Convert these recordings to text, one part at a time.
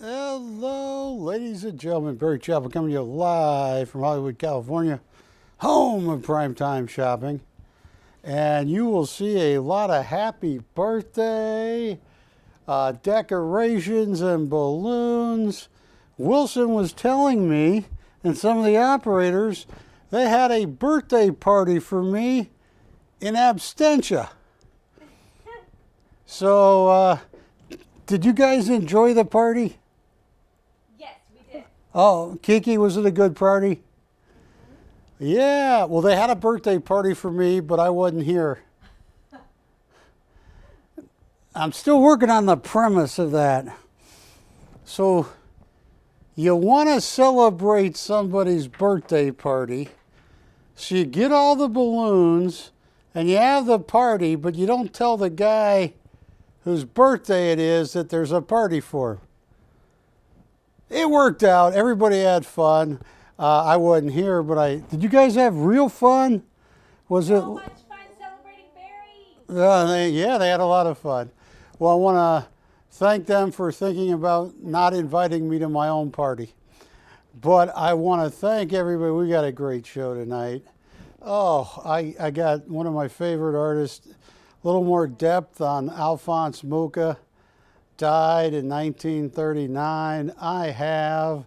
Hello, ladies and gentlemen. Barry Chappell coming to you live from Hollywood, California, home of primetime shopping. And you will see a lot of happy birthday decorations and balloons. Wilson was telling me, and some of the operators, they had a birthday party for me in absentia. So, did you guys enjoy the party? Yes, we did. Oh, Kiki, was it a good party? Yeah, well, they had a birthday party for me, but I wasn't here. I'm still working on the premise of that. So, you want to celebrate somebody's birthday party, so you get all the balloons, and you have the party, but you don't tell the guy whose birthday it is that there's a party for. It worked out. Everybody had fun. I wasn't here, but did you guys have real fun? Was it? So much fun celebrating Barry. Yeah, they had a lot of fun. Well, I want to thank them for thinking about not inviting me to my own party. But I want to thank everybody. We got a great show tonight. Oh, I got one of my favorite artists, a little more depth on Alphonse Mucha, died in 1939. I have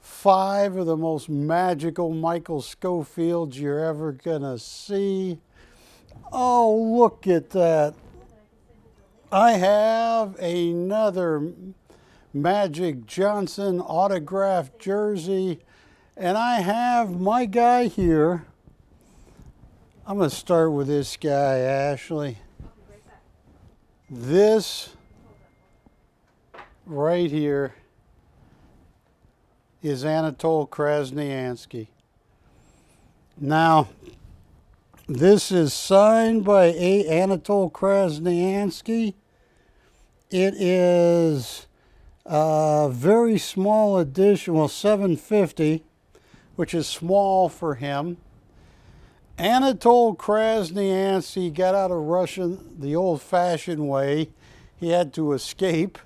5 of the most magical Michael Schofields you're ever gonna see. Oh, look at that. I have another Magic Johnson autographed jersey, and I have my guy here. I'm going to start with this guy, Ashley. This right here is Anatole Krasnyansky. Now, this is signed by Anatole Krasnyansky. It is a very small edition, well, 750, which is small for him. Anatole Krasnyansky got out of Russia the old-fashioned way. He had to escape,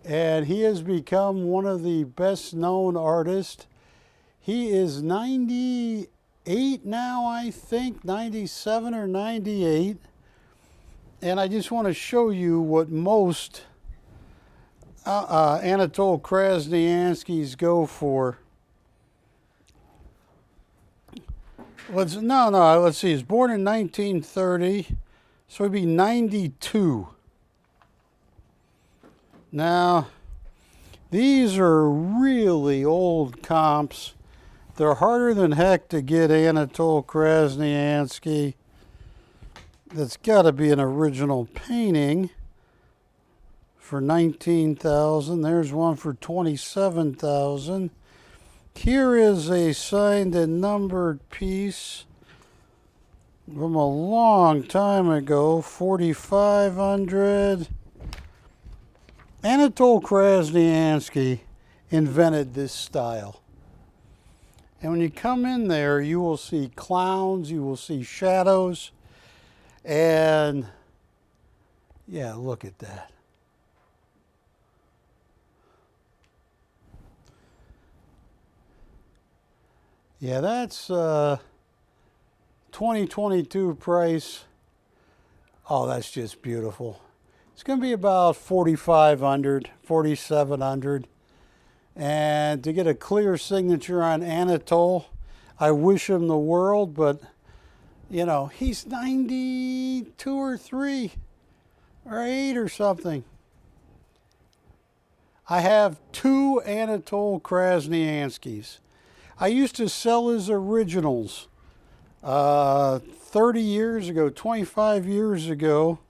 and he has become one of the best-known artists. He is 98 now, I think, 97 or 98. And I just want to show you what most Anatole Krasnyanskys go for. Let's see. He's born in 1930, so he'd be 92. Now, these are really old comps. They're harder than heck to get Anatole Krasnyansky. That's got to be an original painting for $19,000. There's one for $27,000. Here is a signed and numbered piece from a long time ago, $4,500. Anatole Krasnyansky invented this style. And when you come in there, you will see clowns, you will see shadows, and yeah, look at that. Yeah, that's 2022 price. Oh, that's just beautiful. It's going to be about $4,500, $4,700. And to get a clear signature on Anatole, I wish him the world, but you know, he's 92 or 3 or 8 or something. I have 2 Anatole Krasnyanskys. I used to sell his originals 30 years ago, 25 years ago.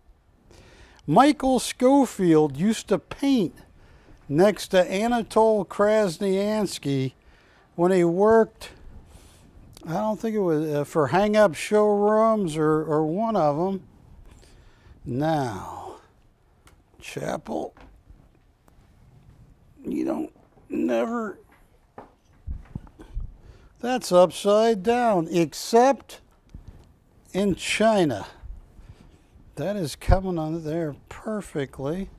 Michael Schofield used to paint next to Anatole Krasnyansky when he worked, I don't think it was for hang-up showrooms or one of them. Now, Chappell, you don't never, that's upside down, except in China. That is coming on there perfectly.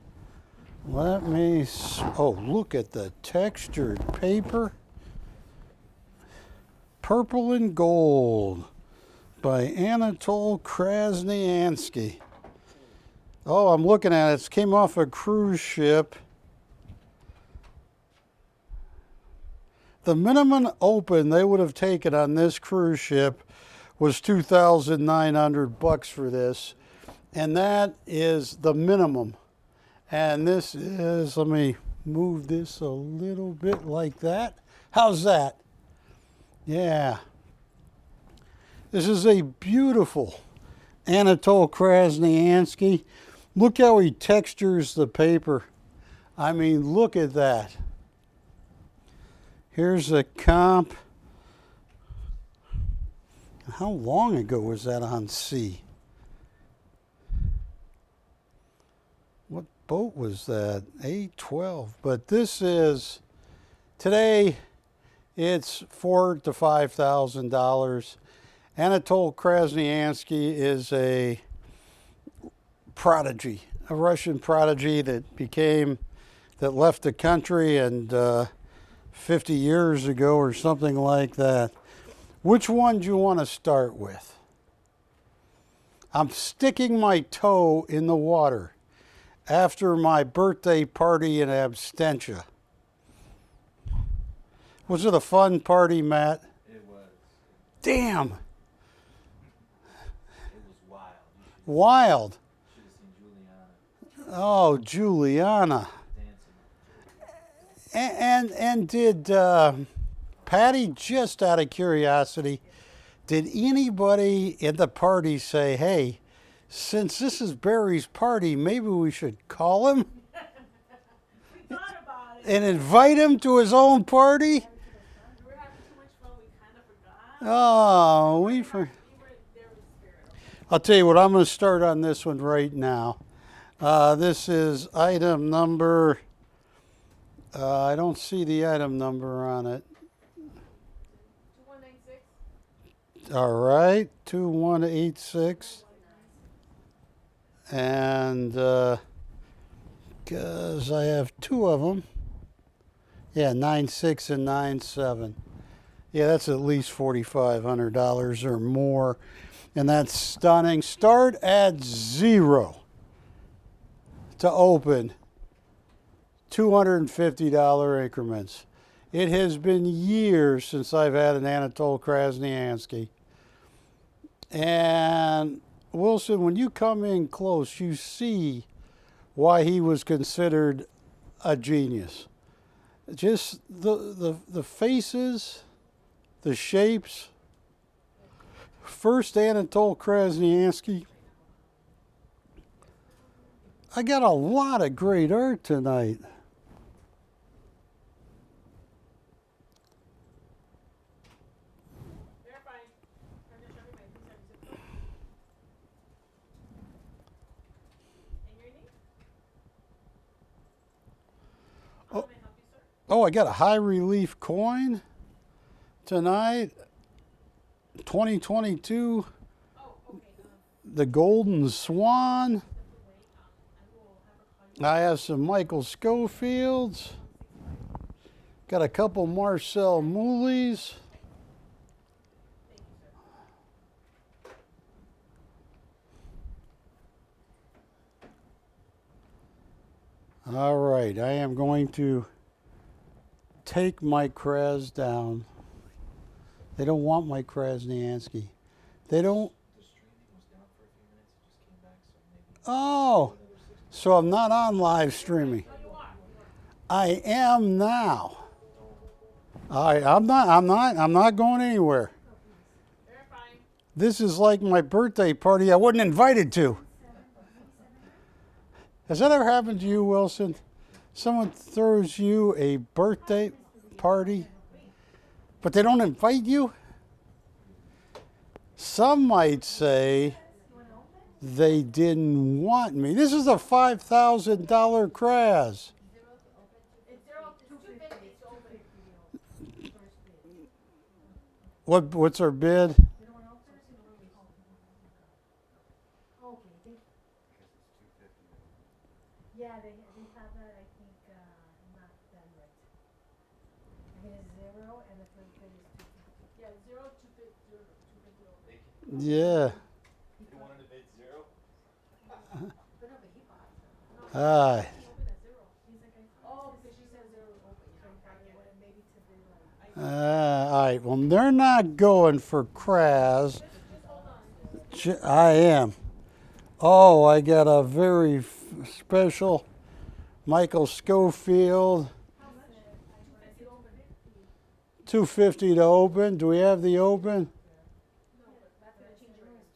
Let me, oh, look at the textured paper. Purple and Gold by Anatole Krasnyansky. Oh, I'm looking at it. It came off a cruise ship. The minimum open they would have taken on this cruise ship was $2,900 for this. And that is the minimum. And this is, let me move this a little bit like that. How's that? Yeah. This is a beautiful Anatole Krasnyansky. Look how he textures the paper. I mean, look at that. Here's a comp. How long ago was that on sea? What boat was that? A12. But this is, today, it's $4,000 to $5,000. Anatole Krasnyansky is a prodigy, a Russian prodigy that left the country and 50 years ago or something like that. Which one do you want to start with? I'm sticking my toe in the water after my birthday party in Abstentia. Was it a fun party, Matt? It was. Damn. It was wild. Wild. Should have seen Juliana Oh, Juliana. dancing. And did Patty, just out of curiosity, did anybody in the party say, hey, since this is Barry's party, maybe we should call him We thought about it. and invite him to his own party? We were having too much fun. We kind of forgot. Oh, We were there with spirit. I'll tell you what, I'm going to start on this one right now. This is item number, I don't see the item number on it. 2196. All right, 2186. And because I have two of them. Yeah, 96 and 97. Yeah, that's at least $4,500 or more. And that's stunning. Start at zero to open. $250 increments. It has been years since I've had an Anatole Krasnyansky. And Wilson, when you come in close, you see why he was considered a genius. Just the faces, the shapes. First Anatole Krasnyansky. I got a lot of great art tonight. Verifying. I'm going to show you my 276. And your name? Oh. How may I help you, sir? Oh, I got a high relief coin tonight. 2022, Oh, okay. the Golden Swan. I will have her call you. I have some Michael Schofields. Got a couple Marcel Moulies. Thank you, sir. All right, I am going to take my Kras down. They don't want my Krasnyansky. They don't. The streaming was down for a few minutes. It just came back, so maybe Oh, so I'm not on live streaming. Oh, you are. I am now. I'm not going anywhere. Verifying. This is like my birthday party I wasn't invited to. Has that ever happened to you, Wilson? Someone throws you a birthday party, but they don't invite you? Some might say they didn't want me. This is a $5,000 Kras. It's 250. It's open. What's our bid? Yeah, they have that, I think, not done right. I mean, it's 0 and the first bid is 250. Yeah, 250 over. Yeah. You wanted to bid 0? But no, but he bought them. All right. He opened at 0. He's like, Oh, because she said 0 is open. so Yeah, he probably I get wanted it. maybe to bid like. All right. Well, they're not going for Kraz. Just hold on. I am. Oh, I got a very special Michael Schofield. How much? 250 to open. 250 to open. Do we have the open? No, but that's gonna change your price.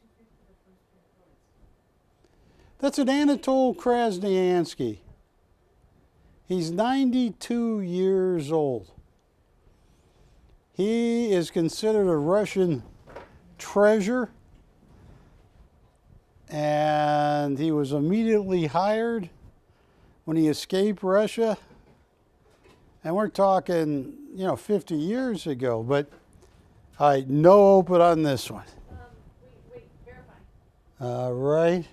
250 the first bid. That's an Anatol Krasnyansky. He's 92 years old. He is considered a Russian treasure, and he was immediately hired when he escaped Russia. And we're talking, 50 years ago. But, all right, no open on this one. Wait, verify. All right.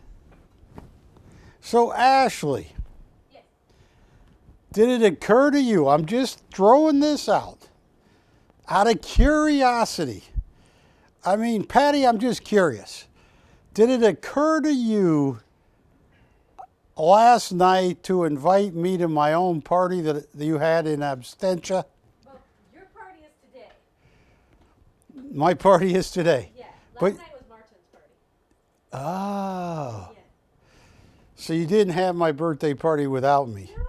So, Ashley, Yes. did it occur to you? I'm just throwing this out of curiosity. I mean, Patty, I'm just curious. Did it occur to you last night to invite me to my own party that you had in absentia? Well, your party is today. My party is today. Yeah. But- Last night was Martin's party. Oh. Yeah. So you didn't have my birthday party without me. No.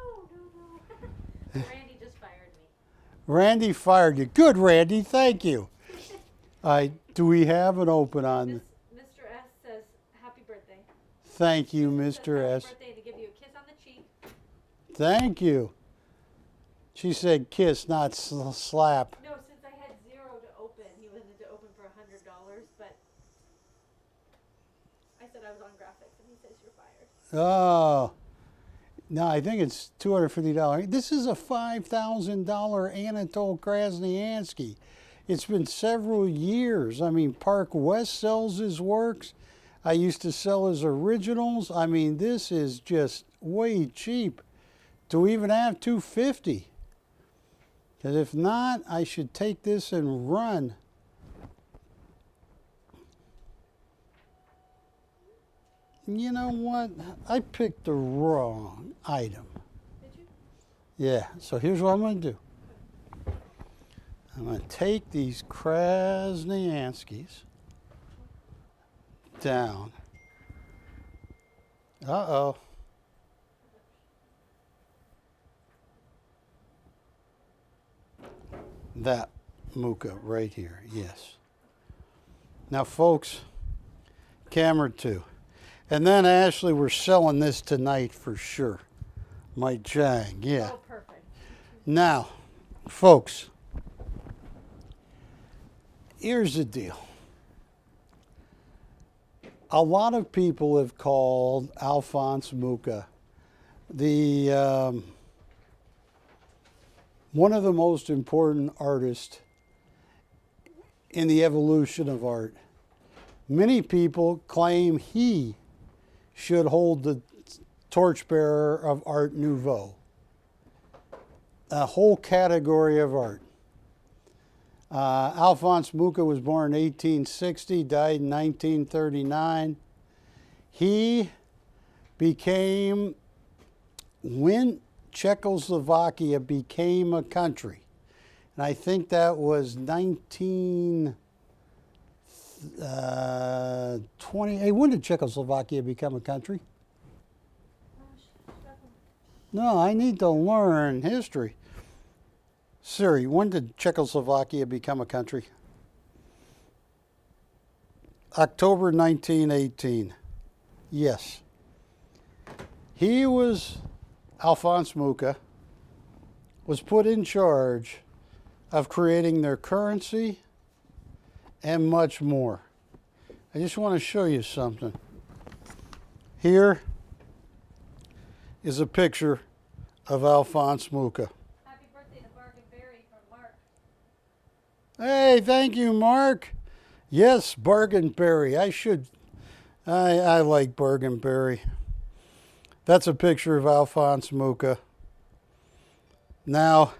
Randy just fired me. Randy fired you. Good, Randy. Thank you. Do we have an open on? Mr. S says, happy birthday. Thank you, Says, Mr. happy S. birthday to give you a kiss on the cheek. Thank you. She said kiss, not slap. No, since I had 0 to open, he wanted to open for $100, but I said I was on graphics, and he says you're fired. Oh. No, I think it's $250. This is a $5,000 Anatol Krasnyansky. It's been several years. I mean, Park West sells his works. I used to sell his originals. I mean, this is just way cheap. Do we even have 250? Because if not, I should take this and run. You know what? I picked the wrong item. Did you? Yeah, so here's what I'm going to do. I'm going to take these Krasnyanskys down. Uh-oh. That Muka right here, yes. Now, folks, camera 2. And then, Ashley, we're selling this tonight for sure. My Jiang, yeah. Oh, perfect. Now, folks, here's the deal. A lot of people have called Alphonse Mucha the one of the most important artists in the evolution of art. Many people claim he should hold the torchbearer of Art Nouveau, a whole category of art. Alphonse Mucha was born in 1860, died in 1939. He became, when Czechoslovakia became a country, and I think that was 1920. Hey, when did Czechoslovakia become a country? No, I need to learn history. Siri, when did Czechoslovakia become a country? October 1918. Yes. He was, Alphonse Mucha, was put in charge of creating their currency and much more. I just want to show you something. Here is a picture of Alphonse Mucha. Happy birthday to Bargain Berry from Mark. Hey, thank you, Mark. Yes, Bargainberry. I like Bargainberry. That's a picture of Alphonse Mucha. Now,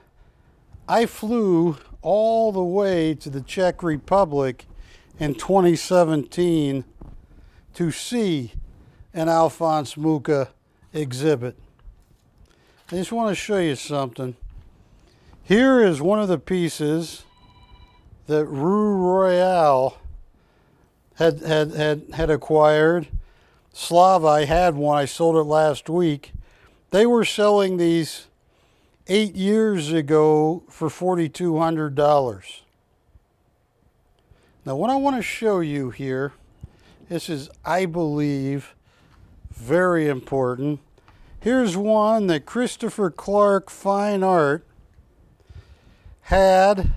I flew all the way to the Czech Republic in 2017 to see an Alphonse Mucha exhibit. I just want to show you something. Here is one of the pieces that Rue Royale had acquired. Slava, I had one. I sold it last week. They were selling these 8 years ago for $4,200. Now, what I want to show you here, this is, I believe, very important. Here's one that Christopher Clark Fine Art had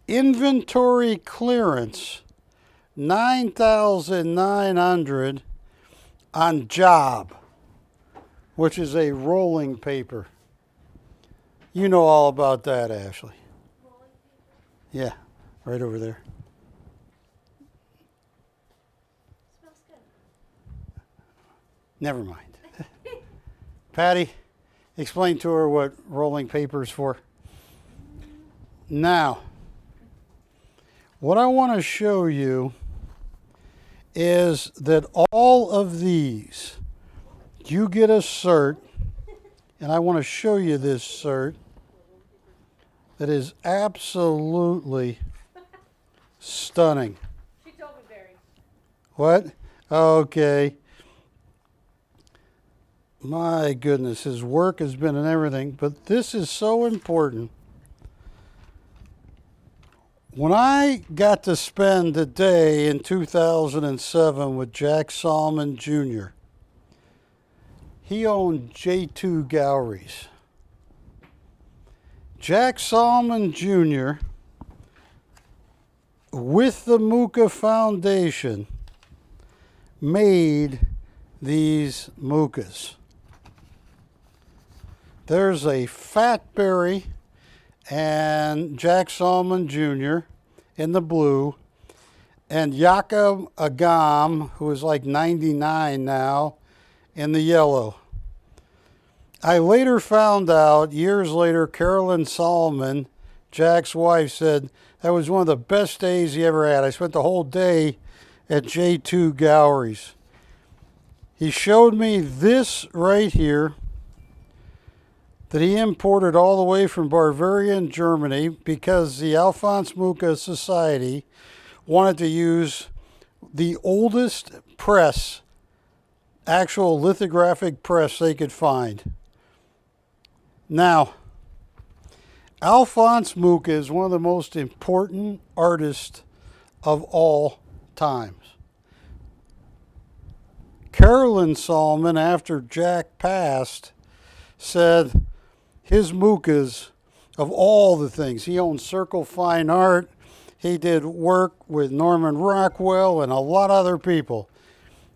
inventory clearance, $9,900 on Job, which is a rolling paper. You know all about that, Ashley. Yeah, right over there. Smells good. Never mind. Patty, explain to her what rolling paper is for. Now, what I want to show you is that all of these, you get a cert, and I want to show you this cert that is absolutely stunning. She told me, Barry. What? Okay. My goodness, his work has been in everything, but this is so important. When I got to spend a day in 2007 with Jack Salmon Jr., he owned J2 Galleries. Jack Salmon Jr., with the Mucha Foundation, made these Muchas. There's a Fatberry and Jack Salmon Jr. in the blue, and Jakob Agam, who is like 99 now, in the yellow. I later found out, years later, Carolyn Solomon, Jack's wife, said that was one of the best days he ever had. I spent the whole day at J2 Galleries. He showed me this right here that he imported all the way from Bavaria, Germany, because the Alphonse Mucha Society wanted to use the oldest press, actual lithographic press they could find. Now, Alphonse Mucha is one of the most important artists of all times. Carolyn Solomon, after Jack passed, said his Muchas, of all the things, he owned Circle Fine Art, he did work with Norman Rockwell and a lot of other people.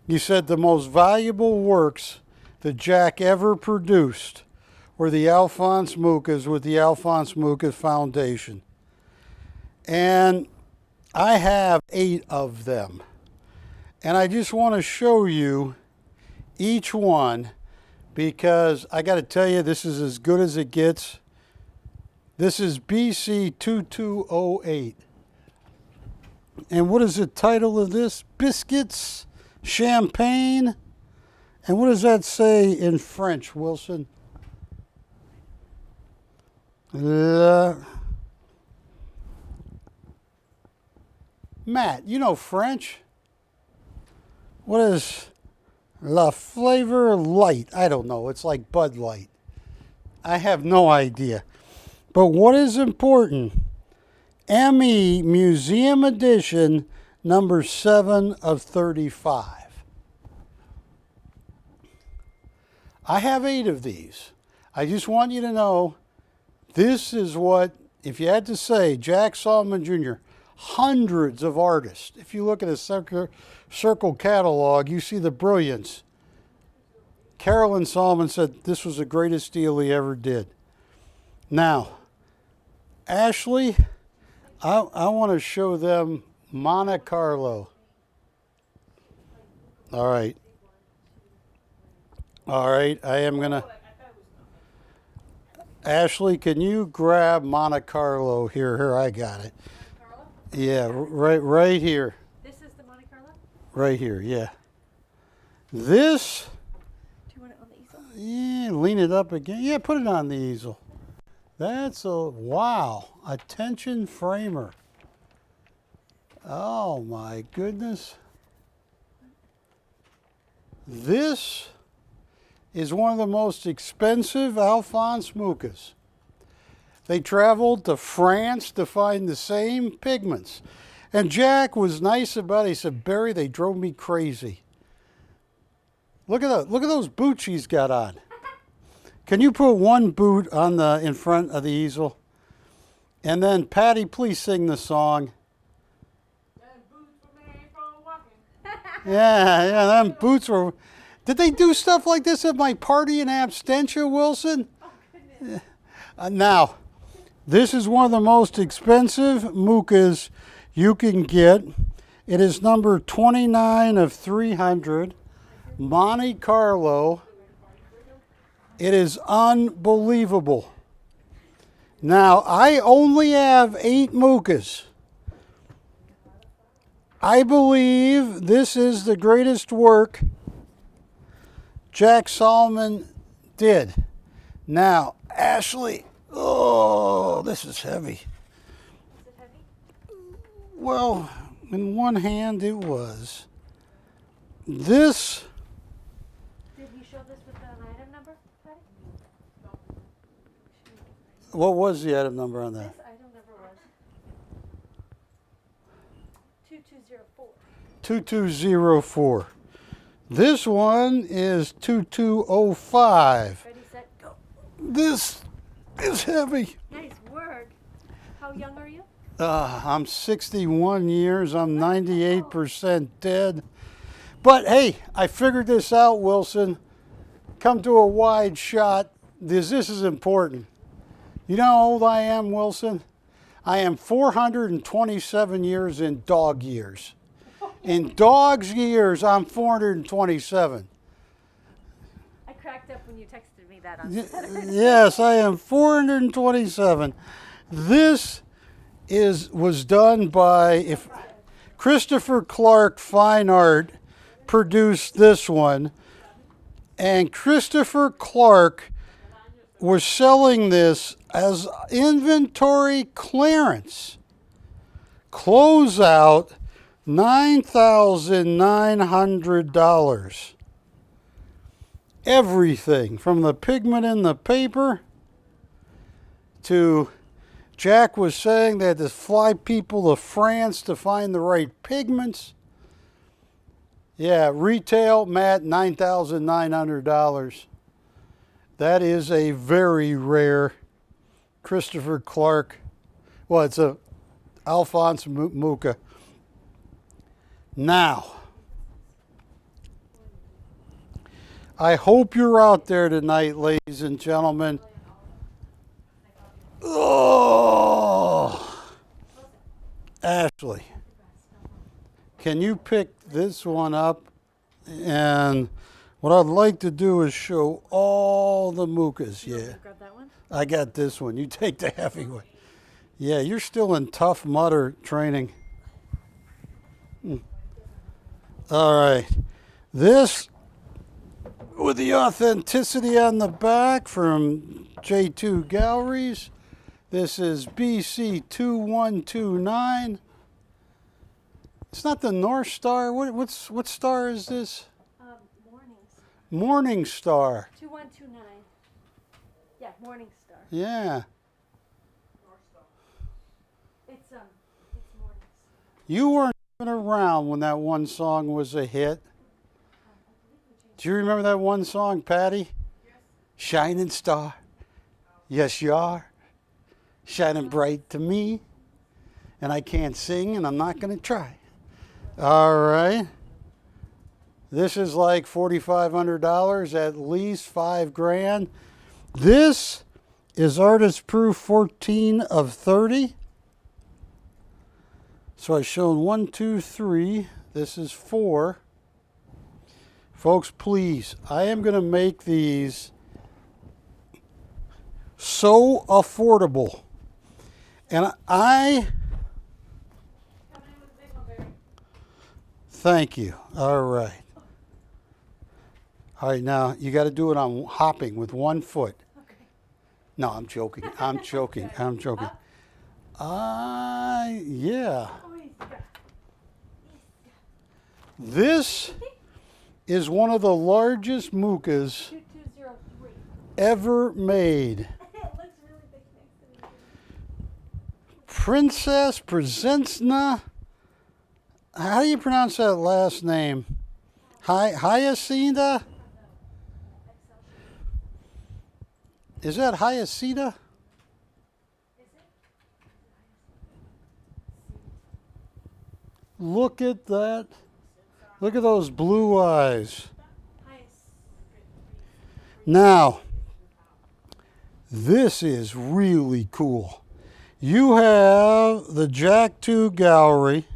He said the most valuable works that Jack ever produced were the Alphonse Muchas with the Alphonse Mucha Foundation. And I have 8 of them. And I just want to show you each one, because I got to tell you, this is as good as it gets. This is BC 2208. And what is the title of this? Biscuits, Champagne. And what does that say in French, Wilson? Matt, you know French? What is La Flavor Light? I don't know. It's like Bud Light. I have no idea. But what is important? ME Museum Edition, number 7 of 35. I have 8 of these. I just want you to know, this is what, if you had to say, Jack Salmon Jr., hundreds of artists. If you look at a circle catalog, you see the brilliance. Carolyn Solomon said this was the greatest deal he ever did. Now, Ashley, I want to show them Monte Carlo. All right. All right, I am going to... Ashley, can you grab Monte Carlo here? Here, I got it. Carlo? Yeah, right here. This is the Monte Carlo? Right here, yeah. This, Do you want it on the easel? yeah, lean it up again. Yeah, put it on the easel. That's a, wow, a tension framer. Oh my goodness. This is one of the most expensive Alphonse Mucas. They traveled to France to find the same pigments. And Jack was nice about it. He said, Barry, they drove me crazy. Look at those boots she's got on. Can you put one boot on the in front of the easel? And then Patty, please sing the song. Yeah, them boots were. Did they do stuff like this at my party in Abstentia, Wilson? Now, this is one of the most expensive Mucas you can get. It is number 29 of 300, Monte Carlo. It is unbelievable. Now, I only have 8 Mucas. I believe this is the greatest work Jack Solomon did. Now, Ashley, oh, this is heavy. Is it heavy? Well, in one hand it was. This, Did he show this with an item number, Patty? what was the item number on that? This item number was 2204. 2204. This one is 2205. Ready, set, go. This is heavy. Nice work. How young are you? I'm 61 years. I'm 98% dead. But hey, I figured this out, Wilson. Come to a wide shot. This is important. You know how old I am, Wilson? I am 427 years in dog years. In dog's years, I'm 427. I cracked up when you texted me that on Saturday. Yes, I am 427. This was done by if Christopher Clark Fine Art produced this one, and Christopher Clark was selling this as inventory clearance. Closeout $9,900. Everything from the pigment in the paper to Jack was saying they had to fly people to France to find the right pigments. Yeah, retail, Matt, $9,900. That is a very rare Christopher Clark. Well, it's a Alphonse Mucha. Now, I hope you're out there tonight, ladies and gentlemen. Oh, Ashley, can you pick this one up? And what I'd like to do is show all the Mucas. Yeah, Grab that one. I got this one. You take the heavy one. Yeah, you're still in Tough Mudder training. All right. This, with the authenticity on the back from J2 Galleries. This is BC 2129. It's not the North Star. What star is this? Mornings. Morning Star. 2129. Yeah, Morning Star. Yeah. It's Mornings. You weren't even around when that one song was a hit. Do you remember that one song, Patty? Yes. Shining Star. Yes, you are. Shining bright to me. And I can't sing, and I'm not going to try. All right. This is like $4,500, at least $5,000. This is Artist Proof 14 of 30. So I've shown 1, 2, 3. This is 4. Folks, please, I am going to make these so affordable. And I Come in with a big one, Barry. thank you. All right. All right, now you got to do it on hopping with one foot. Okay. No, I'm joking. I'm joking. I'm joking. Up. Yeah. Oh, he's got. This is one of the largest mukas 2203. ever made. It looks really big next to me. Princess Przesna. How do you pronounce that last name? Hyacinta? Is that Hyacinta? Look at that. Look at those blue eyes. Now, this is really cool. You have the Jack 2 Gallery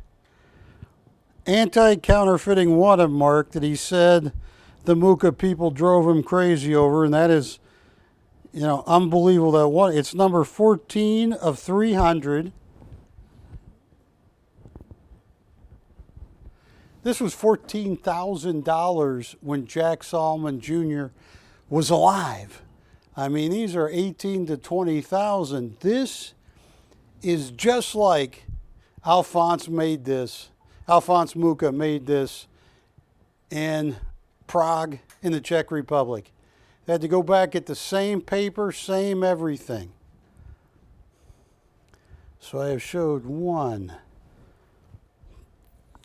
anti-counterfeiting watermark that he said the Muka people drove him crazy over, and that is, unbelievable. That one, it's number 14 of 300. This was $14,000 when Jack Solomon Jr. was alive. I mean, these are 18 to 20,000. This is just like Alphonse Mucha made this in Prague in the Czech Republic. They had to go back, get the same paper, same everything. So I have showed 1,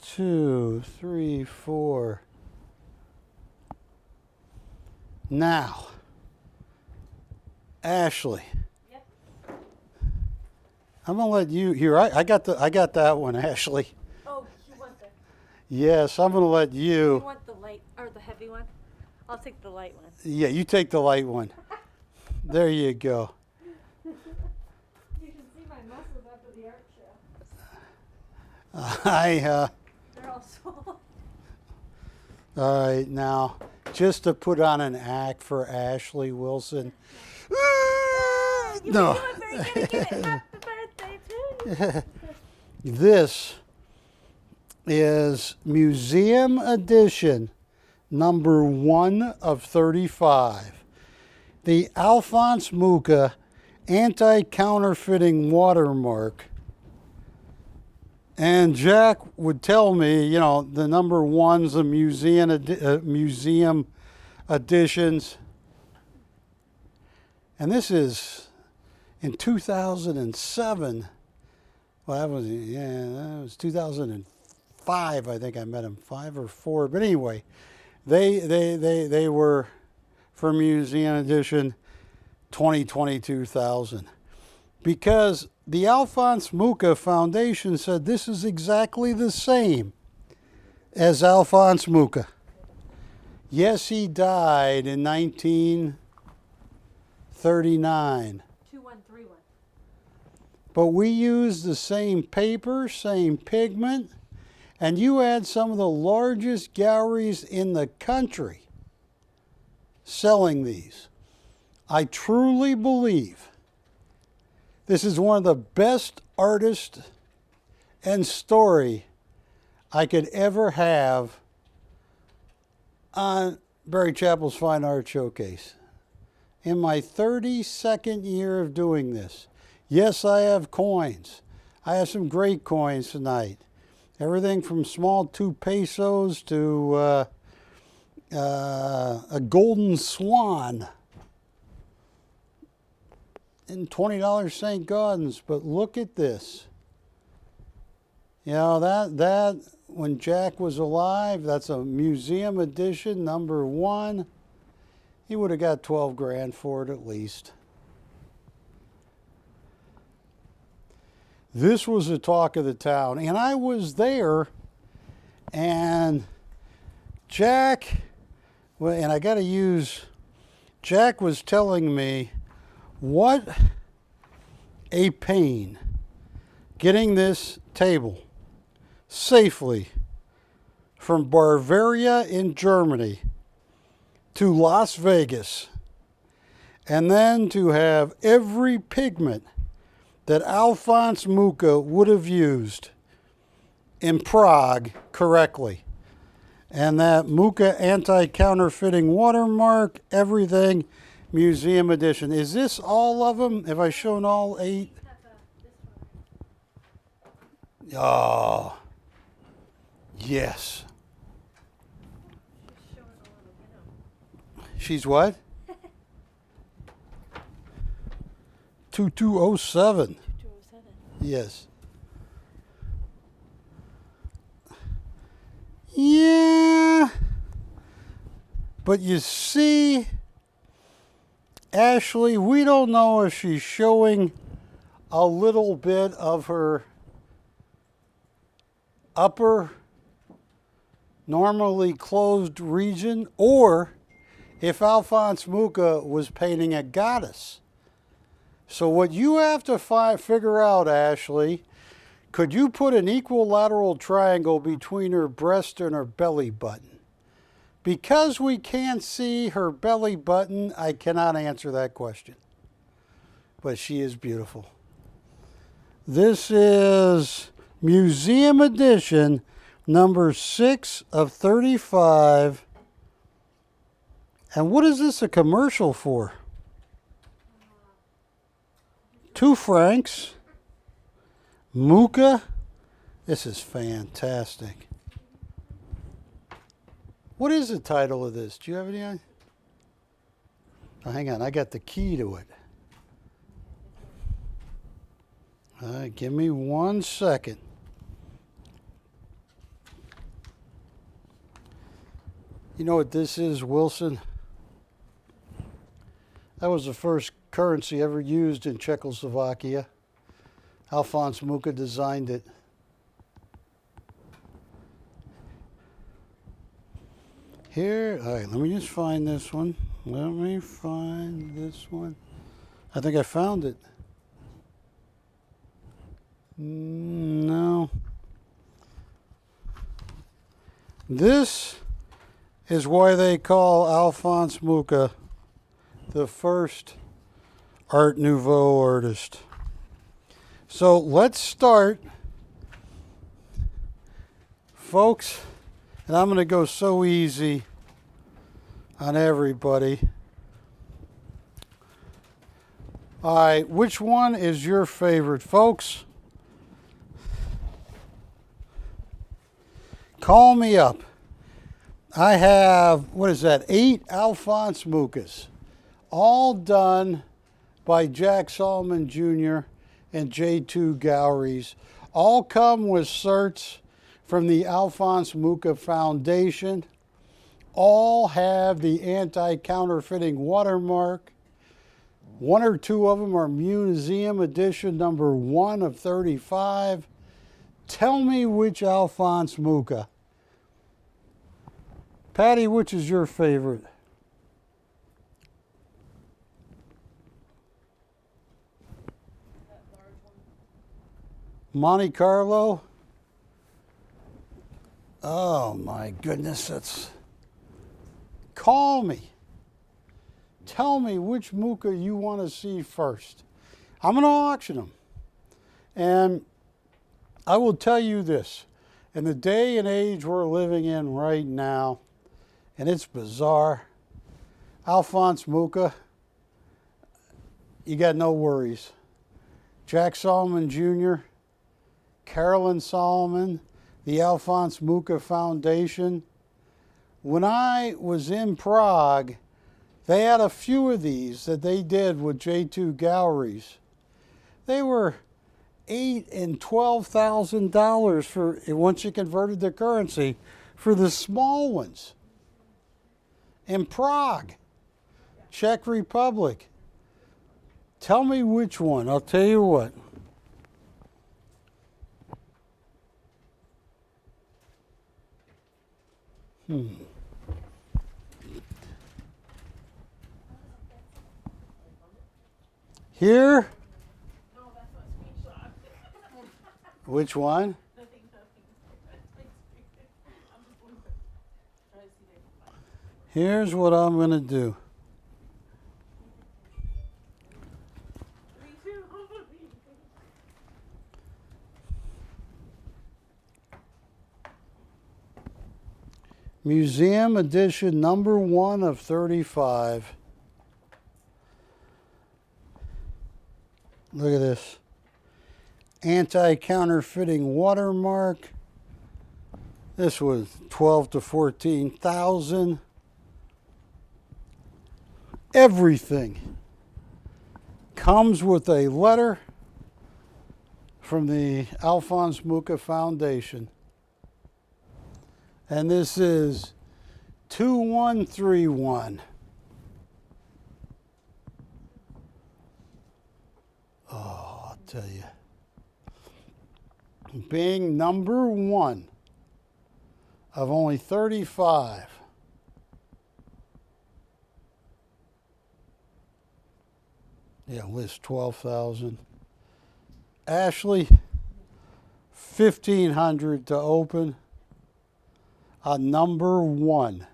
2, 3, 4. Now, Ashley. Yep. I'm gonna let you here. I got that one, Ashley. Oh, you want the. Yes, I'm gonna let You you. want the light or the heavy one? I'll take the light one. Yeah, you take the light one. There you go. You can see my muscles after the art show. They're all swollen. All right, now, just to put on an act for Ashley Wilson. You No. know I'm very good at giving happy birthday to you. This is Museum Edition number 1 of 35. The Alphonse Mucha anti-counterfeiting watermark. And Jack would tell me, the number 1's the museum editions. And this is in 2007. Well, that was 2005. I think I met him, 5 or 4. But anyway, they were for museum edition 22,000 because the Alphonse Mucha Foundation said this is exactly the same as Alphonse Mucha. Yes, he died in 1939. 2131. But we use the same paper, same pigment, and you had some of the largest galleries in the country selling these. I truly believe this is one of the best artists and story I could ever have on Barry Chappell's Fine Art Showcase. In my 32nd year of doing this, yes, I have coins. I have some great coins tonight. Everything from small 2 pesos to a golden swan and $20 St. Gaudens. But look at this. That when Jack was alive, that's a museum edition, number 1. He would have got 12 grand for it at least. This was the talk of the town, and I was there, and Jack, and I got to use, Jack was telling me what a pain getting this table safely from Bavaria in Germany to Las Vegas. and then to have every pigment that Alphonse Mucha would have used in Prague correctly. And that Mucha anti-counterfeiting watermark, everything, museum edition. Is this all of them? Have I shown all 8? Oh, yes. She's what? 2207. 2207. Yes. Yeah. But you see, Ashley, we don't know if she's showing a little bit of her upper normally closed region, or if Alphonse Mucha was painting a goddess. So what you have to figure out, Ashley, could you put an equilateral triangle between her breast and her belly button? Because we can't see her belly button, I cannot answer that question. But she is beautiful. This is Museum Edition, number 6 of 35. And what is this a commercial for? 2 francs. Mucha. This is fantastic. What is the title of this? Do you have any idea? Oh, hang on, I got the key to it. Give me 1 second. You know what this is, Wilson? That was the first currency ever used in Czechoslovakia. Alphonse Mucha designed it. Here, all right, let me just find this one. Let me find this one. I think I found it. No. This is why they call Alphonse Mucha the first Art Nouveau artist. So let's start, folks, and I'm going to go so easy on everybody. All right, which one is your favorite, folks? Call me up. I have, what is that, 8 Alphonse Muchas, all done by Jack Solomon Jr. and J2 Galleries. All come with certs from the Alphonse Mucha Foundation. All have the anti-counterfeiting watermark. 1 or 2 of them are museum edition number 1 of 35. Tell me which Alphonse Mucha. Patty, which is your favorite? Monte Carlo? Oh my goodness, that's... Call me. Tell me which Mucha you want to see first. I'm going to auction them. And I will tell you this. In the day and age we're living in right now, and it's bizarre, Alphonse Mucha, you got no worries. Jack Solomon Jr., Carolyn Solomon, the Alphonse Mucha Foundation. When I was in Prague, they had a few of these that they did with J2 Galleries. They were $8,000 and $12,000 for, once you converted the currency, for the small ones. In Prague, Czech Republic. Tell me which one. I'll tell you what. Here? Which one? Here's what I'm going to do. Museum edition number 1 of 35. Look at this. Anti-counterfeiting watermark. This was 12 to 14,000. Everything comes with a letter from the Alphonse Mucha Foundation. And this is 2131. Oh, I'll tell you. Being number 1 of only 35. Yeah, list 12,000. Ashley, 1,500 to open. A number 1.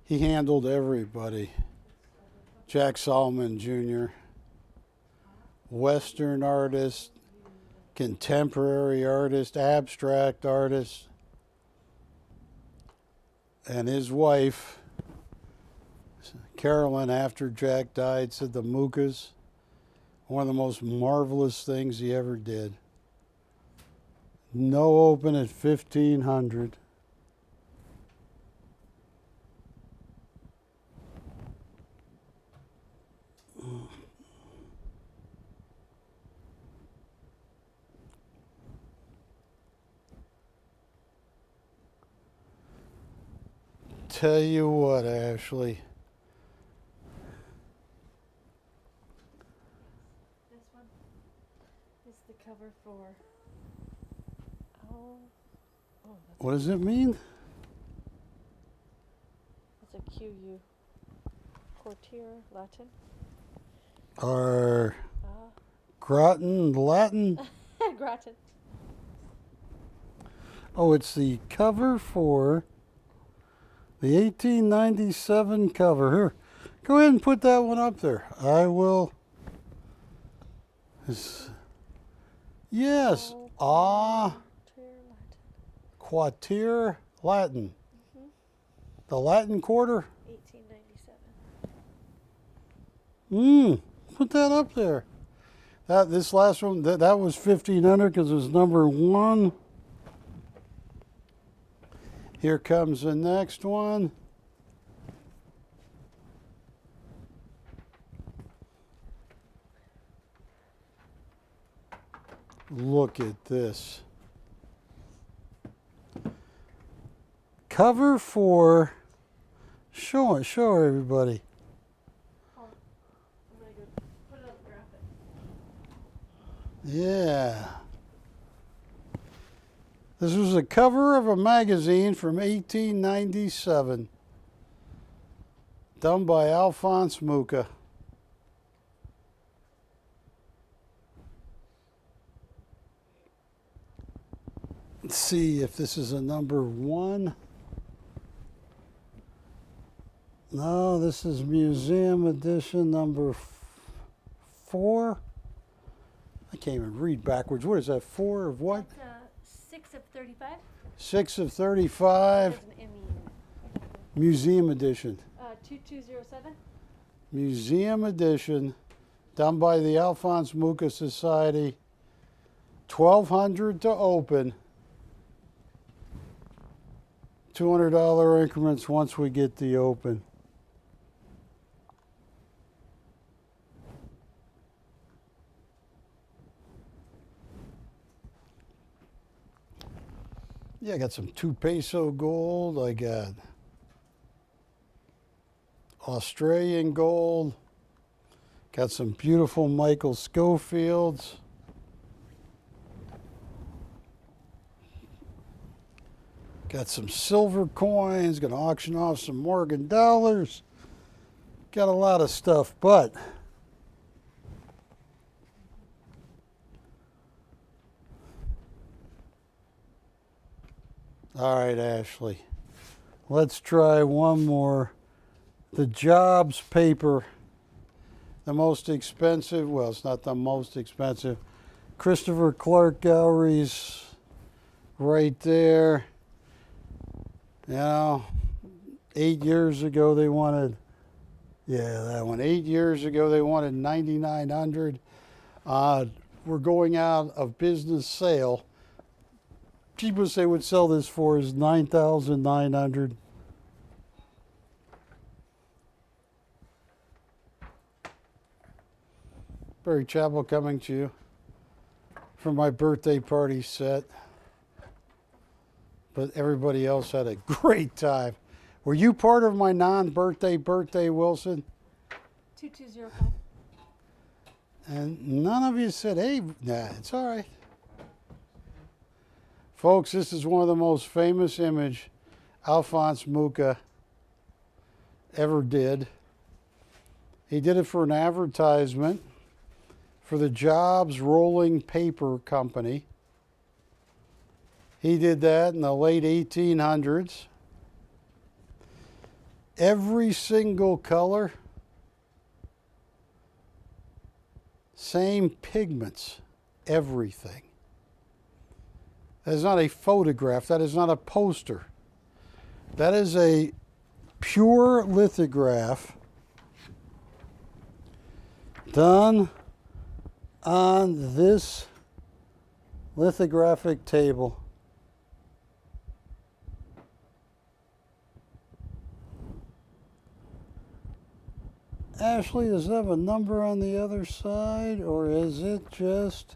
He handled everybody. Jack Solomon Jr., Western artist, contemporary artist, abstract artist, and his wife, Carolyn, after Jack died, said the Muchas, one of the most marvelous things he ever did. No open at 1,500. Tell you what, Ashley. This one is the cover for. Oh, that's What does it mean? a QU. Courtier Latin. Or Groton Latin? Gratin. Oh, it's the cover for the 1897 cover. Here, go ahead and put that one up there. I will. Yes. Quartier Latin. The Latin Quarter. 1897. Put that up there. This last one, that was 1,500 because it was number 1. Here comes the next one. Look at this. Cover for, show everybody. I'm gonna go put it on the graphic. Yeah. This was a cover of a magazine from 1897, done by Alphonse Mucha. Let's see if this is a number 1. No, this is museum edition number 4. I can't even read backwards. What is that, 4 of what? That's 6 of 35. 6 of 35. There's an M in it. Museum edition. 2207. Museum edition, done by the Alphonse Mucha Society. 1,200 to open. $200 increments once we get the open. Yeah, I got some 2 peso gold. I got Australian gold. Got some beautiful Michael Schofields. Got some silver coins. Going to auction off some Morgan dollars. got a lot of stuff, but all right, Ashley. Let's try one more. The Jobs paper, the most expensive. Well, it's not the most expensive. Christopher Clark Galleries, right there. You know, 8 years ago they wanted, yeah, that one. 8 years ago they wanted 9,900. We're going out of business sale. Cheapest they would sell this for is 9,900. Barry Chappell coming to you for my birthday party set. But everybody else had a great time. Were you part of my non-birthday birthday, Wilson? 2205. And none of you said, hey, nah, it's all right. Folks, this is one of the most famous image Alphonse Mucha ever did. He did it for an advertisement for the Jobs Rolling Paper Company. He did that in the late 1800s. Every single color, same pigments, everything. That is not a photograph. That is not a poster. That is a pure lithograph done on this lithographic table. Ashley, does it have a number on the other side, or is it just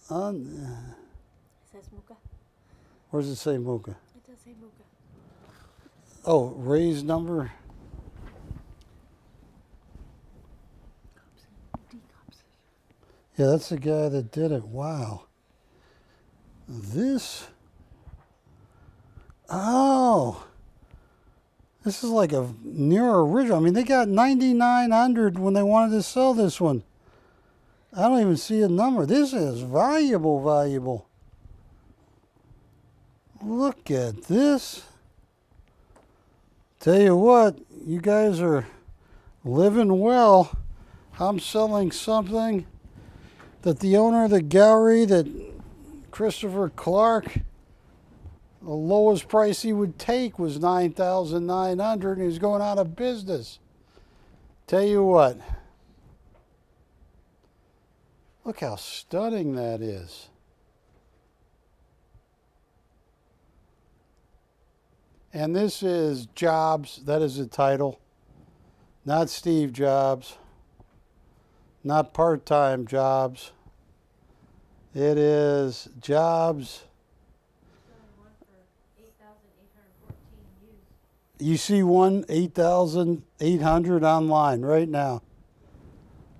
on? It says Muka. Where does it say Mucha? It does say Muka. Oh, raised number. Yeah, that's the guy that did it. Wow. This. Oh. This is like a near original. I mean, they got 9,900 when they wanted to sell this one. I don't even see a number. This is valuable, valuable. Look at this. Tell you what, you guys are living well. I'm selling something that the owner of the gallery, that Christopher Clark, the lowest price he would take was 9,900, and he's going out of business. Tell you what, look how stunning that is. And this is Jobs, that is the title. Not Steve Jobs, not part-time Jobs. It is Jobs. You see one 8,800 online right now.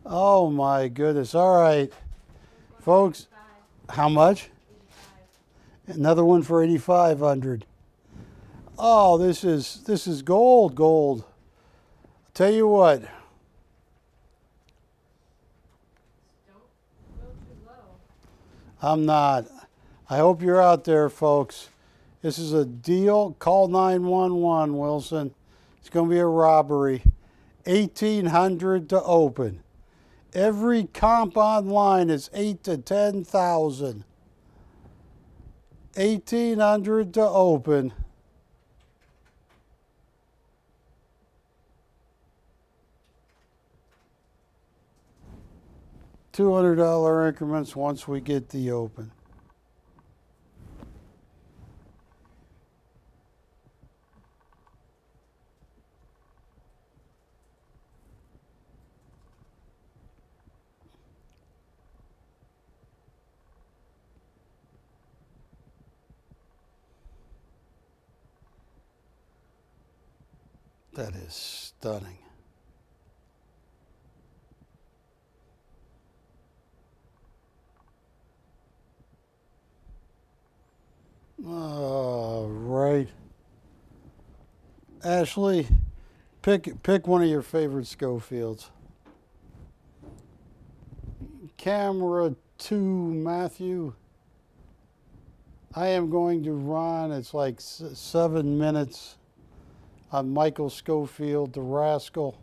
Oh my goodness. All right. Folks, how much? 85. Another one for 8,500. Oh, this is gold. Tell you what. Don't go too low. I'm not. I hope you're out there, folks. This is a deal. Call 911, Wilson. It's going to be a robbery. 1,800 to open. Every comp online is 8 to 10,000. 1,800 to open. $200 increments once we get the open. That is stunning. All right. Ashley, pick one of your favorite Schofields. Camera 2, Matthew. I am going to run, it's like 7 minutes on Michael Schofield, the Rascal.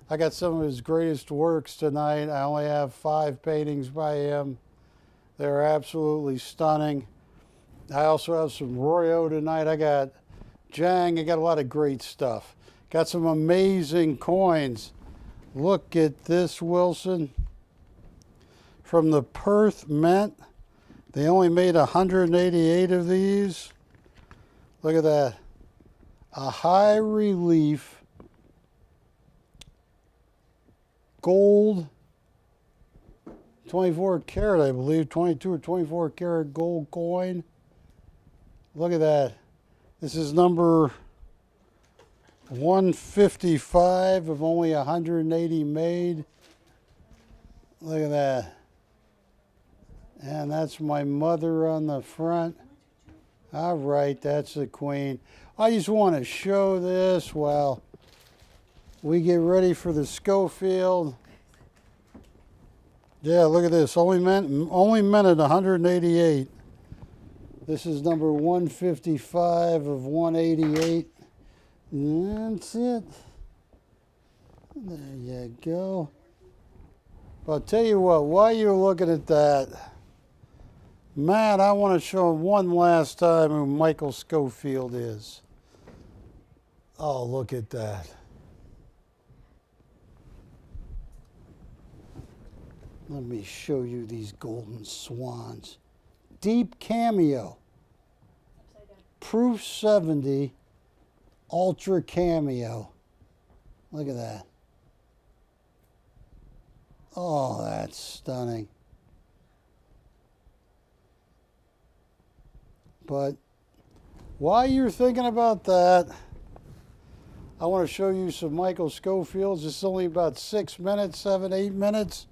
I got some of his greatest works tonight. I only have 5 paintings by him. They're absolutely stunning. I also have some Royo tonight. I got Jiang. I got a lot of great stuff. Got some amazing coins. Look at this, Wilson. From the Perth Mint. They only made 188 of these. Look at that. A high relief gold, 24 karat, I believe, 22 or 24 karat gold coin. Look at that. This is number 155 of only 180 made. Look at that. And that's my mother on the front. All right, that's the queen. I just want to show this while we get ready for the Schofield. Yeah, look at this. Only minute 188. This is number 155 of 188. That's it. There you go. But I'll tell you what, while you're looking at that, Matt, I want to show one last time who Michael Schofield is. Oh, look at that. Let me show you these golden swans. Deep cameo. Proof 70. Ultra cameo. Look at that. Oh, that's stunning. But while you're thinking about that, I want to show you some Michael Schofields. It's only about 6 minutes, 7, 8 minutes.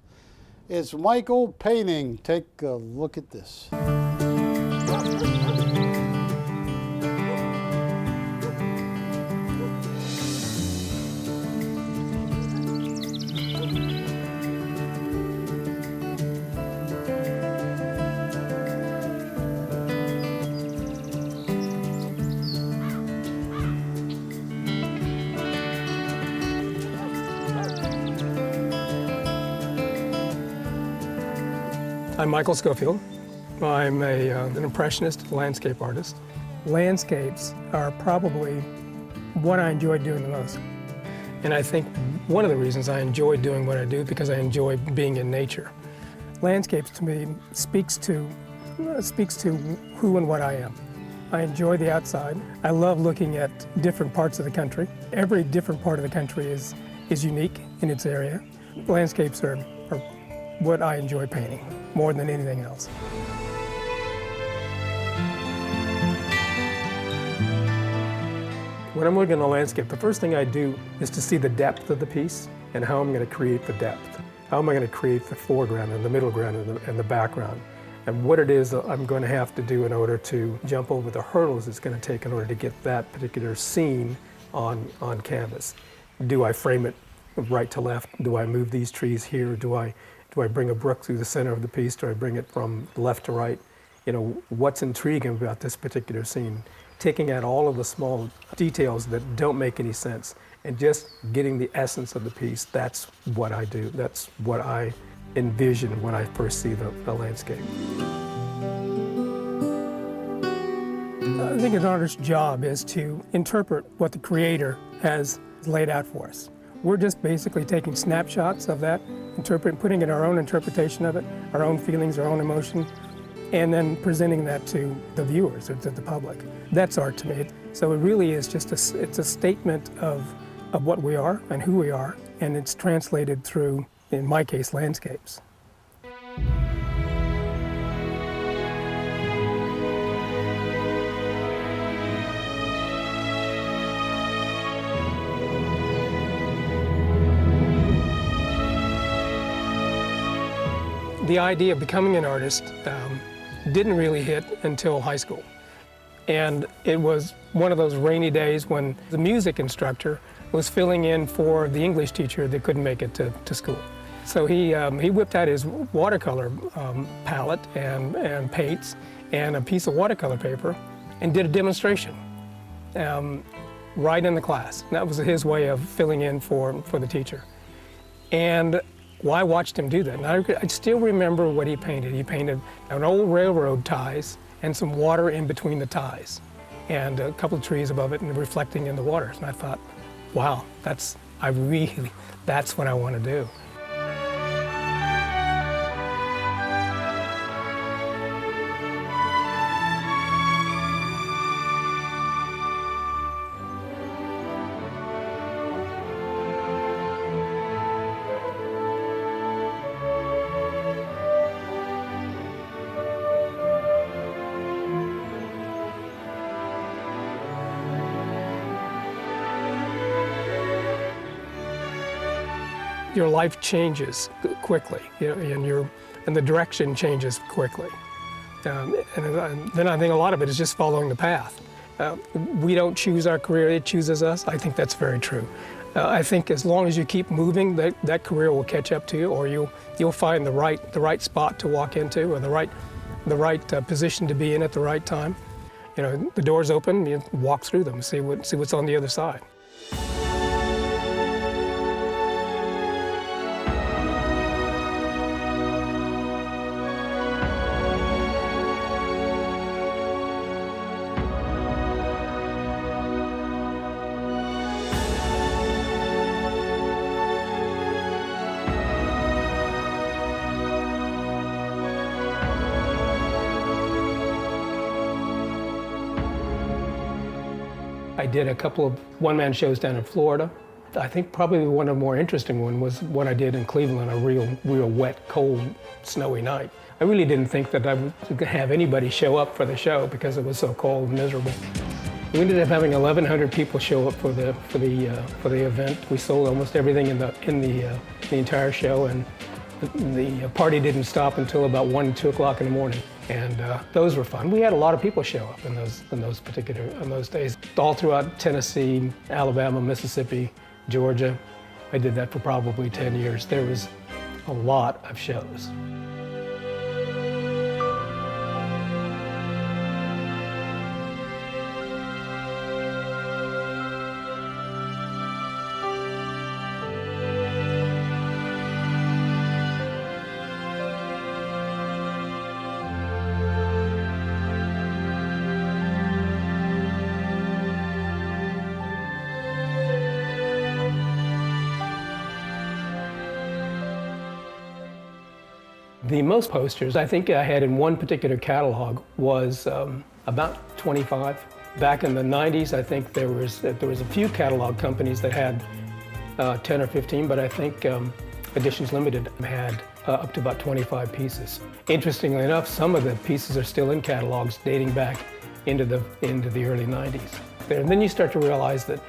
It's Michael painting. Take a look at this. I'm Michael Schofield. I'm an impressionist landscape artist. Landscapes are probably what I enjoy doing the most. And I think one of the reasons I enjoy doing what I do because I enjoy being in nature. Landscapes to me speaks to who and what I am. I enjoy the outside. I love looking at different parts of the country. Every different part of the country is unique in its area. Landscapes are what I enjoy painting more than anything else. When I'm looking at a landscape, the first thing I do is to see the depth of the piece and how I'm going to create the depth. How am I going to create the foreground and the middle ground and the background? And what it is that I'm going to have to do in order to jump over the hurdles it's going to take in order to get that particular scene on canvas. Do I frame it right to left? Do I move these trees here? Do I bring a brook through the center of the piece? Do I bring it from left to right? You know, what's intriguing about this particular scene? Taking out all of the small details that don't make any sense and just getting the essence of the piece. That's what I do. That's what I envision when I first see the landscape. I think an artist's job is to interpret what the creator has laid out for us. We're just basically taking snapshots of that, putting in our own interpretation of it, our own feelings, our own emotion, and then presenting that to the viewers or to the public. That's art to me. So it really is just it's a statement of what we are and who we are, and it's translated through, in my case, landscapes. The idea of becoming an artist didn't really hit until high school. And it was one of those rainy days when the music instructor was filling in for the English teacher that couldn't make it to school. So he whipped out his watercolor palette and paints and a piece of watercolor paper and did a demonstration right in the class. That was his way of filling in for the teacher. And I watched him do that. And I still remember what he painted. He painted an old railroad ties and some water in between the ties and a couple of trees above it and reflecting in the water. And I thought, wow, that's what I want to do. Your life changes quickly, and the direction changes quickly. And then I think a lot of it is just following the path. We don't choose our career, it chooses us. I think that's very true. I think as long as you keep moving, that career will catch up to you, or you'll find the right spot to walk into, or the right position to be in at the right time. The doors open, you walk through them, see what's on the other side. I did a couple of one-man shows down in Florida. I think probably one of the more interesting one was what I did in Cleveland, a real wet, cold, snowy night. I really didn't think that I would have anybody show up for the show because it was so cold and miserable. We ended up having 1,100 people show up for the event. We sold almost everything in the entire show, and the party didn't stop until about 1, 2 o'clock in the morning. And those were fun. We had a lot of people show up in those days, all throughout Tennessee, Alabama, Mississippi, Georgia. I did that for probably 10 years. There was a lot of shows. The most posters I think I had in one particular catalog was about 25. Back in the 90s, I think there was a few catalog companies that had 10 or 15, but I think Editions Limited had up to about 25 pieces. Interestingly enough, some of the pieces are still in catalogs dating back into the early 90s. And then you start to realize that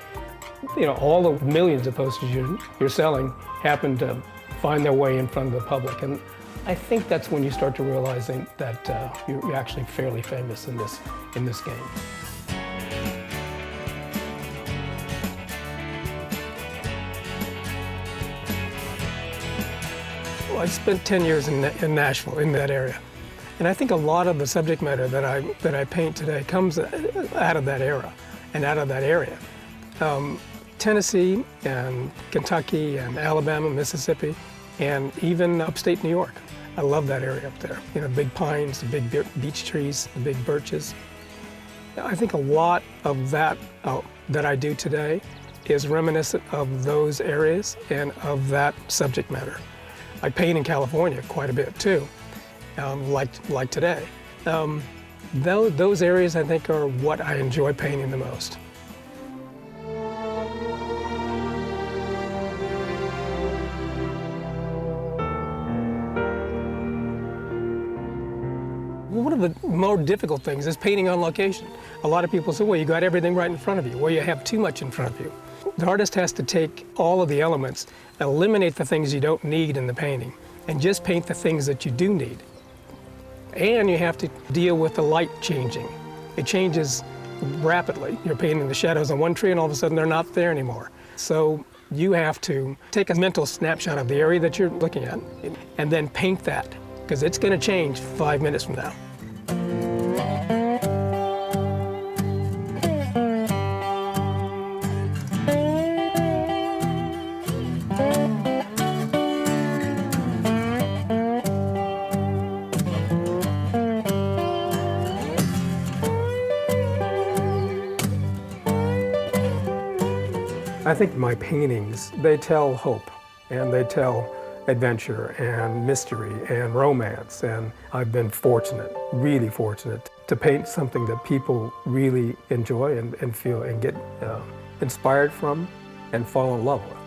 all the millions of posters you're selling happen to find their way in front of the public. And I think that's when you start to realizing that you're actually fairly famous in this game. Well, I spent 10 years in Nashville, in that area, and I think a lot of the subject matter that I paint today comes out of that era and out of that area. Tennessee and Kentucky and Alabama, Mississippi, and even upstate New York. I love that area up there. The big pines, the big beech trees, the big birches. I think a lot of that that I do today is reminiscent of those areas and of that subject matter. I paint in California quite a bit too, like today. Those areas I think are what I enjoy painting the most. One of the more difficult things is painting on location. A lot of people say, well, you got everything right in front of you. Well, you have too much in front of you. The artist has to take all of the elements, eliminate the things you don't need in the painting, and just paint the things that you do need. And you have to deal with the light changing. It changes rapidly. You're painting the shadows on one tree and all of a sudden they're not there anymore. So you have to take a mental snapshot of the area that you're looking at and then paint that, because it's going to change 5 minutes from now. I think my paintings, they tell hope, and they tell adventure and mystery and romance, and I've been fortunate, really fortunate, to paint something that people really enjoy and feel and get inspired from and fall in love with.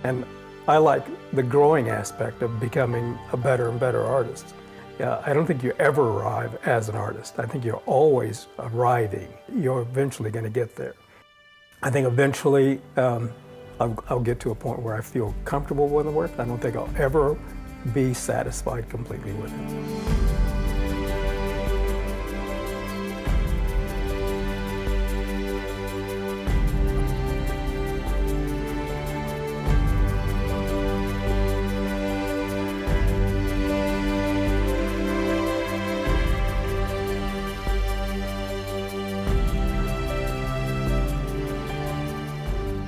And I like the growing aspect of becoming a better and better artist. I don't think you ever arrive as an artist. I think you're always arriving. You're eventually going to get there. I think eventually I'll get to a point where I feel comfortable with the work. I don't think I'll ever be satisfied completely with it.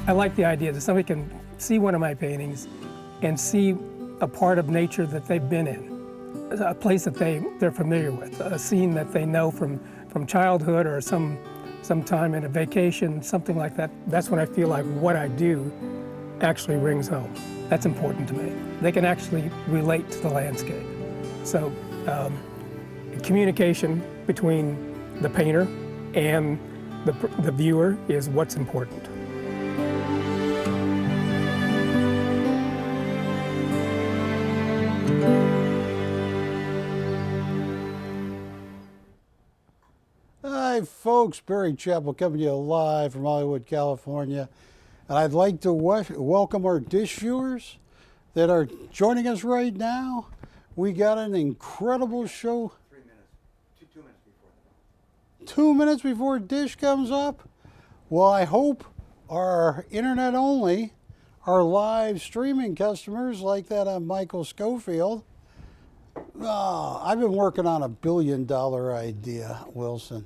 I like the idea that somebody can see one of my paintings and see a part of nature that they've been in, a place that they're familiar with, a scene that they know from childhood or some time in a vacation, something like that. That's when I feel like what I do actually rings home. That's important to me. They can actually relate to the landscape. So communication between the painter and the viewer is what's important. Hi folks, Barry Chappell coming to you live from Hollywood, California. And I'd like to welcome our dish viewers that are joining us right now. We got an incredible show. 3 minutes, 2 minutes before. 2 minutes before dish comes up? Well, I hope our internet only, our live streaming customers like that on Michael Schofield. I've been working on $1 billion idea, Wilson.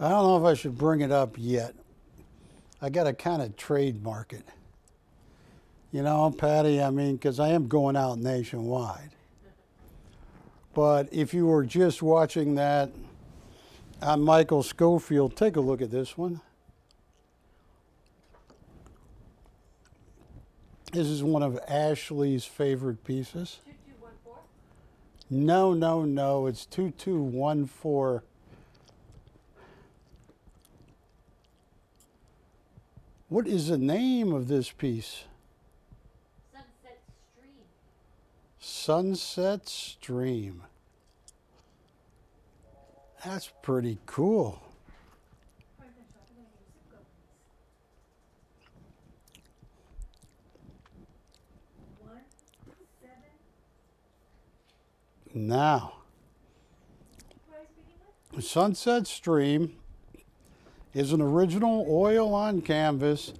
I don't know if I should bring it up yet. I got to kind of trademark it. You know, Patty, I mean, because I am going out nationwide. But if you were just watching that on Michael Schofield, take a look at this one. This is one of Ashley's favorite pieces. 2214? No, it's 2214. What is the name of this piece? Sunset Stream. Sunset Stream. That's pretty cool. Now, Sunset Stream is an original oil on canvas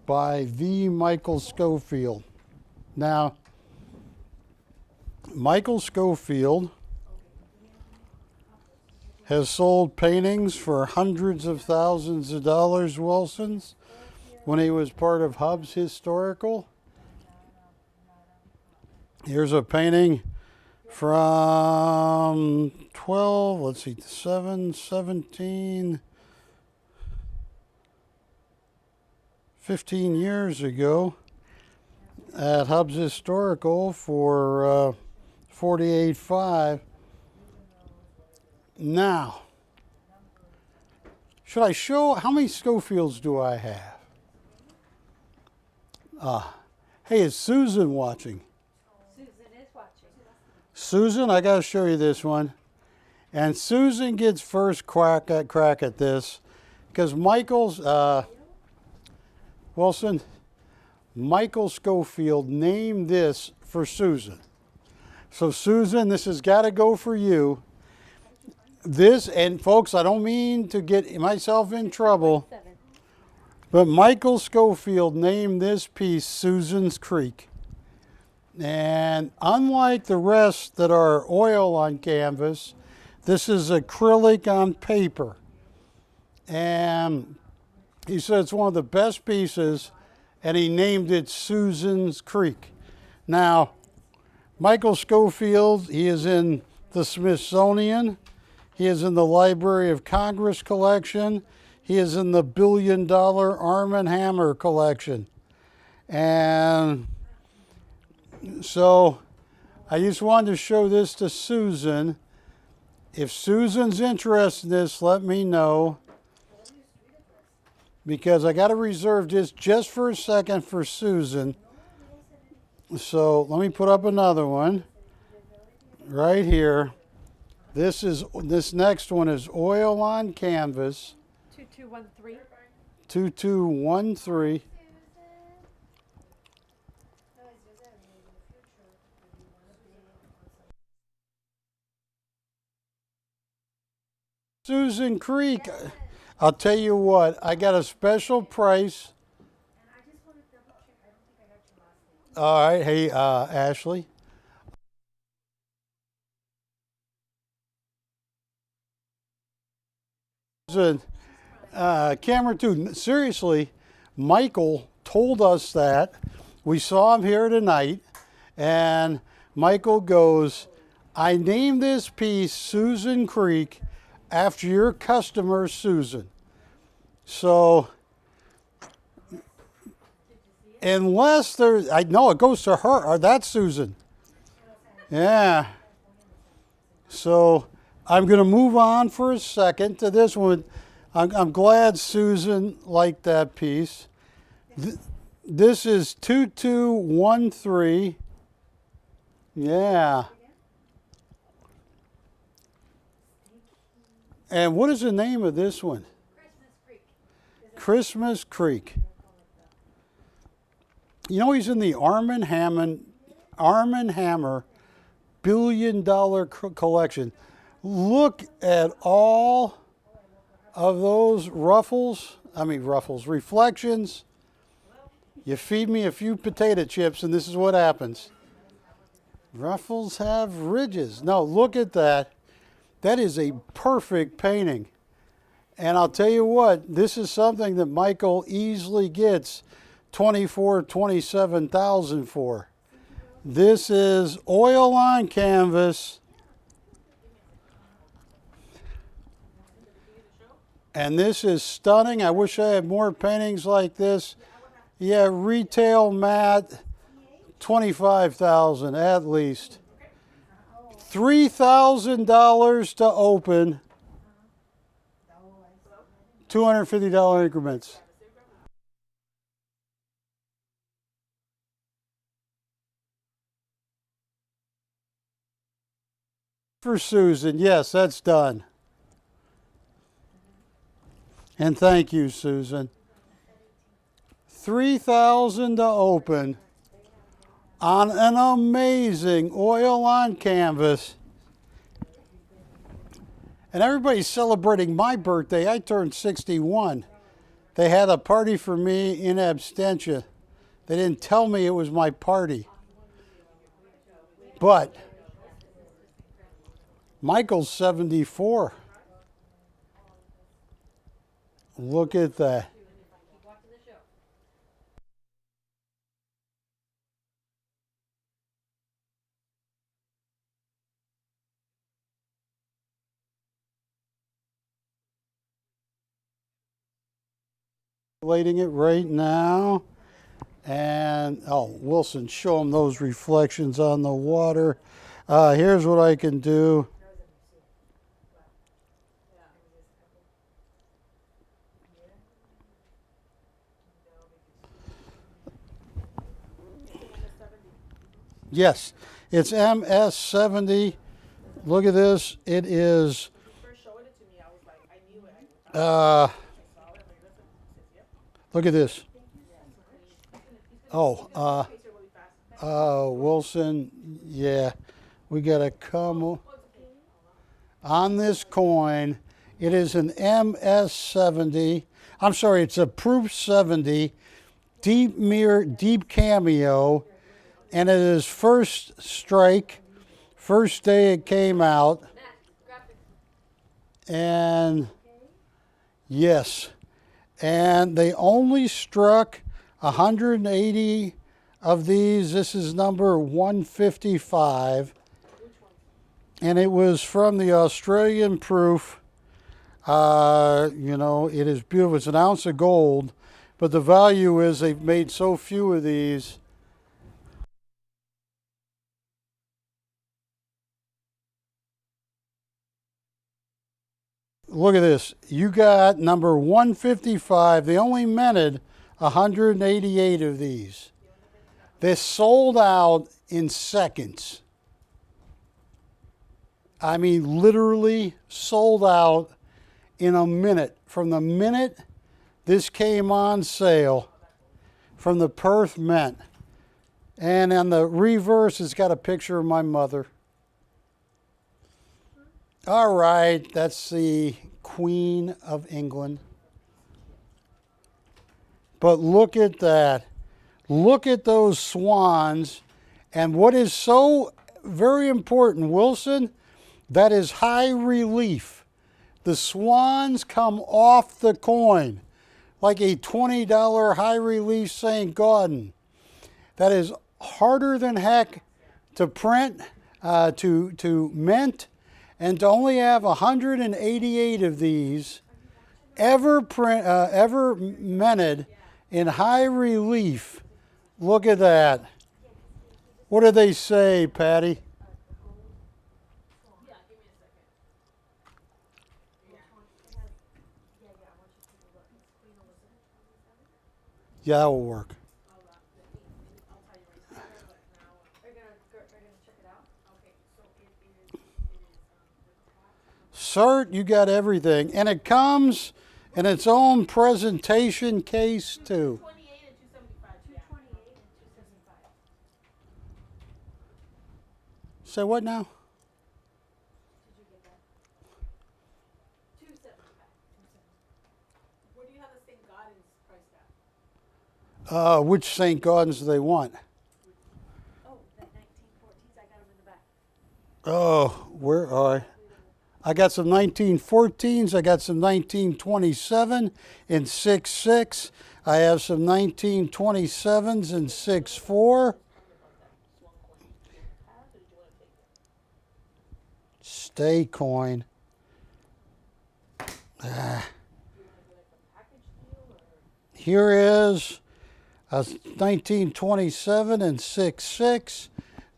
by the Michael Schofield. Now, Michael Schofield has sold paintings for hundreds of thousands of dollars, Wilsons, when he was part of Hub's Historical. Here's a painting from 15 years ago at Hub's Historical for $48.5. Now, should I show, how many Schofields do I have? Hey, is Susan watching? Susan is watching. Susan, I got to show you this one. And Susan gets first crack at this because Michael's, Wilson, Michael Schofield named this for Susan. So Susan, this has got to go for you. this, and folks, I don't mean to get myself in trouble, but Michael Schofield named this piece Susan's Creek. And unlike the rest that are oil on canvas, this is acrylic on paper. And he said it's one of the best pieces, and he named it Susan's Creek. Now, Michael Schofield, he is in the Smithsonian. He is in the Library of Congress collection. He is in the $1 billion Arm & Hammer collection. And so I just wanted to show this to Susan. If Susan's interested in this, let me know. Because I got to reserve this just for a second for Susan. So let me put up another one right here. This next one is oil on canvas. 2213. 2213. Susan Creek. I'll tell you what, I got a special price. All right, hey, Ashley. Camera 2, seriously, Michael told us that. We saw him here tonight, and Michael goes, I named this piece Susan Creek after your customer, Susan. So, unless there's, I know it goes to her, or that's Susan. Yeah. So, I'm going to move on for a second to this one. I'm glad Susan liked that piece. This is 2213. Yeah. And what is the name of this one? Christmas Creek. You know, he's in the Arm & Hammer $1 billion collection. Look at all of those reflections. You feed me a few potato chips and this is what happens. Ruffles have ridges. No, look at that. That is a perfect painting. And I'll tell you what, this is something that Michael easily gets $27,000 for. This is oil on canvas. And this is stunning. I wish I had more paintings like this. Yeah, retail matte, $25,000 at least. $3,000 to open. $250 increments. For Susan, yes, that's done. And thank you, Susan. $3,000 to open on an amazing oil on canvas. And everybody's celebrating my birthday. I turned 61. They had a party for me in absentia. They didn't tell me it was my party. But Michael's 74. Look at that. Lighting it right now. And, Wilson, show them those reflections on the water. Here's what I can do. Yes, it's MS70. Look at this. It is. Look at this. Wilson. Yeah, we got to come. on this coin. It is an MS70. I'm sorry, it's a Proof 70 deep mirror, deep cameo, and it is first strike, first day it came out. And yes, and they only struck 180 of these. This is number 155. And it was from the Australian Proof. It is beautiful. It's an ounce of gold, but the value is they've made so few of these. Look at this. You got number 155. They only minted 188 of these. They sold out in seconds. I mean, literally sold out in a minute. From the minute this came on sale from the Perth Mint. And on the reverse, it's got a picture of my mother. All right, that's the Queen of England. But look at that. Look at those swans. And what is so very important, Wilson, that is high relief. The swans come off the coin like a $20 high relief St. Gaudens. That is harder than heck to print, to mint, and to only have 188 of these ever minted in high relief. Look at that. What do they say, Patty? Yeah, that will work. Cert, you got everything. And it comes in its own presentation case, too. 228 and 275. 228 and 275. Say what now? Did you get that? 275. Where do you have the St. Gaudens priced at? Which St. Gaudens do they want? Oh, that 1914s, I got them in the back. Oh, where are I got some 1914s. I got some 1927 in 6.6. I have some 1927s in 6.4. Stay coin. Here is a 1927 and 6.6.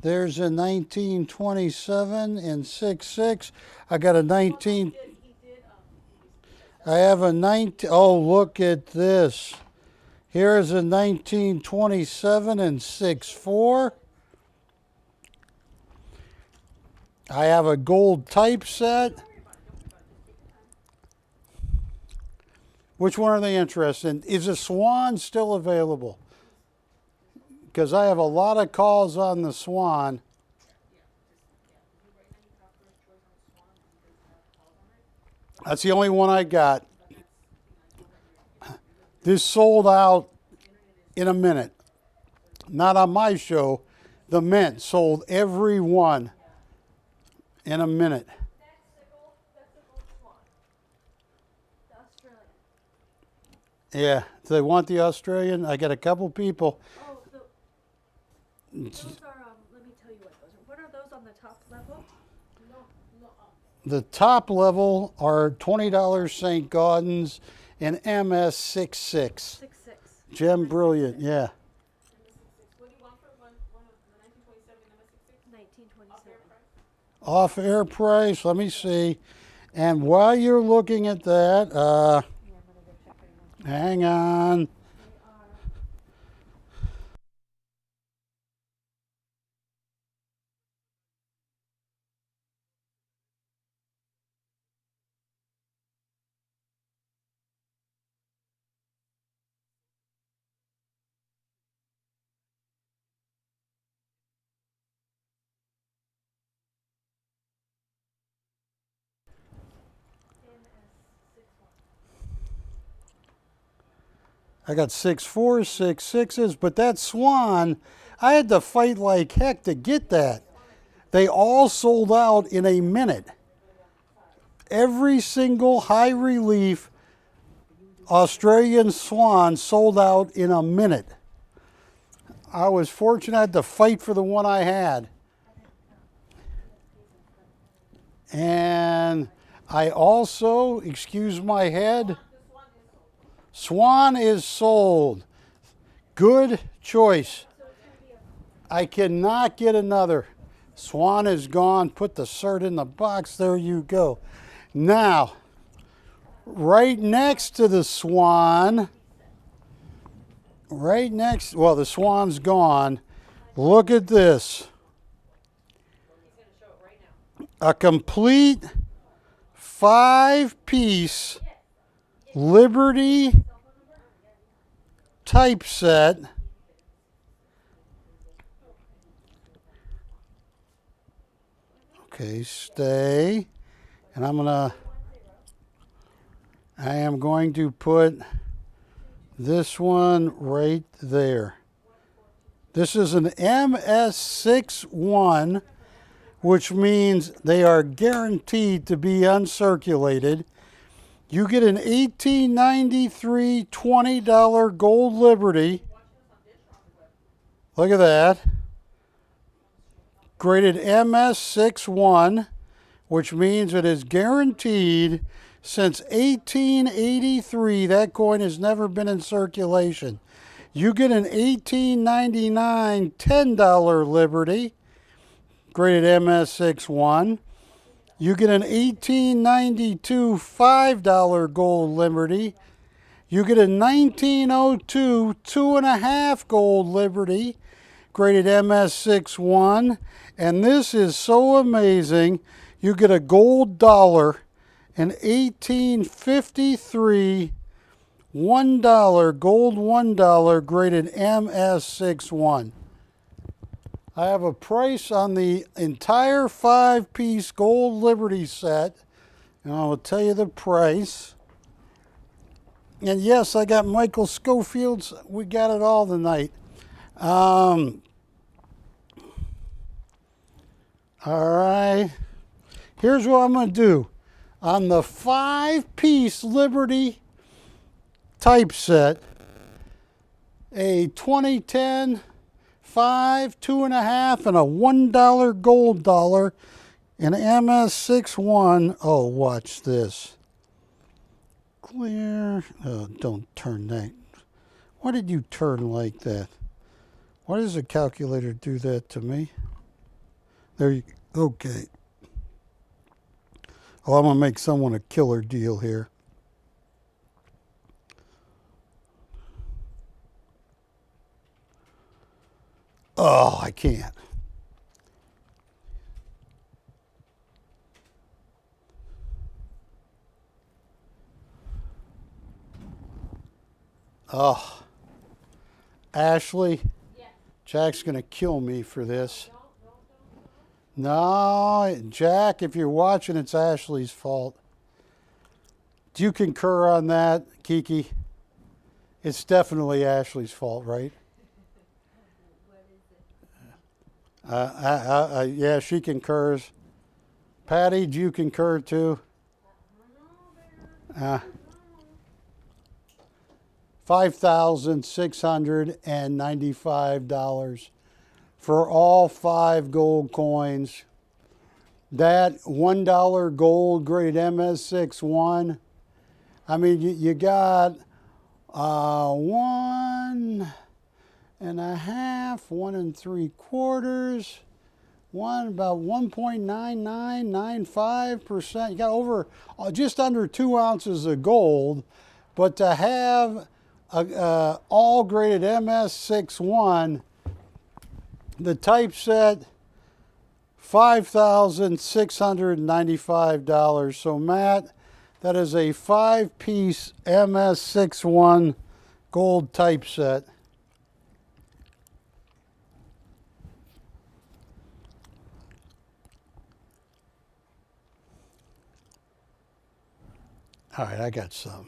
There's a 1927 and 6.6. I got a 19. I have a 19. Oh, look at this. Here's a 1927 and 6.4. I have a gold typeset. Which one are they interested in? Is the Swan still available? Because I have a lot of calls on the Swan. That's the only one I got. This sold out in a minute. Not on my show. The Mint sold every one in a minute. Yeah, do they want the Australian? I got a couple people. Oh, those are, let me tell you what those are. What are those on the top level? The top level are $20 St. Gaudens and MS66. 6.6. Gem Brilliant, yeah. What do you want for one of the 1927 and 1927. Off air price, let me see. And while you're looking at that, Yeah, I'm gonna go check right now. hang on. I got 6 4s, 6 6s, but that Swan, I had to fight like heck to get that. They all sold out in a minute. Every single high relief Australian Swan sold out in a minute. I was fortunate to fight for the one I had. And I also, excuse my head, Swan is sold. Good choice. I cannot get another. Swan is gone. Put the cert in the box. There you go. Now, right next to the Swan, well, the Swan's gone. Look at this. A complete 5-piece Liberty typeset. Okay, stay. And I am going to put this one right there. This is an MS61, which means they are guaranteed to be uncirculated. You get an $1893 $20 gold Liberty. Look at that. Graded MS61, which means it is guaranteed since 1883. That coin has never been in circulation. You get an $1899 $10 Liberty, graded MS61. You get an $1892 $5 gold Liberty. You get a 1902 2.5 gold Liberty, graded MS61. And this is so amazing. You get a gold dollar, an 1853 $1 gold $1 graded MS61. I have a price on the entire 5-piece gold Liberty set, and I will tell you the price. And yes, I got Michael Schofield's. We got it all tonight. All right. Here's what I'm going to do. On the 5-piece Liberty typeset, a 2010 5, 2.5, and a $1 gold dollar, an MS61. Oh, watch this. Clear. Oh, don't turn that. Why did you turn like that? Why does the calculator do that to me? There you go. Okay. Oh, I'm going to make someone a killer deal here. Oh, I can't. Oh, Ashley, Jack's going to kill me for this. No, Jack, if you're watching, it's Ashley's fault. Do you concur on that, Kiki? It's definitely Ashley's fault, right? Yeah, she concurs. Patty, do you concur too? $5,695 for all 5 gold coins. That $1 gold graded MS61. I mean, you got 1 1.5, 1 3/4, about 1.9995%. You got over just under 2 ounces of gold, but to have all graded MS61, the typeset, $5,695. So Matt, that is a 5-piece MS61 gold typeset. All right, I got some.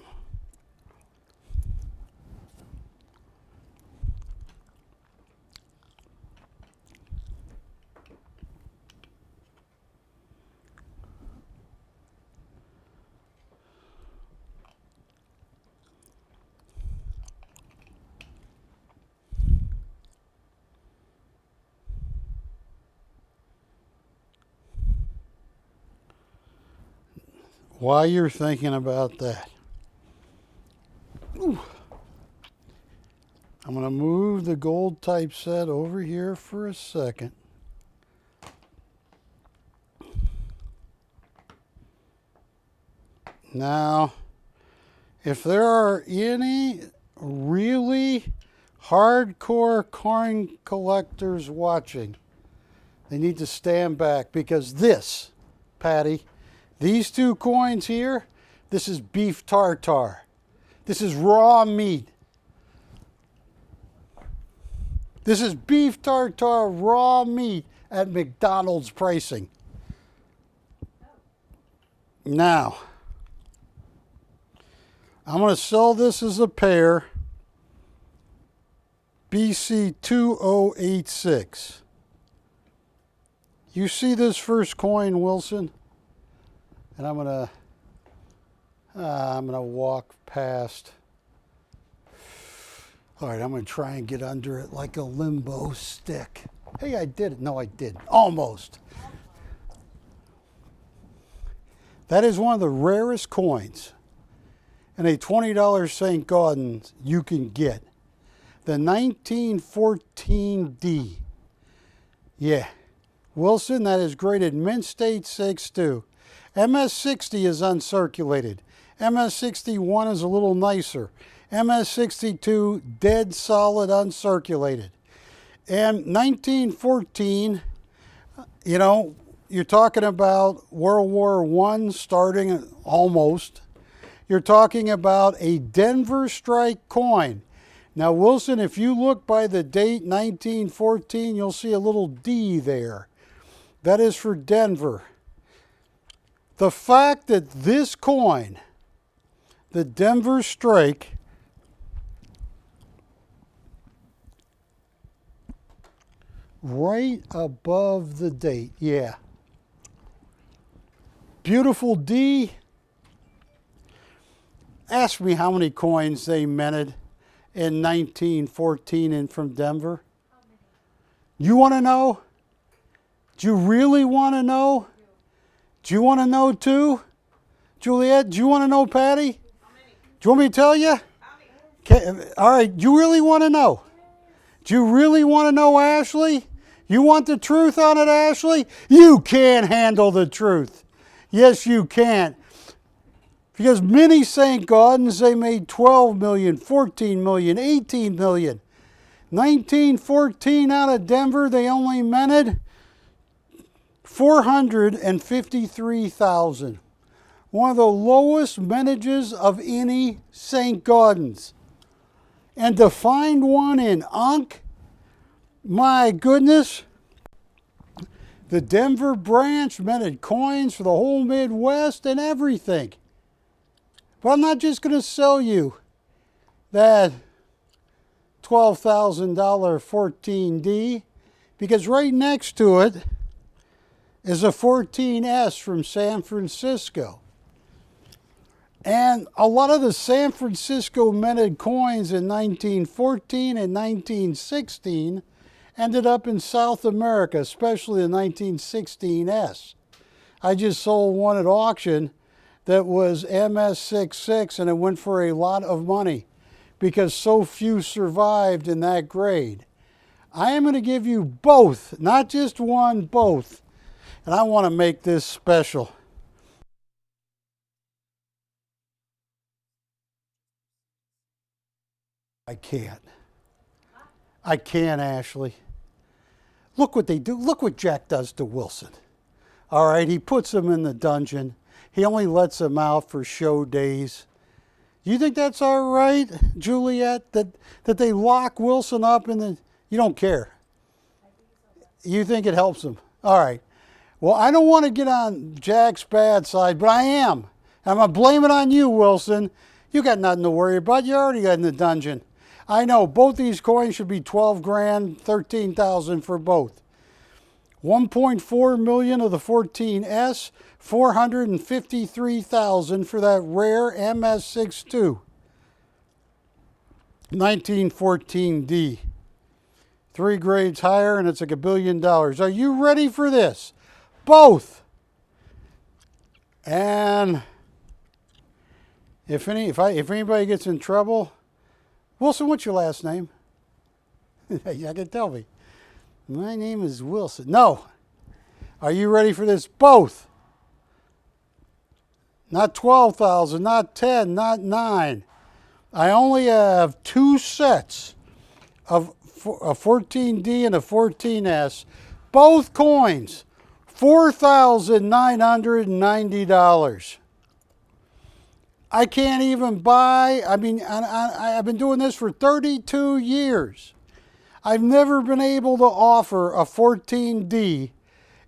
while you're thinking about that, ooh, I'm going to move the gold typeset over here for a second. Now, if there are any really hardcore coin collectors watching, they need to stand back, because this, Patty, these two coins here, this is beef tartare. This is raw meat. This is beef tartare raw meat at McDonald's pricing. Now, I'm going to sell this as a pair, BC 2086. You see this first coin, Wilson? And I'm going to walk past. All right, I'm going to try and get under it like a limbo stick. Hey, I did it. No, I didn't. Almost. That is one of the rarest coins and a $20 St. Gaudens you can get. The 1914D. Yeah. Wilson, that is graded Mint State 6.2. MS60 is uncirculated. MS61 is a little nicer. MS62, dead solid uncirculated. And 1914, you know, you're talking about World War I starting almost. You're talking about a Denver strike coin. Now, Wilson, if you look by the date 1914, you'll see a little D there. That is for Denver. The fact that this coin, the Denver strike, right above the date, yeah. Beautiful D. Ask me how many coins they minted in 1914 and from Denver. You want to know? Do you really want to know? Do you want to know too? Juliet, do you want to know, Patty? Do you want me to tell you? Okay, all right, you really want to know? Do you really want to know, Ashley? You want the truth on it, Ashley? You can't handle the truth. Yes, you can. Because many St. Gaudens, they made 12 million, 14 million, 18 million. 1914 out of Denver, they only minted 453,000. One of the lowest mintages of any St. Gaudens. And to find one in Ankh, my goodness, the Denver branch minted coins for the whole Midwest and everything. But I'm not just going to sell you that $12,000 14D, because right next to it is a 14S from San Francisco. And a lot of the San Francisco minted coins in 1914 and 1916 ended up in South America, especially the 1916S. I just sold one at auction that was MS66, and it went for a lot of money because so few survived in that grade. I am going to give you both, not just one, both. And I want to make this special. I can't. I can't, Ashley. Look what they do. Look what Jack does to Wilson. All right, he puts him in the dungeon. He only lets him out for show days. You think that's all right, Juliet, that they lock Wilson up in the... You don't care. You think it helps him. All right. Well, I don't want to get on Jack's bad side, but I am. I'm going to blame it on you, Wilson. You got nothing to worry about. You already got in the dungeon. I know both these coins should be 12 grand, 13,000 for both. 1.4 million of the 14S, 453,000 for that rare MS62. 1914D. 3 grades higher and it's like $1 billion. Are you ready for this? Both. And If anybody gets in trouble, Wilson, what's your last name? I can tell me. My name is Wilson. No. Are you ready for this? Both. Not 12,000, not 10, not 9. I only have 2 sets of a 14D and a 14S. Both coins, $4,990. I can't even buy, I've been doing this for 32 years. I've never been able to offer a 14D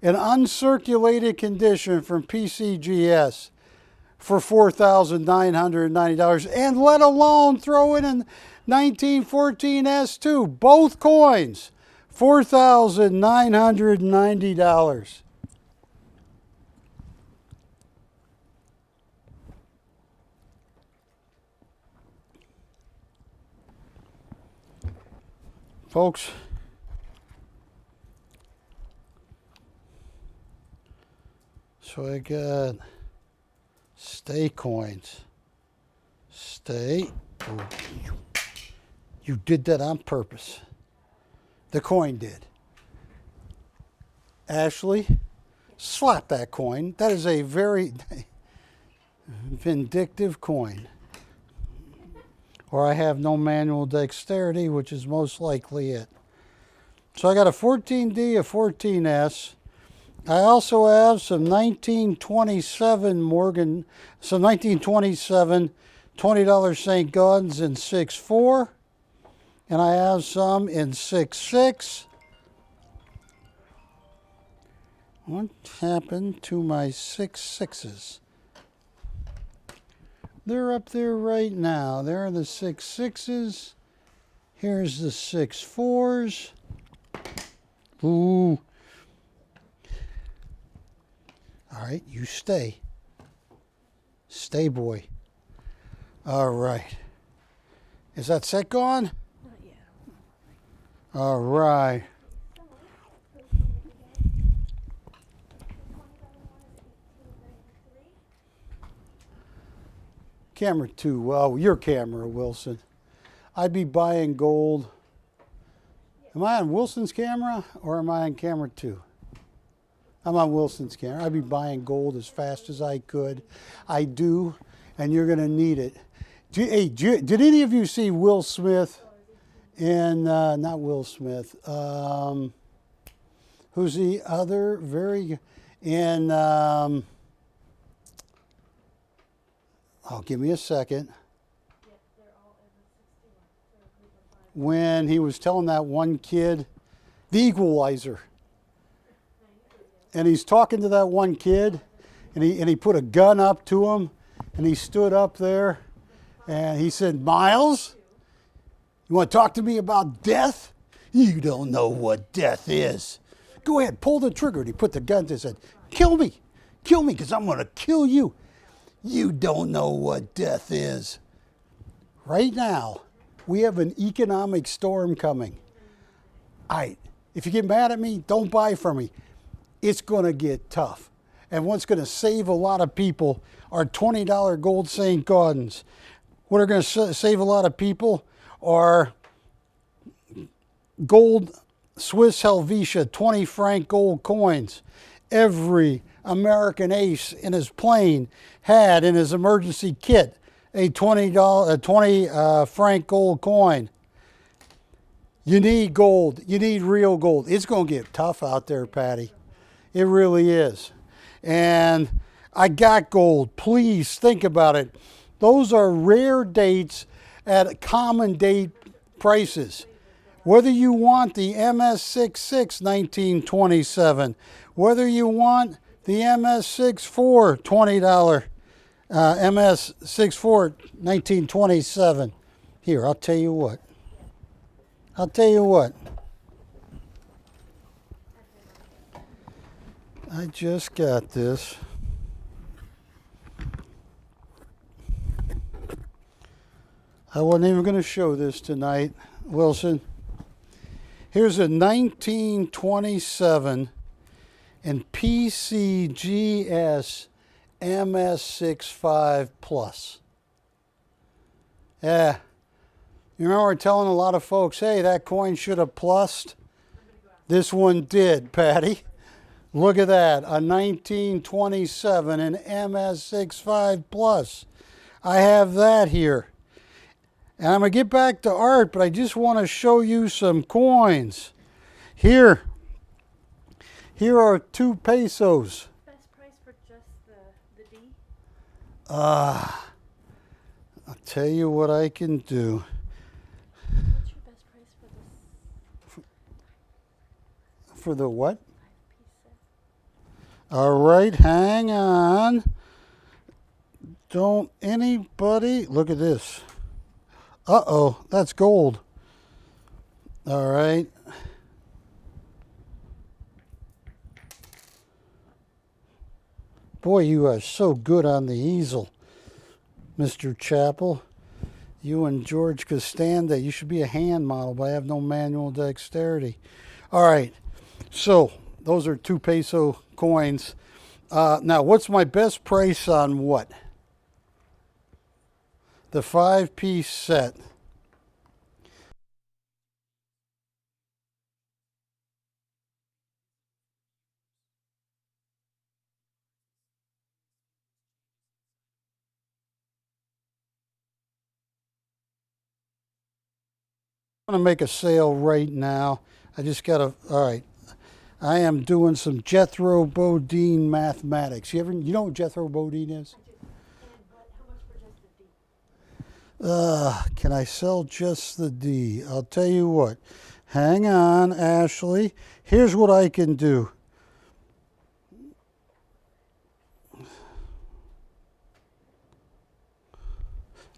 in uncirculated condition from PCGS for $4,990, and let alone throw in a 1914S2. Both coins, $4,990. Folks, so I got stay coins. Stay. Oh, you did that on purpose. The coin did. Ashley, slap that coin. That is a very vindictive coin. Or I have no manual dexterity, which is most likely it. So I got a 14D, a 14S. I also have some 1927 some 1927 $20 St. Gaudens in 6.4. And I have some in 6.6. What happened to my 6.6s? They're up there right now. There are the 6.6s. Here's the 6.4s. Ooh. All right, you stay. Stay, boy. All right. Is that set gone? Not yet. All right. Camera 2. Well, your camera, Wilson. I'd be buying gold. Am I on Wilson's camera or am I on camera 2? I'm on Wilson's camera. I'd be buying gold as fast as I could. I do, and you're going to need it. Did any of you see Will Smith in, not Will Smith, who's the other in, give me a second. When he was telling that one kid, the Equalizer, and he's talking to that one kid, and he put a gun up to him, and he stood up there, and he said, "Miles, you want to talk to me about death? You don't know what death is. Go ahead, pull the trigger." And he put the gun to his head. Kill me, because I'm going to kill you. You don't know what death is. Right now, we have an economic storm coming. All right, if you get mad at me, don't buy from me. It's going to get tough. And what's going to save a lot of people are $20 gold St. Gaudens. What are going to save a lot of people are gold Swiss Helvetia 20 franc gold coins. Every American ace in his plane had in his emergency kit a $20 franc gold coin. You need gold. You need real gold. It's going to get tough out there, Patty. It really is. And I got gold. Please think about it. Those are rare dates at common date prices. Whether you want the MS66 1927, whether you want the MS64 $20, MS64 1927. Here, I'll tell you what. I just got this. I wasn't even going to show this tonight, Wilson. Here's a 1927 and PCGS MS65 Plus. Yeah. You remember telling a lot of folks, hey, that coin should have plussed? This one did, Patty. Look at that, a 1927, an MS65 plus. I have that here. And I'm going to get back to art, but I just want to show you some coins. Here are 2 pesos. Best price for just the D? I'll tell you what I can do. What's your best price for this For the what? 5-piece set? All right, hang on. Don't anybody look at this. Uh-oh, that's gold. All right. Boy, you are so good on the easel, Mr. Chappell. You and George Costanza, you should be a hand model, but I have no manual dexterity. All right, so those are 2 peso coins. Now, what's my best price on what? The 5-piece set. I'm going to make a sale right now. I just got to, all right. I am doing some Jethro Bodine mathematics. You know what Jethro Bodine is? How much for just the D? Can I sell just the D? I'll tell you what. Hang on, Ashley. Here's what I can do.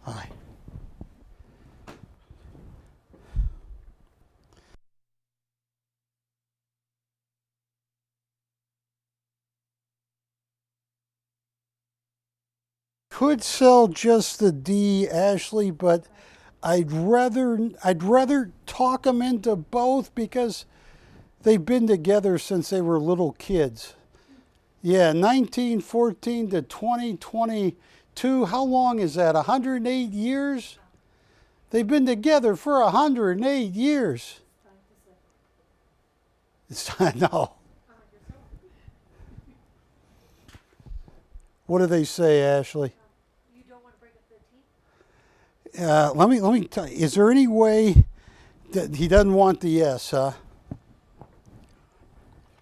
All right. Could sell just the D, Ashley, but I'd rather talk them into both because they've been together since they were little kids. Yeah, 1914 to 2022. How long is that? 108 years? They've been together for 108 years. It's time. No. What do they say, Ashley? You don't want to break up the T? Let me tell you, is there any way that he doesn't want the S, huh?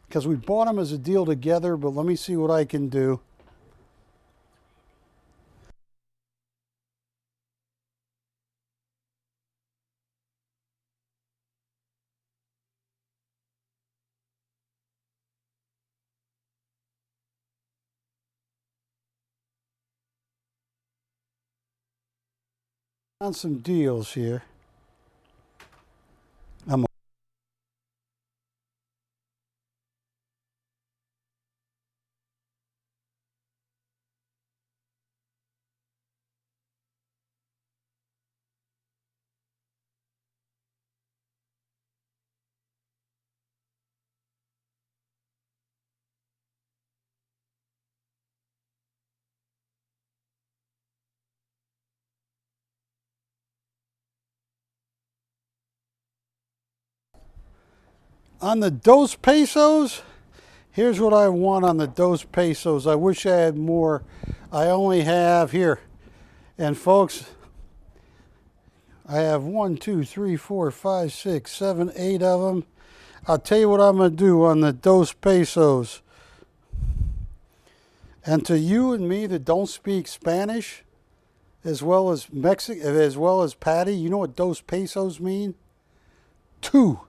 Because we bought them as a deal together, but let me see what I can do. On some deals here. On the dos pesos, here's what I want on the dos pesos. I wish I had more. I only have here. And folks, I have 1, 2, 3, 4, 5, 6, 7, 8 of them. I'll tell you what I'm going to do on the dos pesos. And to you and me that don't speak Spanish, as well as as well as Patty, you know what dos pesos mean? 2.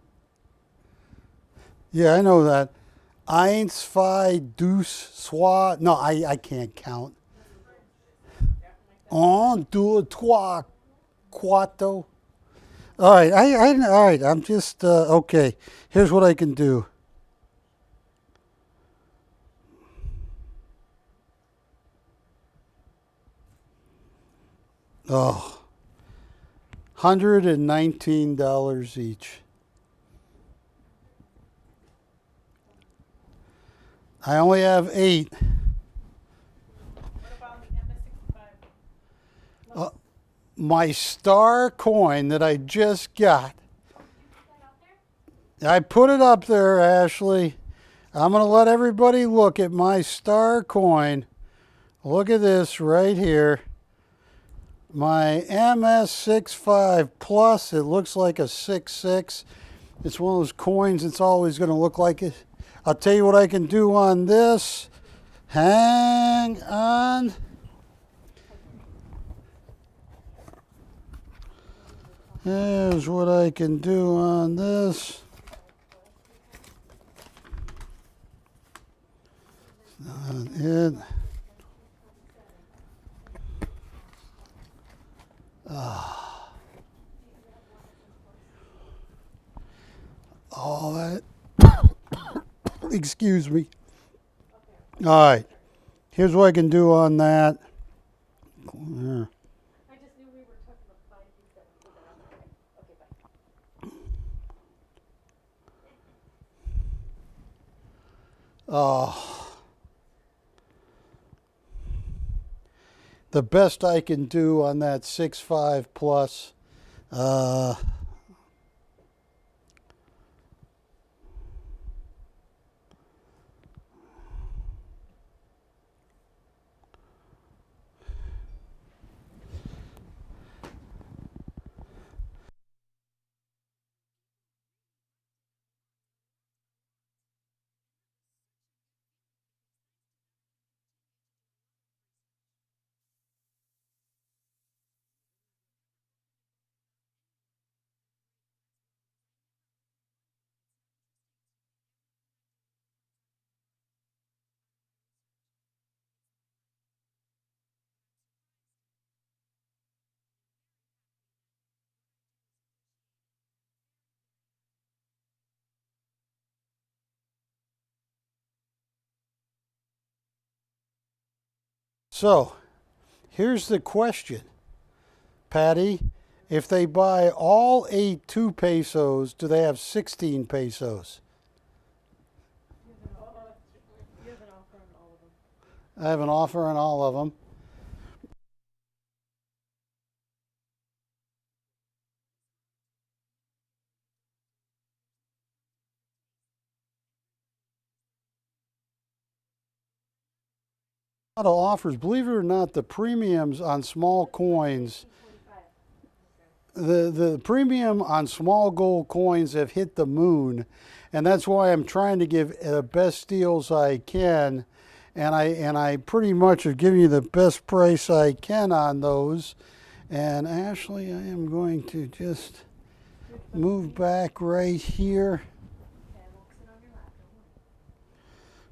Yeah, I know that. Eins, zwei, deux, trois. No, I can't count. Un, deux, trois, cuatro. All right, all right. I'm just okay. Here's what I can do. Oh, $119 each. I only have 8. What about the MS65? my star coin that I just got. I put it up there, Ashley. I'm going to let everybody look at my star coin. Look at this right here. My MS65 Plus. It looks like a 6.6. It's one of those coins that's always going to look like it. I'll tell you what I can do on this. Hang on. Here's what I can do on this. Not it. All that. Excuse me. All right. Here's what I can do on that. There. I just knew we were talking about 5 okay, bye. The best I can do on that 6.5 Plus. So, here's the question, Patty. If they buy all 8 2 pesos, do they have 16 pesos? You have an offer on all of them. I have an offer on all of them. A lot of offers. Believe it or not, the premiums on small coins, the premium on small gold coins have hit the moon, and that's why I'm trying to give the best deals I can, and I pretty much have given you the best price I can on those. And Ashley, I am going to just move back right here.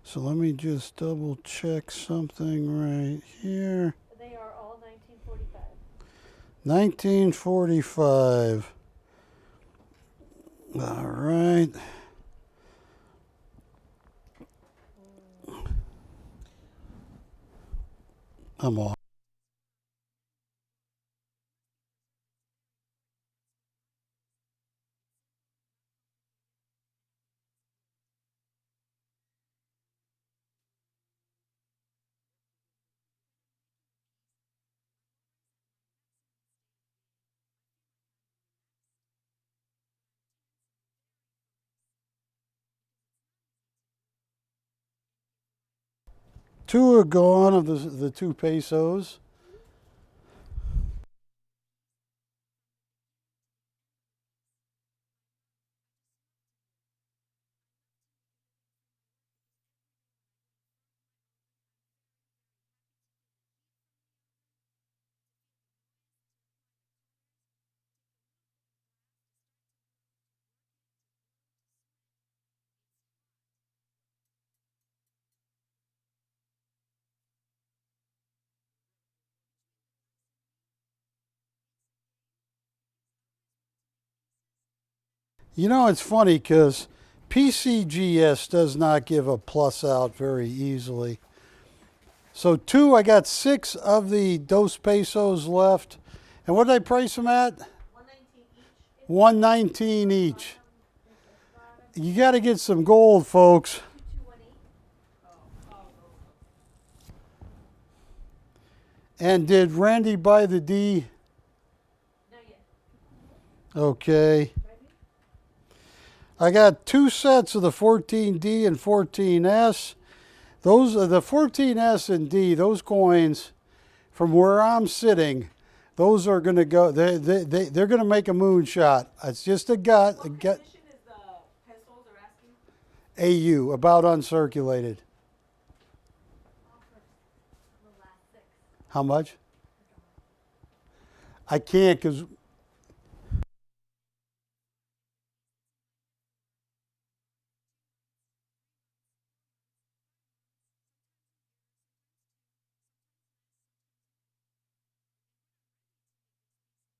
So let me just double check something right here. They are all 1945. 1945. All right. I'm off. Two are gone of the 2 pesos. You know, it's funny because PCGS does not give a plus out very easily. So I got 6 of the 2 pesos left. And what did I price them at? 119 each. You got to get some gold, folks. And did Randy buy the D? Okay. I got 2 sets of the 14D and 14S. Those are the 14S and D, those coins, from where I'm sitting, those are going to go, they're going to make a moonshot. It's just a gut. What condition is the pesos are asking? AU, about uncirculated. How much? I can't because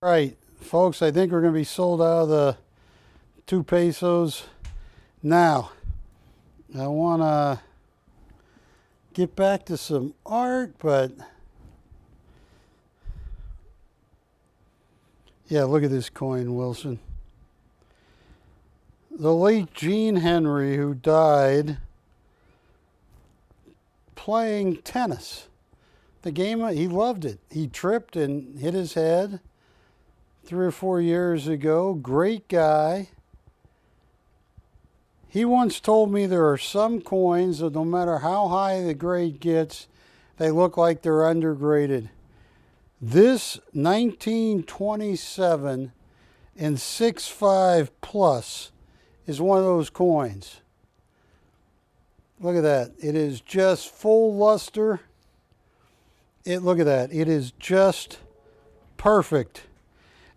right, folks, I think we're going to be sold out of the 2 pesos. Now, I want to get back to some art, but yeah, look at this coin, Wilson. The late Gene Henry, who died playing tennis. The game, he loved it. He tripped and hit his head 3 or 4 years ago. Great guy. He once told me there are some coins that no matter how high the grade gets, they look like they're undergraded. This 1927 and 6.5 plus is one of those coins. Look at that. It is just full luster. Look at that. It is just perfect.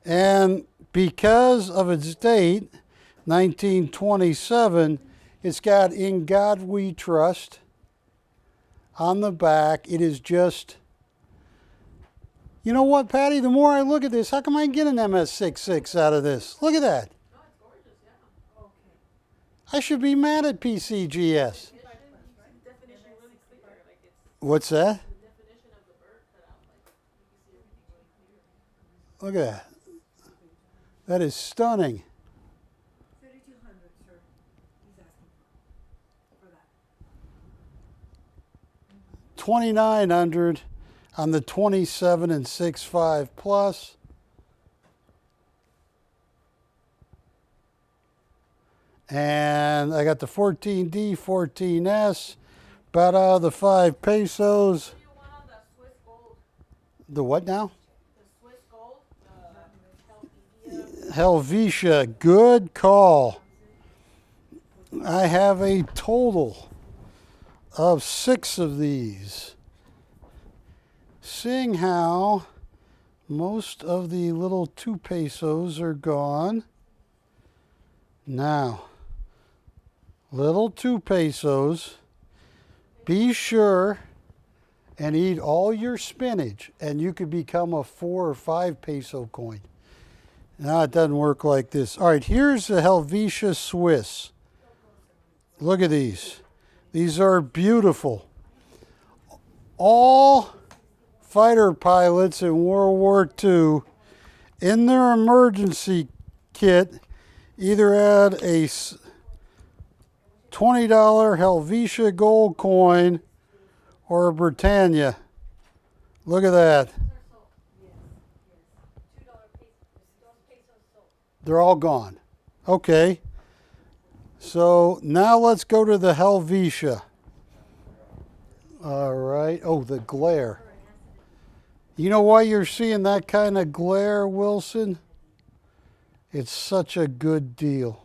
And because of its date, 1927, it's got "In God We Trust" on the back. It is just, you know what, Patty? The more I look at this, how come I get an MS66 out of this? Look at that. No, it's gorgeous, yeah. Okay. I should be mad at PCGS. The definition really clear, like it's What's that? the definition of the bird cut out, like you can see everything really clear. Look at that. That is stunning. 3,200, sir. He's asking for that. 2,900 on the 27 and 6.5 plus. And I got the 14D, 14S, about out of the 5 pesos. What do you want on the Swiss gold? The what now? The Swiss gold? The Helvetia? Helvetia, good call. I have a total of 6 of these. Seeing how most of the little 2 pesos are gone. Now, little 2 pesos, be sure and eat all your spinach and you could become a 4 or 5 peso coin. Now it doesn't work like this. All right, here's the Helvetia Swiss. Look at these. These are beautiful. All fighter pilots in World War II, in their emergency kit, either had a $20 Helvetia gold coin or a Britannia. Look at that. They're all gone. Okay. So now let's go to the Helvetia. All right. Oh, the glare. You know why you're seeing that kind of glare, Wilson? It's such a good deal.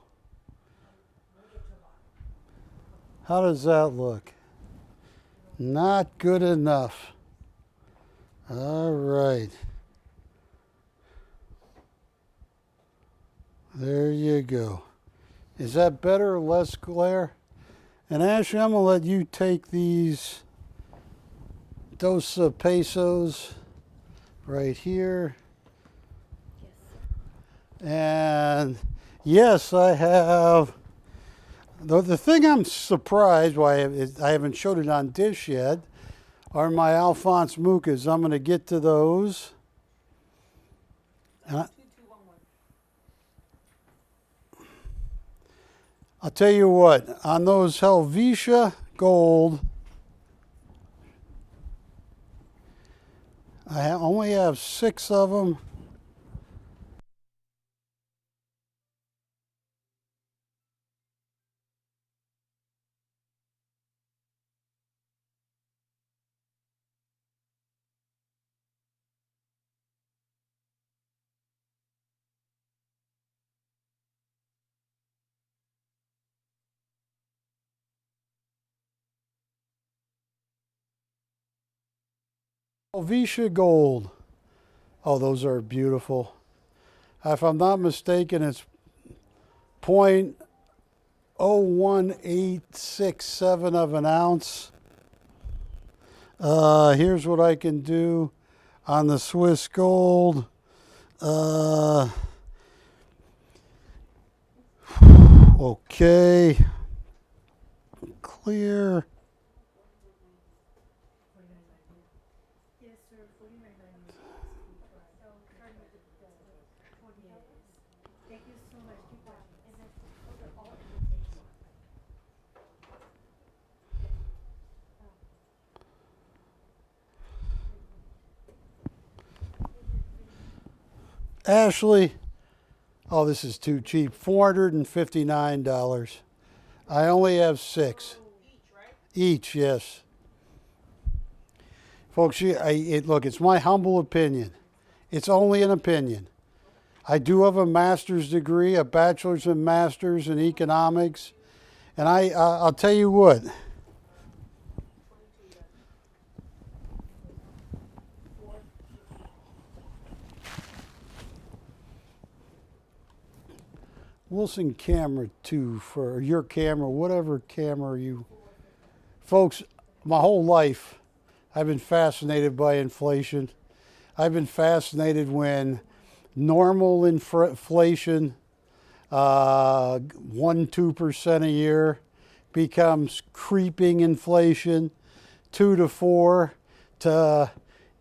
How does that look? Not good enough. All right. There you go. Is that better or less glare? And Ashley, I'm going to let you take these dos pesos right here. And yes, I have. The thing I'm surprised why I haven't showed it on dish yet are my Alphonse Mucas. I'm going to get to those. 2211. I'll tell you what, on those Helvetia gold, I only have 6 of them. Helvetia Gold. Oh, those are beautiful. If I'm not mistaken, it's 0.01867 of an ounce. Here's what I can do on the Swiss Gold. Okay. Clear. Yes, sir, 49.90. So, turn with the 48. Thank you so much. Keep watching. And then, those are all invitations. Ashley, oh, this is too cheap. $459. I only have 6. Each, yes. Folks, look, it's my humble opinion. It's only an opinion. I do have a master's degree, a bachelor's and master's in economics. And I'll tell you what. Wilson camera 2 for your camera, whatever camera you. Folks, my whole life I've been fascinated by inflation. I've been fascinated when normal inflation, 1-2% a year, becomes creeping inflation, 2 to 4, to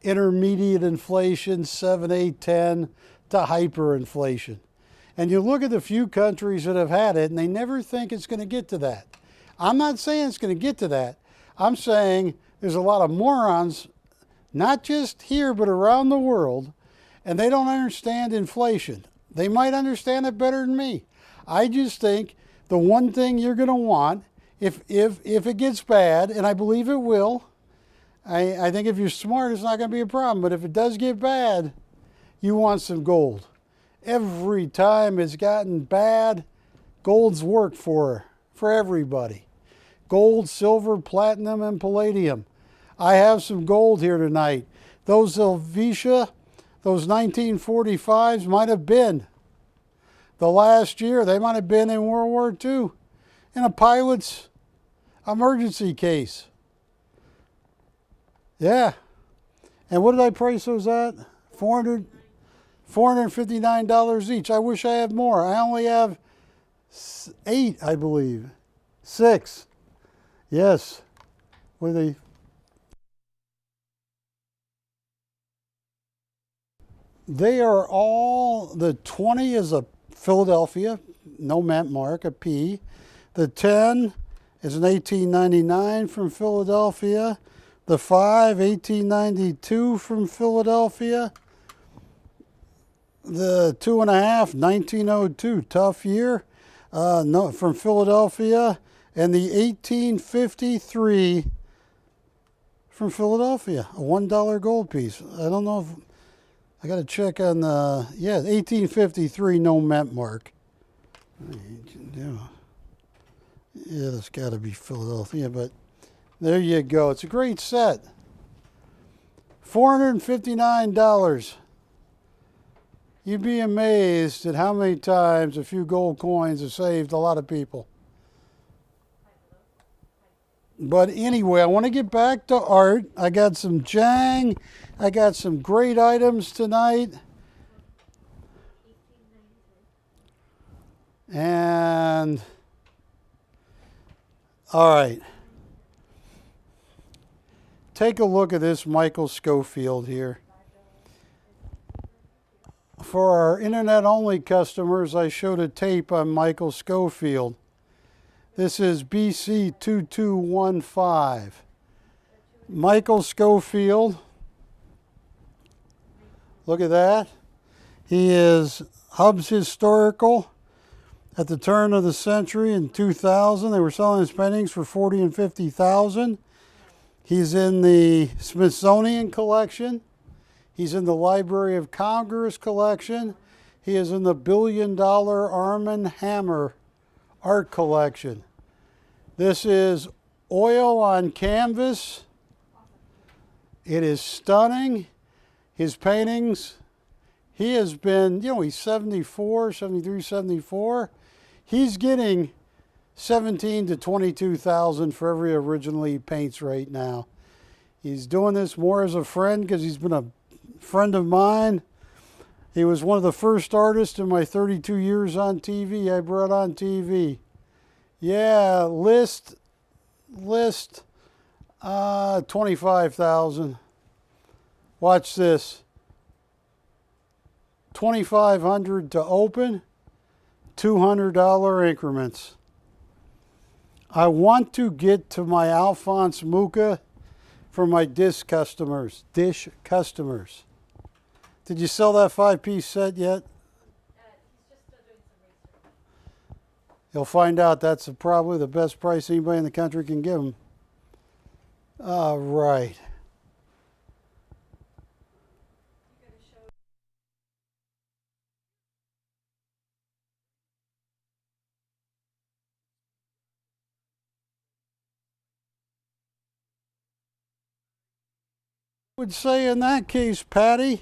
intermediate inflation, 7, 8, 10, to hyperinflation. And you look at the few countries that have had it, and they never think it's going to get to that. I'm not saying it's going to get to that. I'm saying there's a lot of morons, not just here, but around the world, and they don't understand inflation. They might understand it better than me. I just think the one thing you're going to want, if it gets bad, and I believe it will, I think if you're smart, it's not going to be a problem. But if it does get bad, you want some gold. Every time it's gotten bad, gold's worked for everybody. Gold, silver, platinum, and palladium. I have some gold here tonight. Those Helvetia, those 1945s might have been the last year. They might have been in World War II in a pilot's emergency case. Yeah. And what did I price those at? $459 each. I wish I had more. I only have 8, I believe. 6. Yes. What are they? They are all, the 20 is a Philadelphia, no mint mark, a P. The 10 is an 1899 from Philadelphia. The 5, 1892 from Philadelphia. The 2.5, 1902, tough year, no, from Philadelphia, and the 1853 from Philadelphia, a $1 gold piece. I don't know if I got to check on the 1853, no mint mark. Yeah, that's got to be Philadelphia, but there you go. It's a great set. $459. You'd be amazed at how many times a few gold coins have saved a lot of people. But anyway, I want to get back to art. I got some Jiang. I got some great items tonight. And, all right. Take a look at this Michael Schofield here. For our internet-only customers, I showed a tape on Michael Schofield. This is BC 2215. Michael Schofield. Look at that. He is Hub's Historical. At the turn of the century in 2000, they were selling his paintings for $40,000 and $50,000. He's in the Smithsonian collection. He's in the Library of Congress collection. He is in the $1 billion Arm & Hammer art collection. This is oil on canvas It is stunning. His paintings, he has been, he's 74, 73, 74. He's getting 17 to 22,000 for every original he paints right now. He's doing this more as a friend because he's been a friend of mine. He was one of the first artists in my 32 years on TV I brought on TV. Yeah, list 25,000. Watch this. 2,500 to open, $200 increments. I want to get to my Alphonse Mucha for my dish customers. Did you sell that 5-piece set yet? He's just doing some research. You'll find out that's probably the best price anybody in the country can give him. All right. I would say in that case, Patty,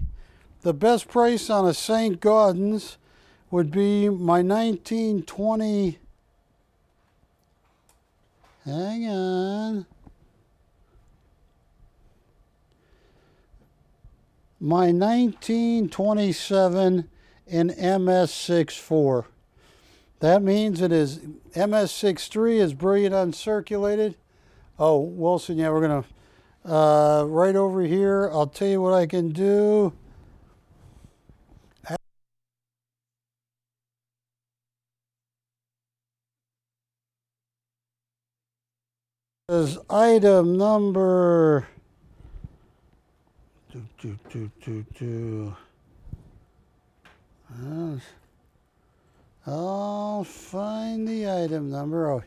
the best price on a St. Gaudens would be my 1920. Hang on. My 1927 in MS64. That means it is MS63 is brilliant uncirculated. Oh, Wilson, yeah, we're going to right over here. I'll tell you what I can do. Is item number I'll find the item number. Oh,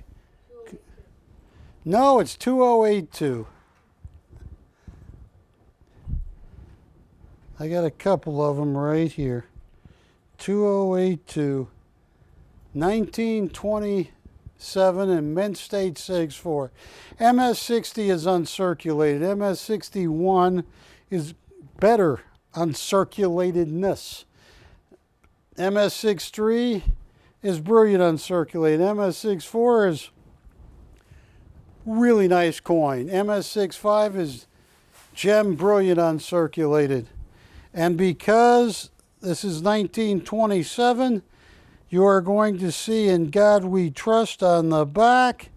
no, it's 2082. I got a couple of them right here. 2082, 1927 in mint state 64. MS60 is uncirculated. MS61 is better uncirculatedness. MS63 is brilliant uncirculated. MS64 is really nice coin. MS65 is gem brilliant uncirculated. And because this is 1927, you are going to see "In God We Trust" on the back.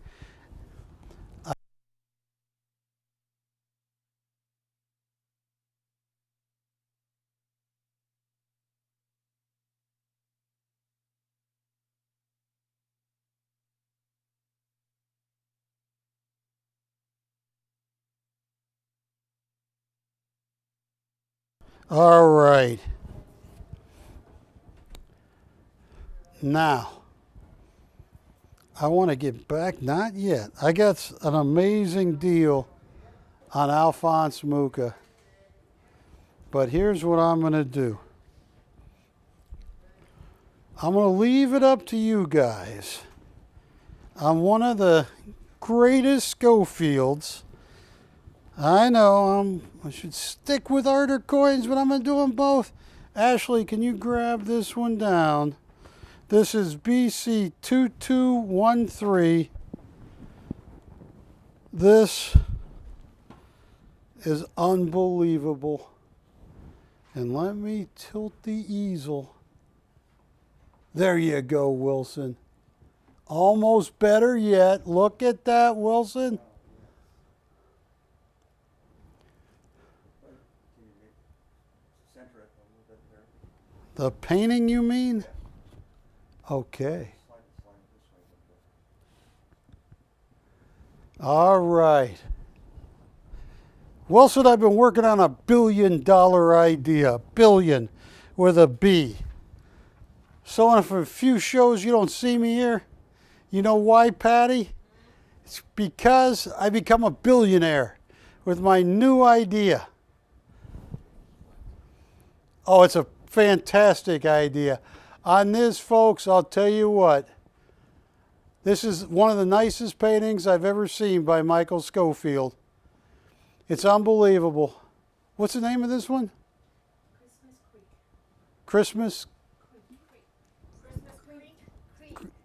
All right. Now, I want to get back, not yet. I got an amazing deal on Alphonse Mucha. But here's what I'm going to do. I'm going to leave it up to you guys. I'm one of the greatest Schofields. I know I should stick with harder coins, but I'm going to do them both. Ashley, can you grab this one down? This is BC 2213. This is unbelievable. And let me tilt the easel. There you go, Wilson. Almost better yet. Look at that, Wilson. The painting, you mean? Okay. All right. Wilson, I've been working on $1 billion idea. Billion with a B. So if a few shows you don't see me here, you know why, Patty? It's because I become a billionaire with my new idea. Oh, it's a fantastic idea. On this, folks, I'll tell you what. This is one of the nicest paintings I've ever seen by Michael Schofield. It's unbelievable. What's the name of this one? Christmas Creek. Christmas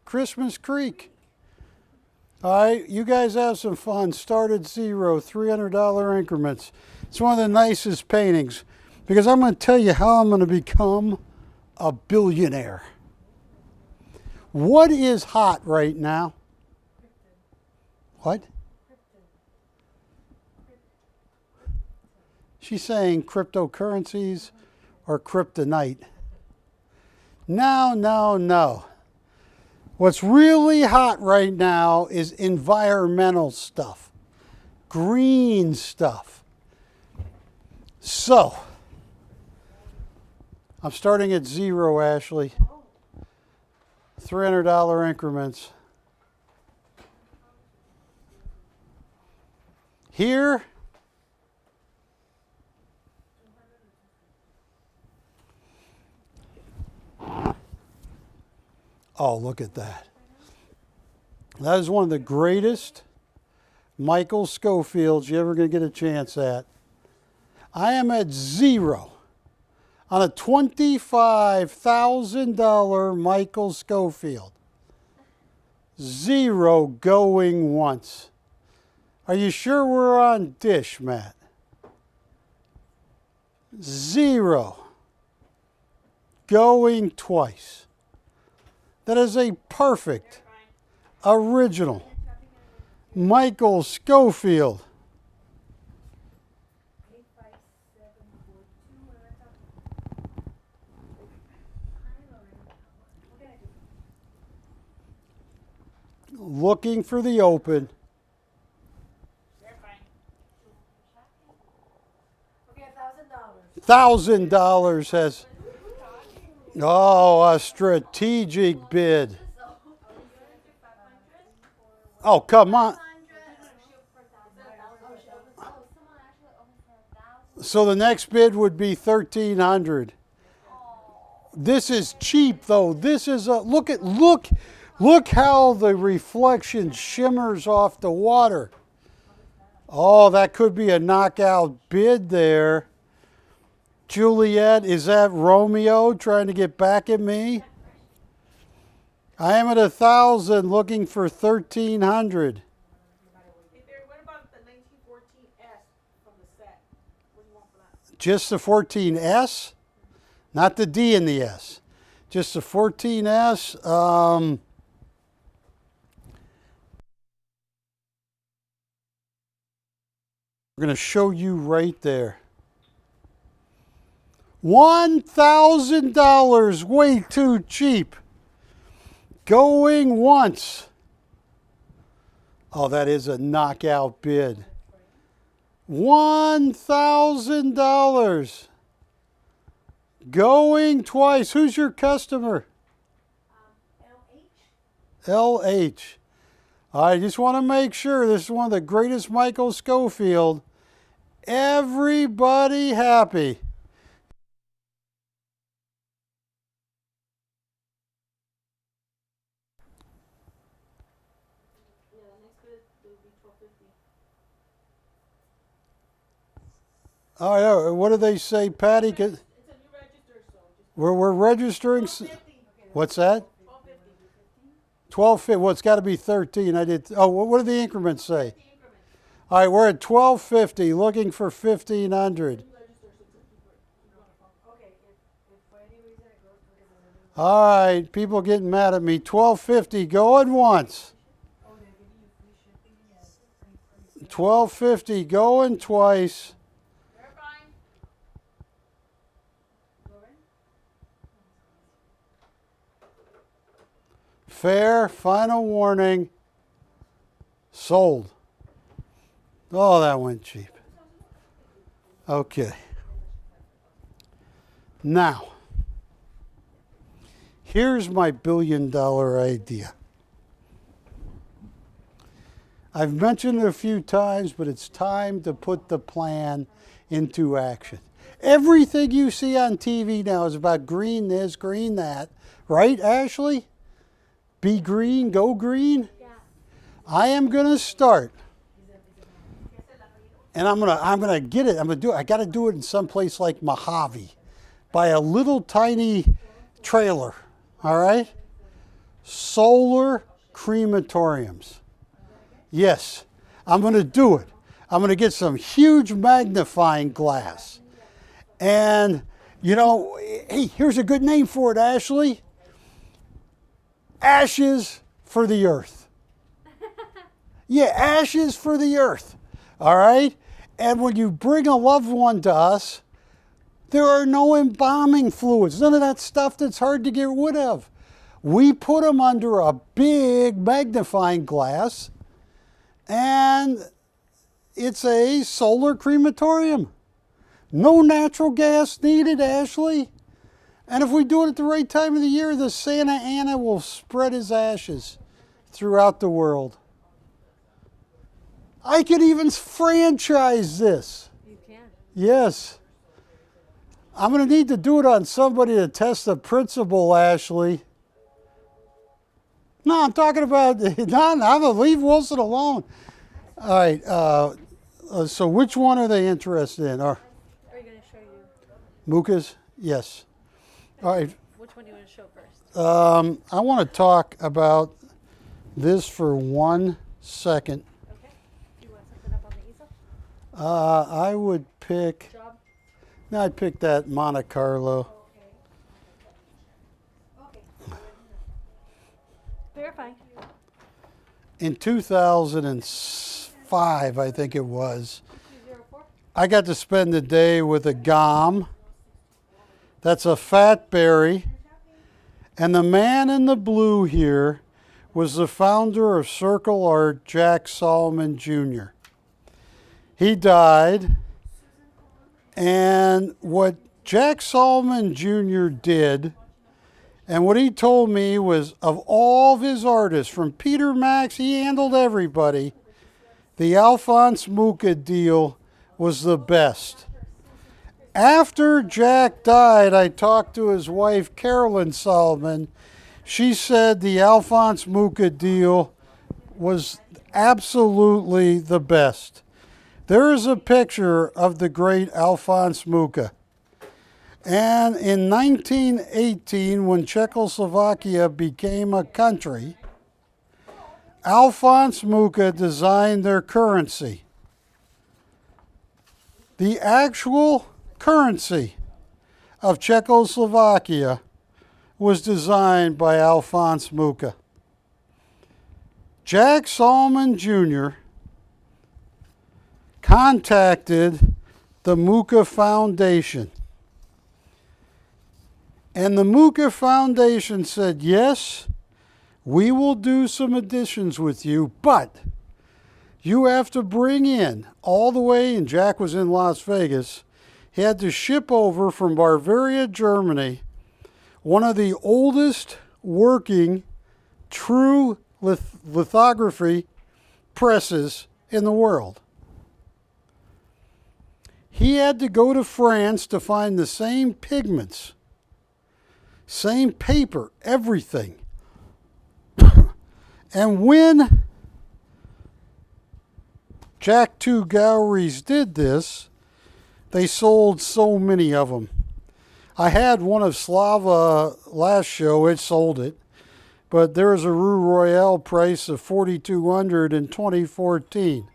Christmas Creek. All right, you guys have some fun. Start at zero, $300 increments. It's one of the nicest paintings because I'm going to tell you how I'm going to become a billionaire. What is hot right now? What? She's saying cryptocurrencies or kryptonite. No, no, no. What's really hot right now is environmental stuff, green stuff. So, I'm starting at zero, Ashley. $300 increments. Here, oh, look at that. That is one of the greatest Michael Schofields you're ever going to get a chance at. I am at zero on a $25,000 Michael Schofield. Zero going once. Are you sure we're on dish, Matt? Zero going twice. That is a perfect, original Michael Schofield. 85742. Looking for the open. Okay, $1,000. $1,000 has, oh, a strategic bid. Oh, come on. So the next bid would be $1,300. This is cheap though. This is a look how the reflection shimmers off the water. Oh, that could be a knockout bid there. Juliet, is that Romeo trying to get back at me? I am at 1,000 looking for 1,300. Hey Barry, what about the 1914S from the set? What do you want for that? Just the 14S? Not the D and the S. Just the 14S. We're going to show you right there. $1,000, way too cheap. Going once. Oh, that is a knockout bid. $1,000. Going twice. Who's your customer? LH. I just want to make sure this is one of the greatest Michael Schofield. Everybody happy. Yeah, the next bid will be $1,250. Oh, yeah. What do they say, Patty? It's a new register, so just We're registering. $1,250. What's that? $1,250. 12. Well, it's got to be 13. I did. Oh, what do the increments say? The increment. All right, we're at 1250, looking for 1,500. Register, so just keep it. Okay, if for any reason it goes to the All right, people getting mad at me. 1250 going once. oh, they're giving you free shipping, yes. 1250 going twice. Verifying. Fair, final warning. Sold. Oh, that went cheap. Okay. Now, here's my billion-dollar idea. I've mentioned it a few times, but it's time to put the plan into action. Everything you see on TV now is about green this, green that. Right, Ashley? Be green, go green? Yeah. I am going to start and I'm gonna get it. I'm gonna do it. I got to do it in some place like Mojave, by a little tiny trailer. All right. Solar crematoriums. Yes, I'm gonna do it. I'm gonna get some huge magnifying glass, and you know, hey, here's a good name for it, Ashley. Ashes for the earth. Yeah, ashes for the earth. All right? And when you bring a loved one to us, there are no embalming fluids, none of that stuff that's hard to get rid of. We put them under a big magnifying glass, and it's a solar crematorium. No natural gas needed, Ashley. And if we do it at the right time of the year, the Santa Ana will spread his ashes throughout the world. I could even franchise this. You can. Yes. I'm going to need to do it on somebody to test the principle, Ashley. No, I'm talking about, no, I'm going to leave Wilson alone. All right. So which one are they interested in? Are you going to show you? Mukas? Yes. All right. Which one do you want to show first? I want to talk about this for 1 second. Okay. Do you want something up on the easel? I would pick, Job? no, I'd pick that Monte Carlo. Verifying. In 2005, I think it was, 204? I got to spend the day with a Gom. That's a fat berry. And the man in the blue here was the founder of Circle Art, Jack Solomon Jr. He died. And what Jack Solomon Jr. did, and what he told me was, of all of his artists, from Peter Max, he handled everybody, the Alphonse Mucha deal was the best. After Jack died, I talked to his wife, Carolyn Solomon. She said the Alphonse Mucha deal was absolutely the best. There is a picture of the great Alphonse Mucha. And in 1918, when Czechoslovakia became a country, Alphonse Mucha designed their currency. The actual currency of Czechoslovakia was designed by Alphonse Mucha. Jack Solomon Jr. contacted the Mucha Foundation. And the Mucha Foundation said, yes, we will do some additions with you, but you have to bring in all the way, and Jack was in Las Vegas, he had to ship over from Bavaria, Germany, one of the oldest working true lithography presses in the world. He had to go to France to find the same pigments, same paper, everything. And when Jack Two Galleries did this, they sold so many of them. I had one of Slava last show, it sold it, but there was a Rue Royale price of $4,200 in 2014.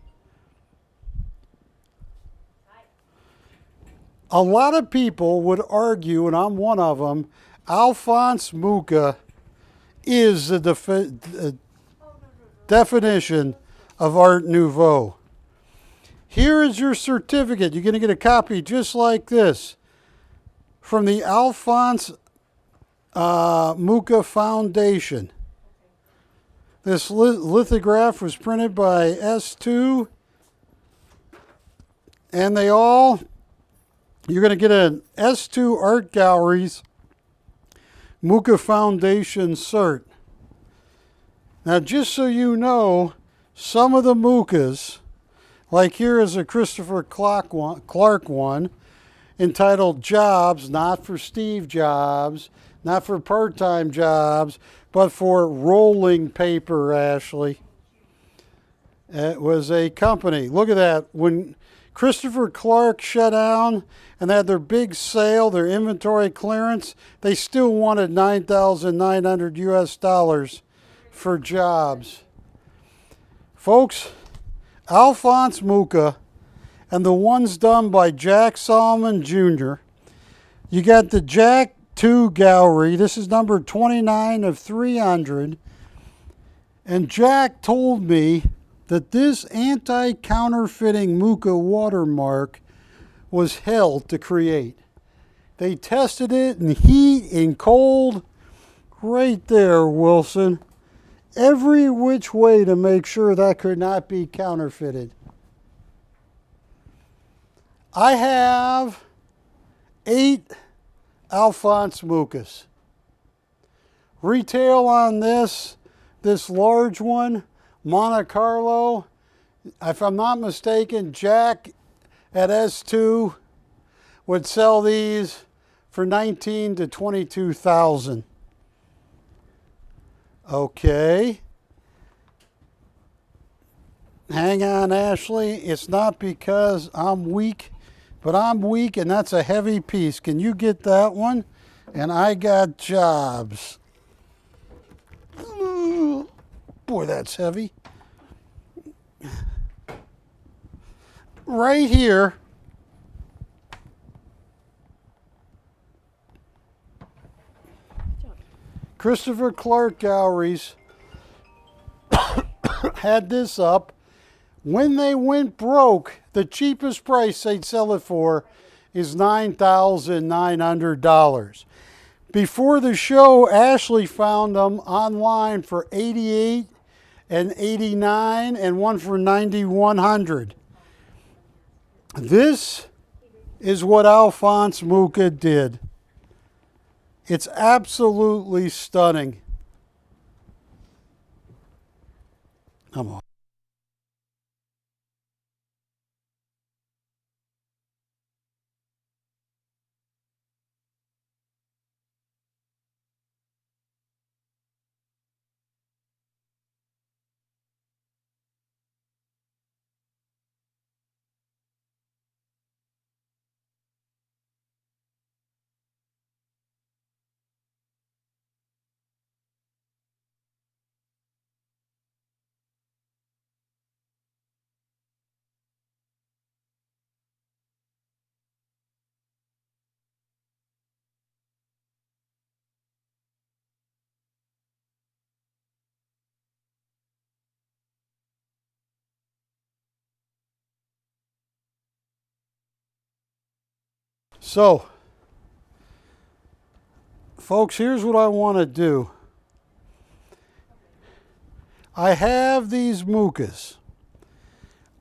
A lot of people would argue, and I'm one of them, Alphonse Mucha is the definition of Art Nouveau. Here is your certificate. You're going to get a copy just like this from the Alphonse Mucha Foundation. This lithograph was printed by S2, and you're going to get an S2 Art Galleries Mucha Foundation cert. Now, just so you know, some of the Muchas, like here is a Christopher Clark one, entitled Jobs, not for Steve Jobs, not for part-time jobs, but for rolling paper, Ashley. It was a company. Look at that. When Christopher Clark shut down and had their big sale, their inventory clearance. They still wanted $9,900 US dollars for jobs. Folks, Alphonse Mucha and the ones done by Jack Solomon Jr. You got the Jack 2 Gallery. This is number 29 of 300. And Jack told me that this anti-counterfeiting Mucha watermark was hell to create. They tested it in heat and cold. Right there, Wilson. Every which way to make sure that could not be counterfeited. I have 8 Alphonse Muchas. Retail on this large one, Monte Carlo, if I'm not mistaken, Jack at S2 would sell these for $19,000 to $22,000. Okay. Hang on, Ashley. It's not because I'm weak, but I'm weak and that's a heavy piece. Can you get that one? And I got jobs. Ooh, boy, that's heavy. Right here. Christopher Clark Galleries had this up. When they went broke, the cheapest price they'd sell it for is $9,900. Before the show, Ashley found them online for $88 and $89 and one for $9,100. This is what Alphonse Mucha did. It's absolutely stunning. Come on. So, folks, here's what I want to do. I have these Muchas.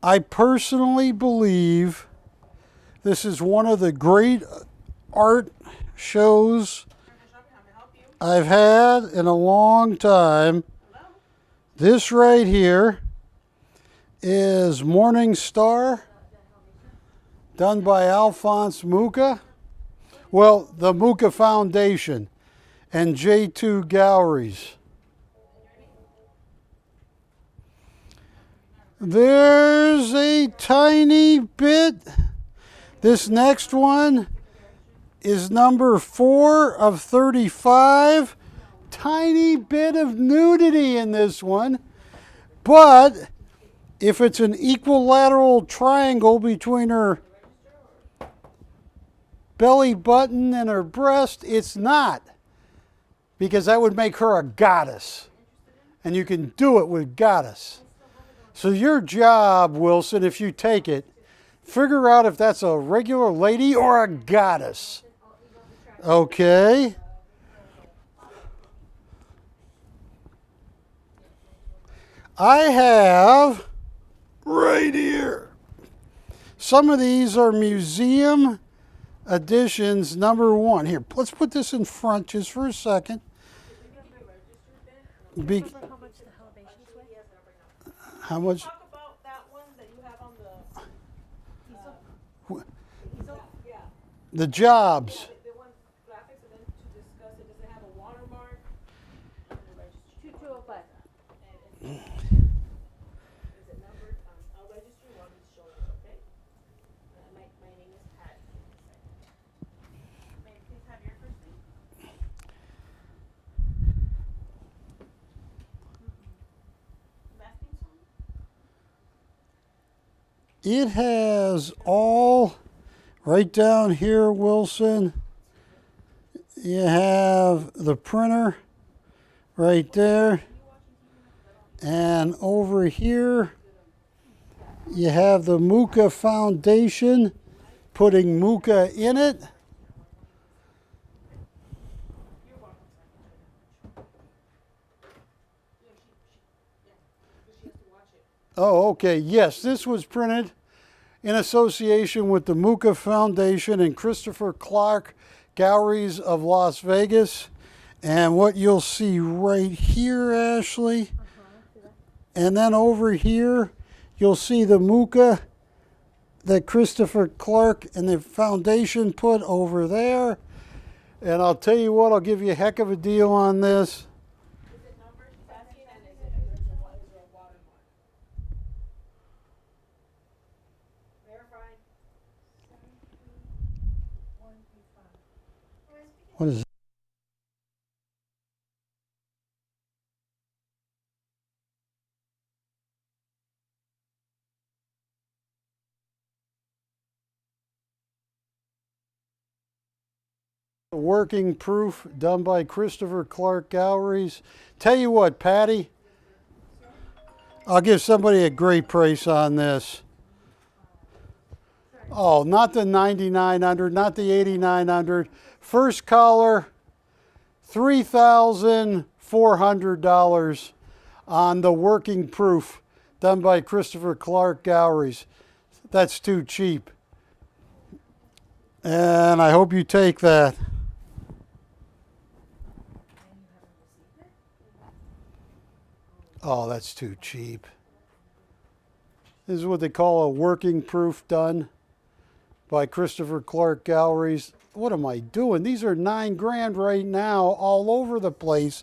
I personally believe this is one of the great art shows I've had in a long time. This right here is Morning Star, done by Alphonse Mucha. Well, the Mucha Foundation and J2 Galleries. There's a tiny bit. This next one is number 4 of 35. Tiny bit of nudity in this one. But if it's an equilateral triangle between her belly button and her breast, it's not. Because that would make her a goddess. And you can do it with goddess. So your job, Wilson, if you take it, figure out if that's a regular lady or a goddess. Okay. I have right here. Some of these are museum editions, number 1. Here, let's put this in front just for a second. Remember how much the elevations weigh? How much? Talk about that one that you have on the easel. Yeah. The jobs. They want graphics and then to discuss it. Does it have a watermark on the registry? 2205. Is it numbered? I'll register while he's showing it, okay? It has all right down here, Wilson. You have the printer right there. And over here, you have the Muka Foundation putting Muka in it. Oh, okay. Yes, this was printed in association with the Muka Foundation and Christopher Clark Galleries of Las Vegas. And what you'll see right here, Ashley, and then over here, you'll see the Muka that Christopher Clark and the foundation put over there. And I'll tell you what, I'll give you a heck of a deal on this. Is it numbered? She's asking, and is there a watermark? Verified. What is it? Working proof done by Christopher Clark Galleries. Tell you what, Patty, I'll give somebody a great price on this. Oh, not the 9,900, not the 8,900. First color, $3,400 on the working proof done by Christopher Clark Galleries. That's too cheap. And I hope you take that. Oh, that's too cheap. This is what they call a working proof done by Christopher Clark Galleries. What am I doing? These are $9,000 right now, all over the place.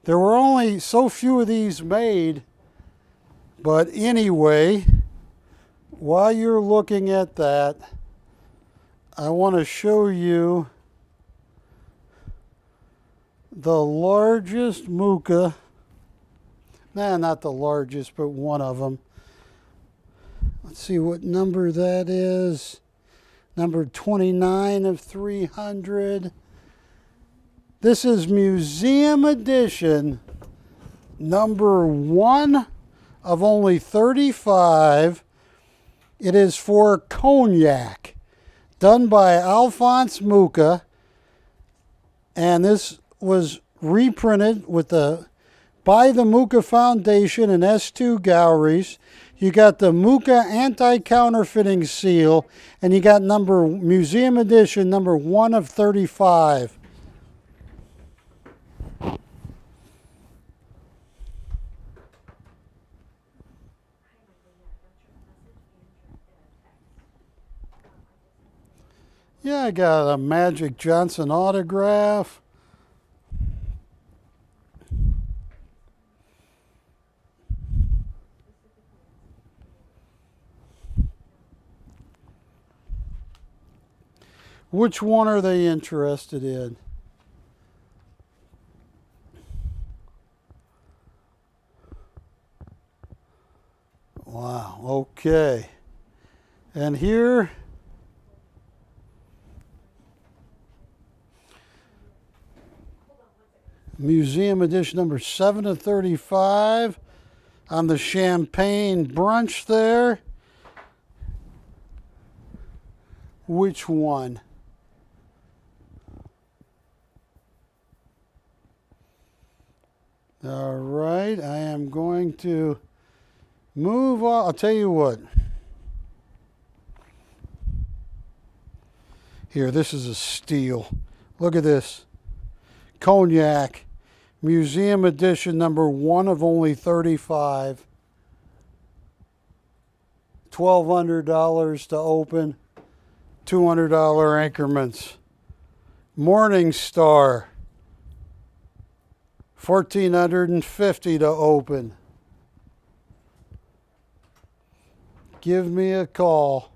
There were only so few of these made. But anyway, while you're looking at that, I want to show you the largest Muka. Nah, not the largest, but one of them. Let's see what number that is. Number 29 of 300. This is museum edition, number 1 of only 35. It is for Cognac, done by Alphonse Muka. And this was reprinted with by the Muka Foundation and S2 Galleries. You got the Muka anti-counterfeiting seal, and you got museum edition number 1 of 35. Yeah, I got a Magic Johnson autograph. Which one are they interested in? Wow, okay. And here, museum edition number 7 of 35 on the champagne brunch there. Which one? All right, I am going to move on. I'll tell you what. Here, this is a steal. Look at this. Cognac, museum edition number 1 of only 35. $1,200 to open, $200 increments. Morning Star, $1,450 to open. Give me a call.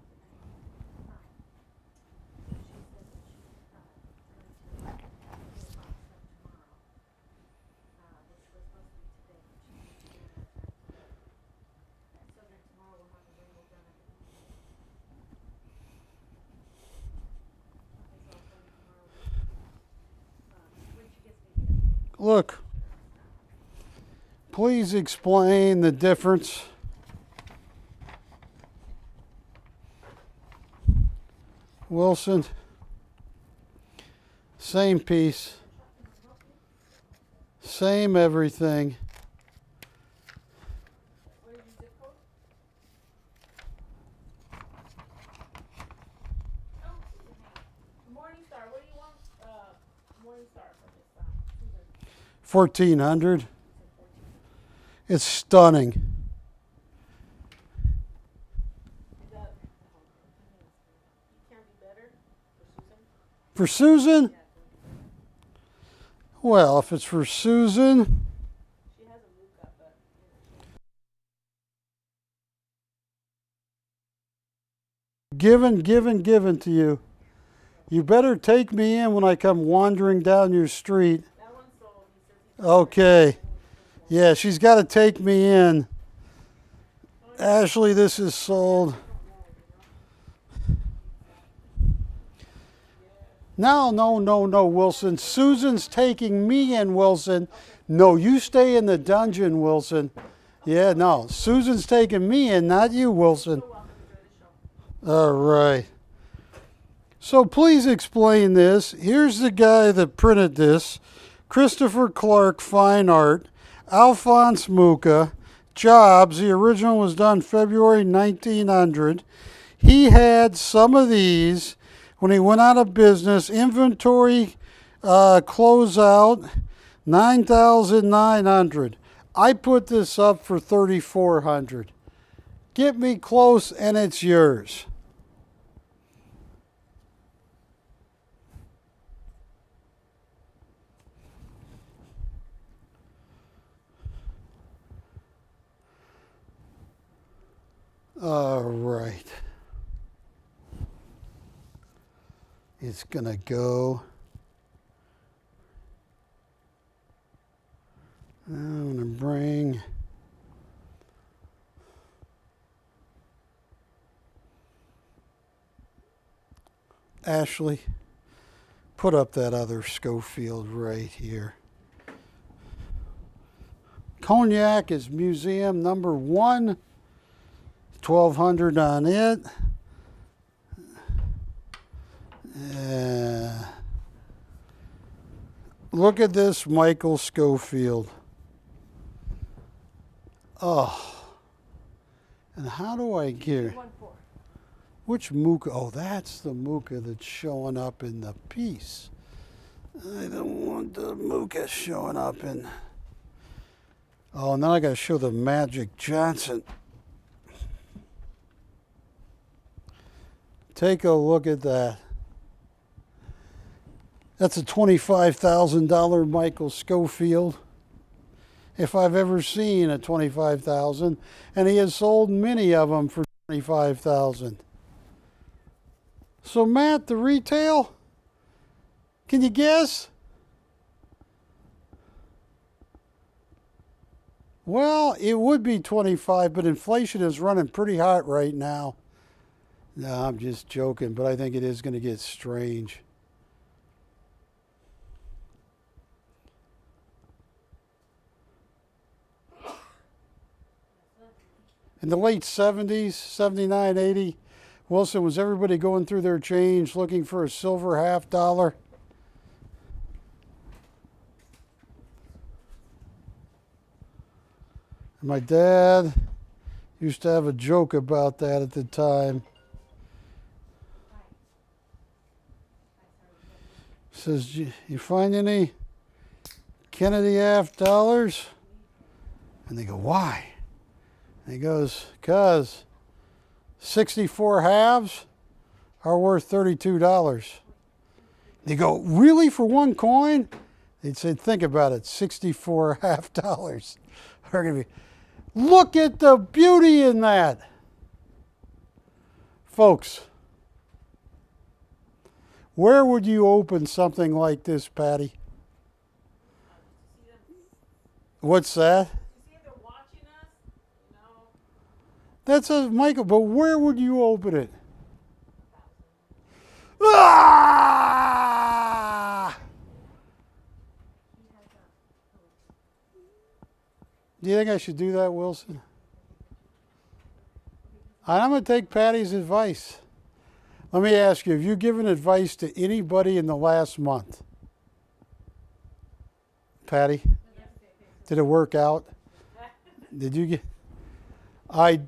Look. Please explain the difference. Wilson. Same piece. Same everything. What is your zip code? Oh, Morningstar, what do you want, Morningstar for this, Susan? 1400. It's stunning. Is that, you can't be better for Susan? For Susan? Well, if it's for Susan, She has a Luca, but, given to you. You better take me in when I come wandering down your street. that one's sold, he says he's. Okay. Yeah, she's got to take me in. Ashley, this is sold. No, Wilson. Susan's taking me in, Wilson. No, you stay in the dungeon, Wilson. Yeah, no. Susan's taking me in, not you, Wilson. All right. So please explain this. Here's the guy that printed this. Christopher Clark, Fine Art. Alphonse Mucha. Jobs. The original was done February 1900. He had some of these when he went out of business. Inventory closeout, 9,900. I put this up for 3,400. Get me close and it's yours. All right. It's going to go. I'm going to bring Ashley, put up that other Schofield right here. Cognac is museum number 1. 1,200 on it. Look at this Michael Schofield. Oh. And how do I get... 1-4. Which Mucha? Oh, that's the Mucha that's showing up in the piece. I don't want the Mucha showing up in... Oh, and then I got to show the Magic Johnson. Take a look at that. That's a $25,000 Michael Schofield. If I've ever seen a $25,000, and he has sold many of them for $25,000. So Matt, the retail, can you guess? Well, it would be 25, but inflation is running pretty hot right now. No, I'm just joking, but I think it is going to get strange. In the late 70s, 79, 80, Wilson, was everybody going through their change looking for a silver $50? My dad used to have a joke about that at the time. Says, you find any Kennedy $50? And they go, why? And he goes, because 64 halves are worth $32. They go, really, for one coin? They'd say, think about it, 64 $50 are going to be. Look at the beauty in that. Folks, where would you open something like this, Patty? What's that? That's a Michael, but where would you open it? Ah! Do you think I should do that, Wilson? I'm going to take Patty's advice. Let me ask you, have you given advice to anybody in the last month? Patty? Did it work out? Did you get...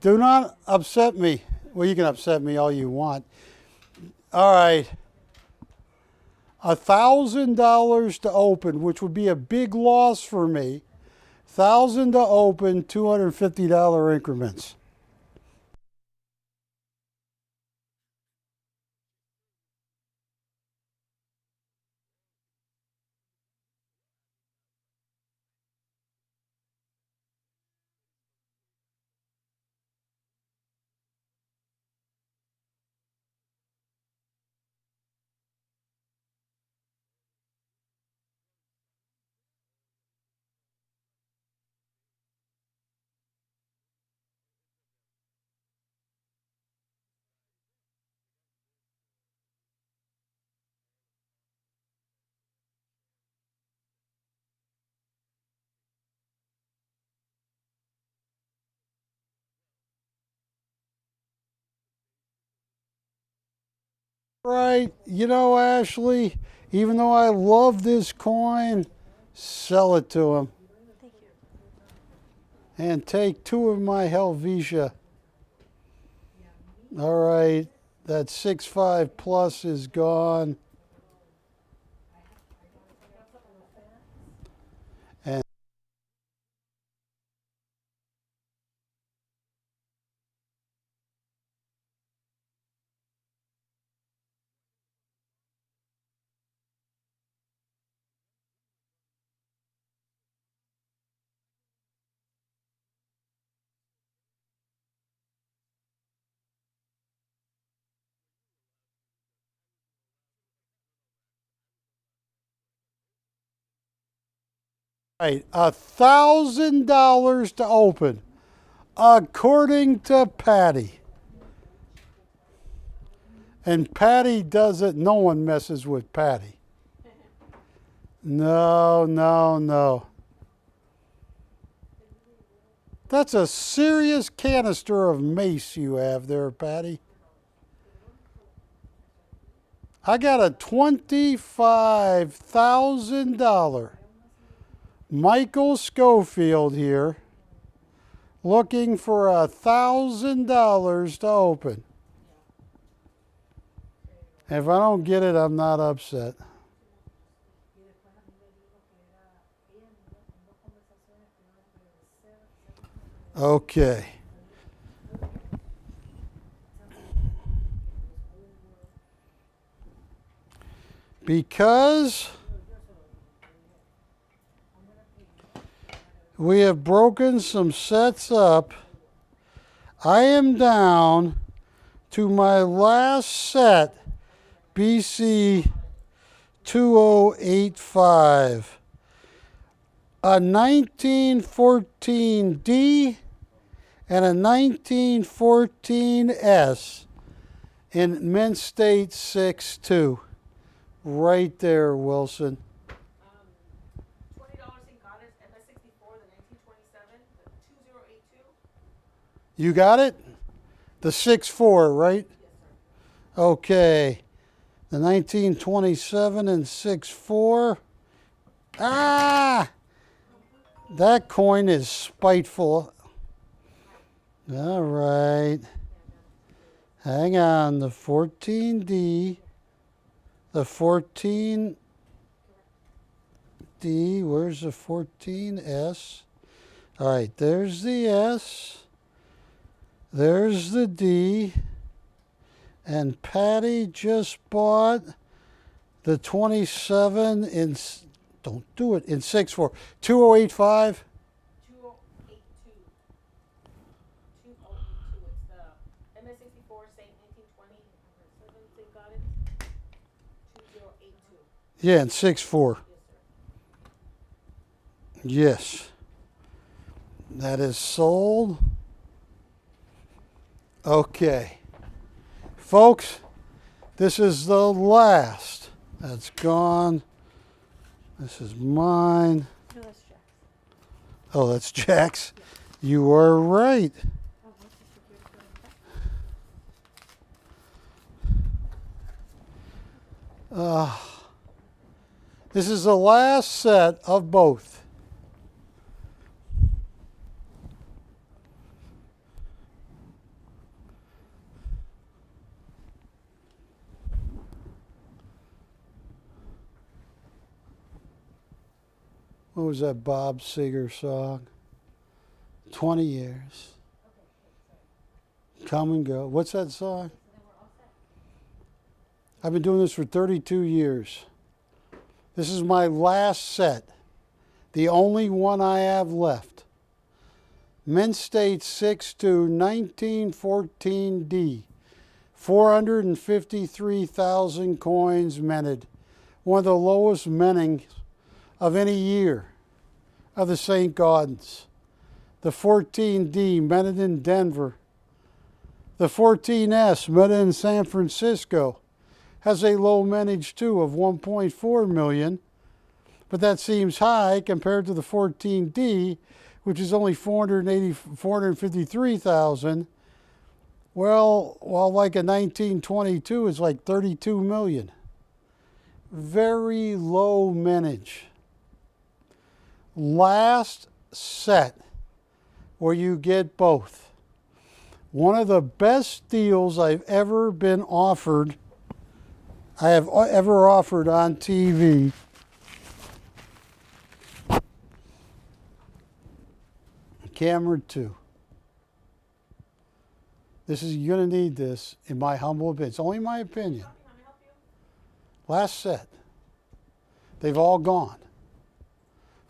do not upset me. Well, you can upset me all you want. All right. $1,000 to open, which would be a big loss for me. $1,000 to open, $250 increments. Right, you know, Ashley, even though I love this coin, sell it to him. Thank you. And take 2 of my Helvetia. All right, that 6.5 plus is gone. And right, $1,000 to open, according to Patty. And Patty does it, no one messes with Patty. No, no, no. That's a serious canister of mace you have there, Patty. I got a $25,000 Michael Schofield here, looking for $1,000 to open. If I don't get it, I'm not upset. Okay. Because we have broken some sets up, I am down to my last set, BC 2085. A 1914D and a 1914S in Mint State 6.2. Right there, Wilson. $20 in goddess, MS64, the 1927, the 2082. You got it? The 6.4, right? Yes, sir. Okay. The 1927 and 6.4. Ah! That coin is spiteful. All right. Hang on. The 14D. The 14D. Where's the 14S? All right. There's the S. There's the D. And Patty just bought the 27 in, don't do it, in 6.4. 2085? 2082. 2082. It's the MS64, same 1920, same goddess. 2082. Yeah, in 6.4. Yes, sir. Yes. That is sold. Okay. Folks, this is the last. That's gone. This is mine. No, that's Jack's. Oh, that's Jack's. You are right. Oh, what's the security code on the back? This is the last set of both. What was that Bob Seger song? 20 years. Come and go. What's that song? I've been doing this for 32 years. This is my last set. The only one I have left. Mint State 6-2 1914D. 453,000 coins minted. One of the lowest mintings of any year of the St. Gaudens. The 14D minted in Denver. The 14S minted in San Francisco has a low mintage too of 1.4 million, but that seems high compared to the 14D, which is only 453,000. Well, while like a 1922 is like 32 million. Very low mintage. Last set where you get both. One of the best deals I've ever been offered, I have ever offered on TV. Camera 2. This is, you're going to need this, in my humble opinion. It's only my opinion. Last set. They've all gone.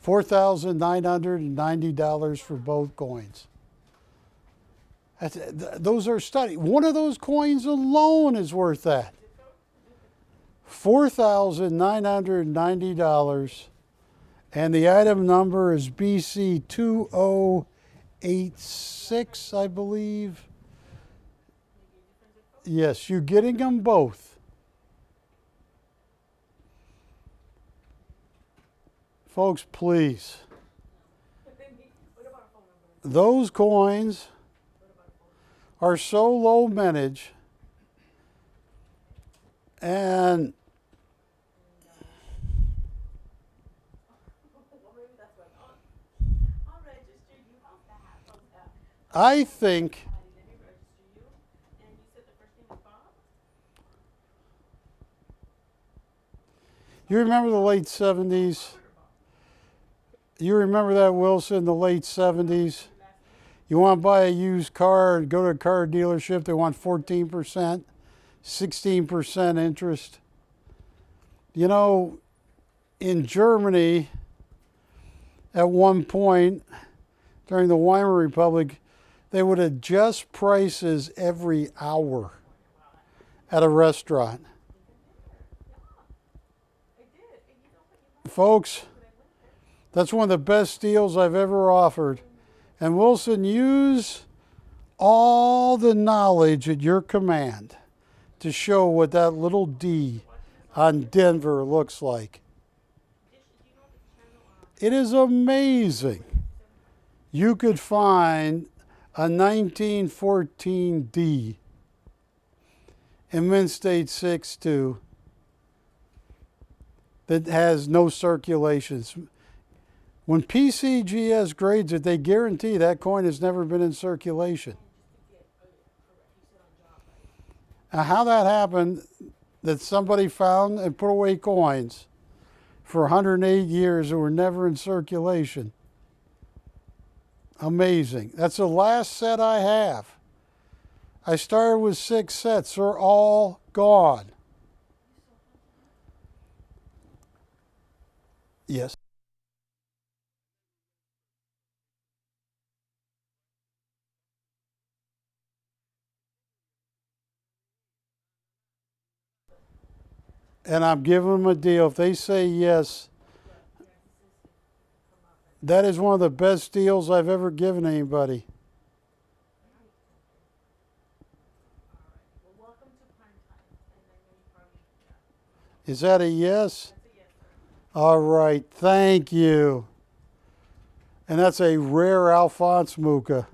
$4,990 for both coins. Those are studied. One of those coins alone is worth that. $4,990. And the item number is BC 2086, I believe. Yes, you're getting them both. Folks, please. Those coins are so low mintage, and I think you remember the late 70s? You remember that, Wilson, the late 70s? You want to buy a used car, go to a car dealership, they want 14%, 16% interest. You know, in Germany, at one point during the Weimar Republic, they would adjust prices every hour at a restaurant. Folks, that's one of the best deals I've ever offered. And Wilson, use all the knowledge at your command to show what that little D on Denver looks like. It is amazing. You could find a 1914 D in Mint State 6-2 that has no circulations. When PCGS grades it, they guarantee that coin has never been in circulation. Now, how that happened, that somebody found and put away coins for 108 years that were never in circulation. Amazing. That's the last set I have. I started with 6 sets. They're all gone. Yes. And I'm giving them a deal. If they say yes, that is one of the best deals I've ever given anybody. Is that a yes? All right, thank you. And that's a rare Alphonse Mucha.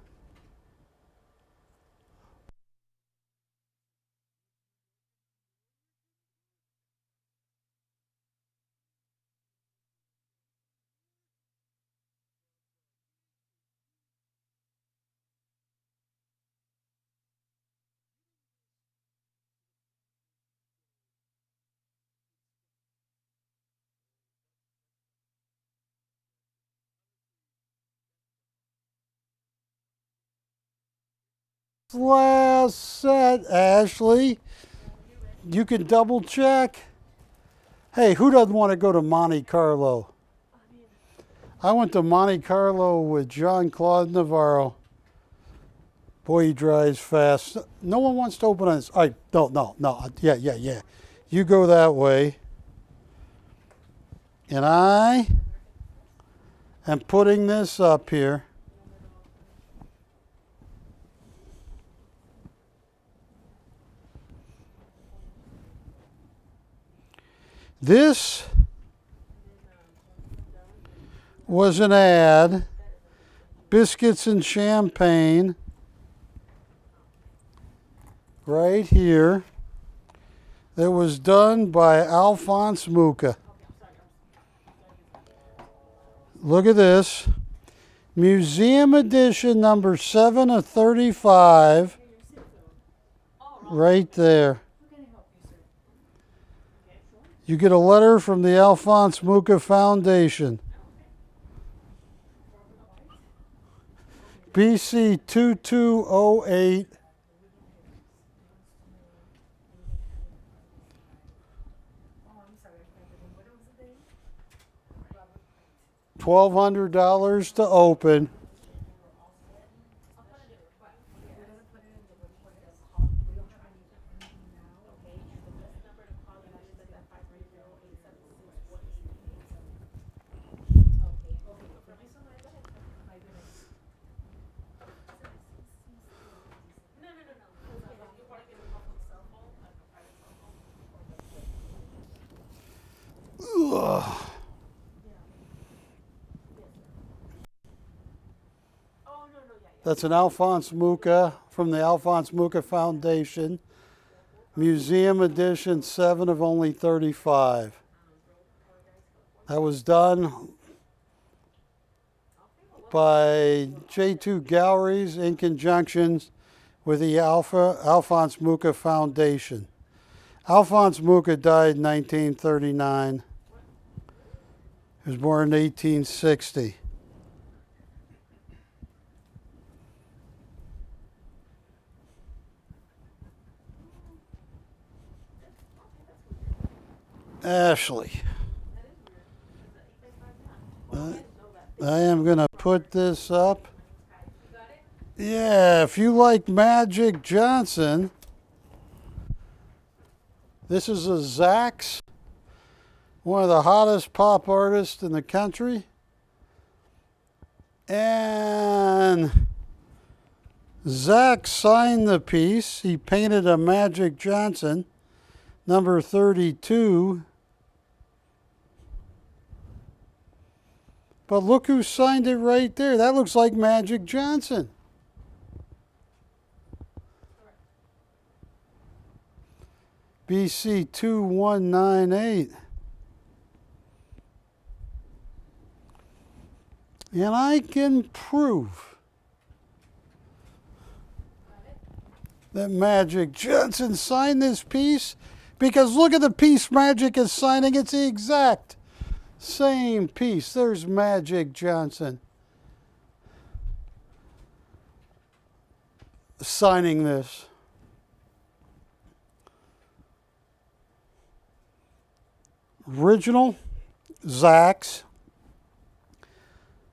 Last set, Ashley. You can double check. Hey, who doesn't want to go to Monte Carlo? I went to Monte Carlo with Jean-Claude Novaro. Boy, he drives fast. No one wants to open on this. All right, no. Yeah. You go that way. And I am putting this up here. This was an ad, biscuits and champagne, right here, that was done by Alphonse Mucha. Look at this. Museum edition number 7 of 35, right there. You get a letter from the Alphonse Mucha Foundation. BC 2208. $1,200 to open. Ugh. That's an Alphonse Mucha from the Alphonse Mucha Foundation. Museum edition 7 of only 35. That was done by J2 Galleries in conjunction with the Alphonse Mucha Foundation. Alphonse Mucha died in 1939. He was born in 1860. Ashley, I am going to put this up. Yeah, if you like Magic Johnson, this is a Zax, one of the hottest pop artists in the country. And Zax signed the piece. He painted a Magic Johnson, number 32. But look who signed it right there. That looks like Magic Johnson. BC 2198. And I can prove that Magic Johnson signed this piece, because look at the piece Magic is signing. It's the exact same piece. There's Magic Johnson signing this. Original Zax,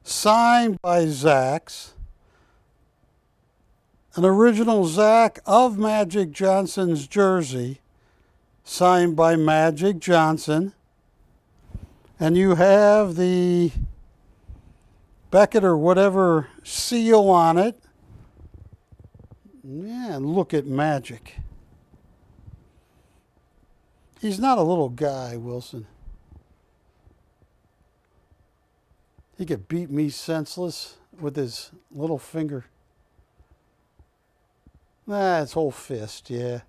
signed by Zax. An original Zax of Magic Johnson's jersey, signed by Magic Johnson. And you have the Beckett or whatever seal on it. Yeah, and look at Magic. He's not a little guy, Wilson. He could beat me senseless with his little finger. Nah, his whole fist, yeah.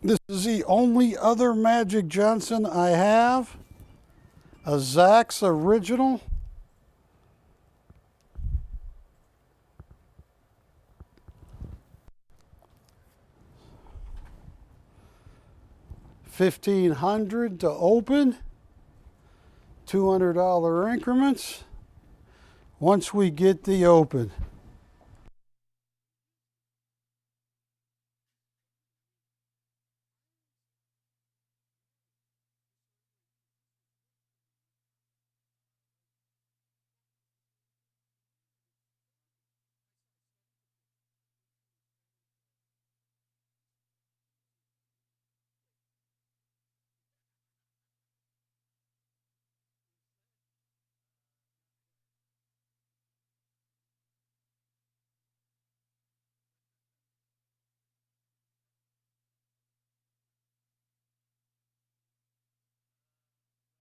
This is the only other Magic Johnson I have. A Zach's original. $1,500 to open. $200 increments. Once we get the open.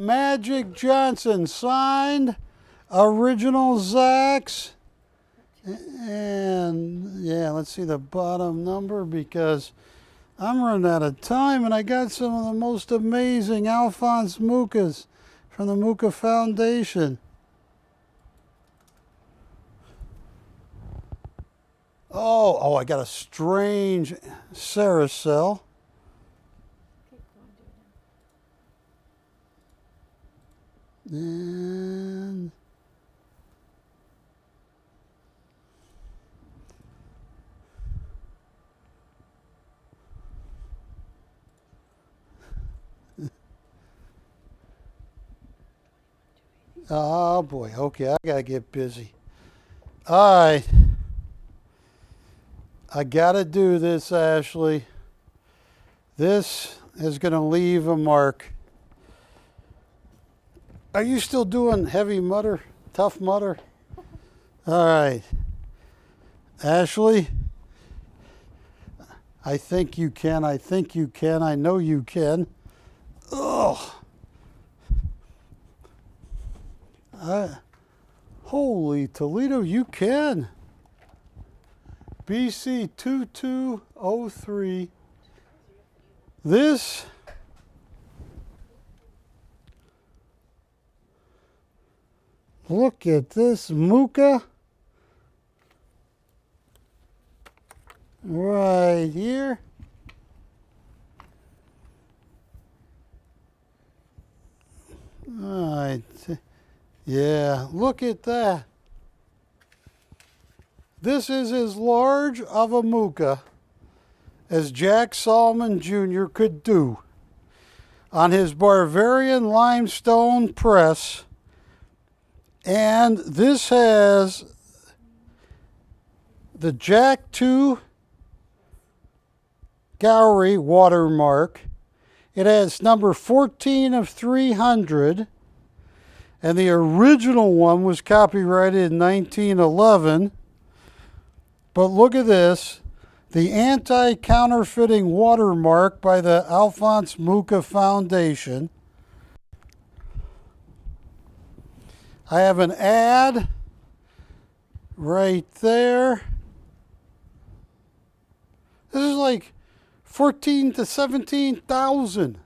Magic Johnson signed original Zach's. And yeah, let's see the bottom number because I'm running out of time and I got some of the most amazing Alphonse Mucas from the Muca Foundation. Oh, I got a strange Saracel. And oh boy, okay, I gotta get busy. All right, I gotta do this, Ashley. This is gonna leave a mark. Are you still doing heavy mutter, tough mutter? All right. Ashley, I think you can. I think you can. I know you can. Ugh. Holy Toledo, you can. BC 2203. This look at this Muca right here. All right. Yeah, look at that. This is as large of a Muca as Jack Solomon Jr. could do on his Bavarian limestone press. And this has the Jack 2 Gowrie watermark. It has number 14 of 300. And the original one was copyrighted in 1911. But look at this. The anti-counterfeiting watermark by the Alphonse Muca Foundation. I have an ad right there. This is like 14 to 17,000.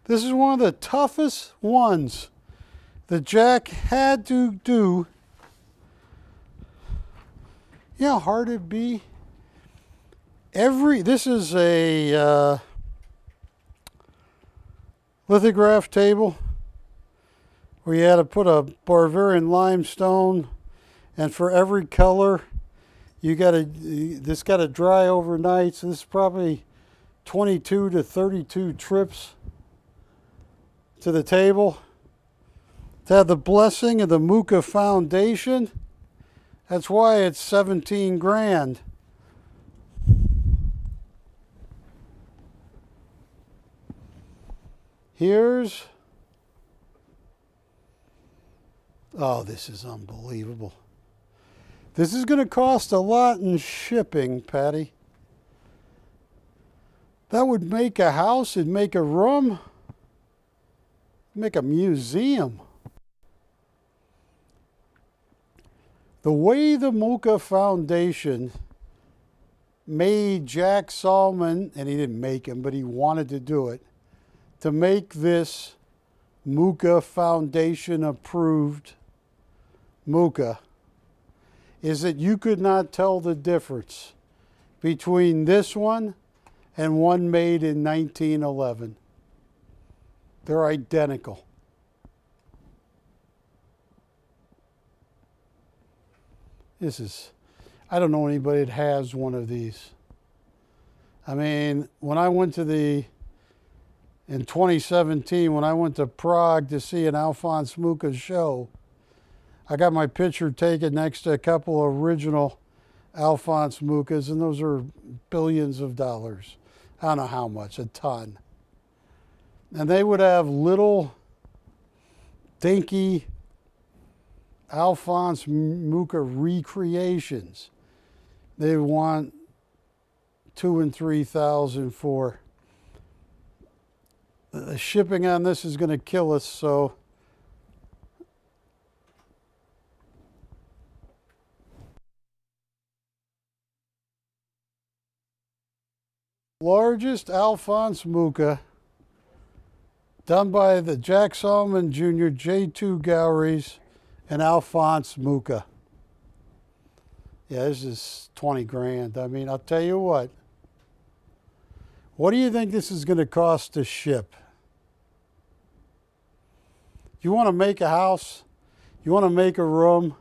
This is one of the toughest ones that Jack had to do. You know how hard it'd be? This is a lithograph table where you had to put a Bavarian limestone, and for every color, this got to dry overnight. So this is probably 22 to 32 trips to the table. To have the blessing of the Muca Foundation, that's why it's 17 grand. Here's, oh, this is unbelievable. This is going to cost a lot in shipping, Patty. That would make a house, it'd make a room, make a museum. The way the Muka Foundation made Jack Salman, and he didn't make him, but he wanted to do it, to make this Muka Foundation approved Muka, is that you could not tell the difference between this one and one made in 1911. They're identical. This is, I don't know anybody that has one of these. I mean, when I went to in 2017, when I went to Prague to see an Alphonse Mucha show, I got my picture taken next to a couple of original Alphonse Muchas, and those are billions of dollars. I don't know how much, a ton. And they would have little dinky Alphonse Mucha recreations. They want $2,000 and $3,000 for. The shipping on this is going to kill us, so largest Alphonse Mucha done by the Jack Salman Jr. J2 Galleries and Alphonse Mucha. Yeah, this is 20 grand. I mean, I'll tell you what. What do you think this is going to cost to ship? You want to make a house? You want to make a room?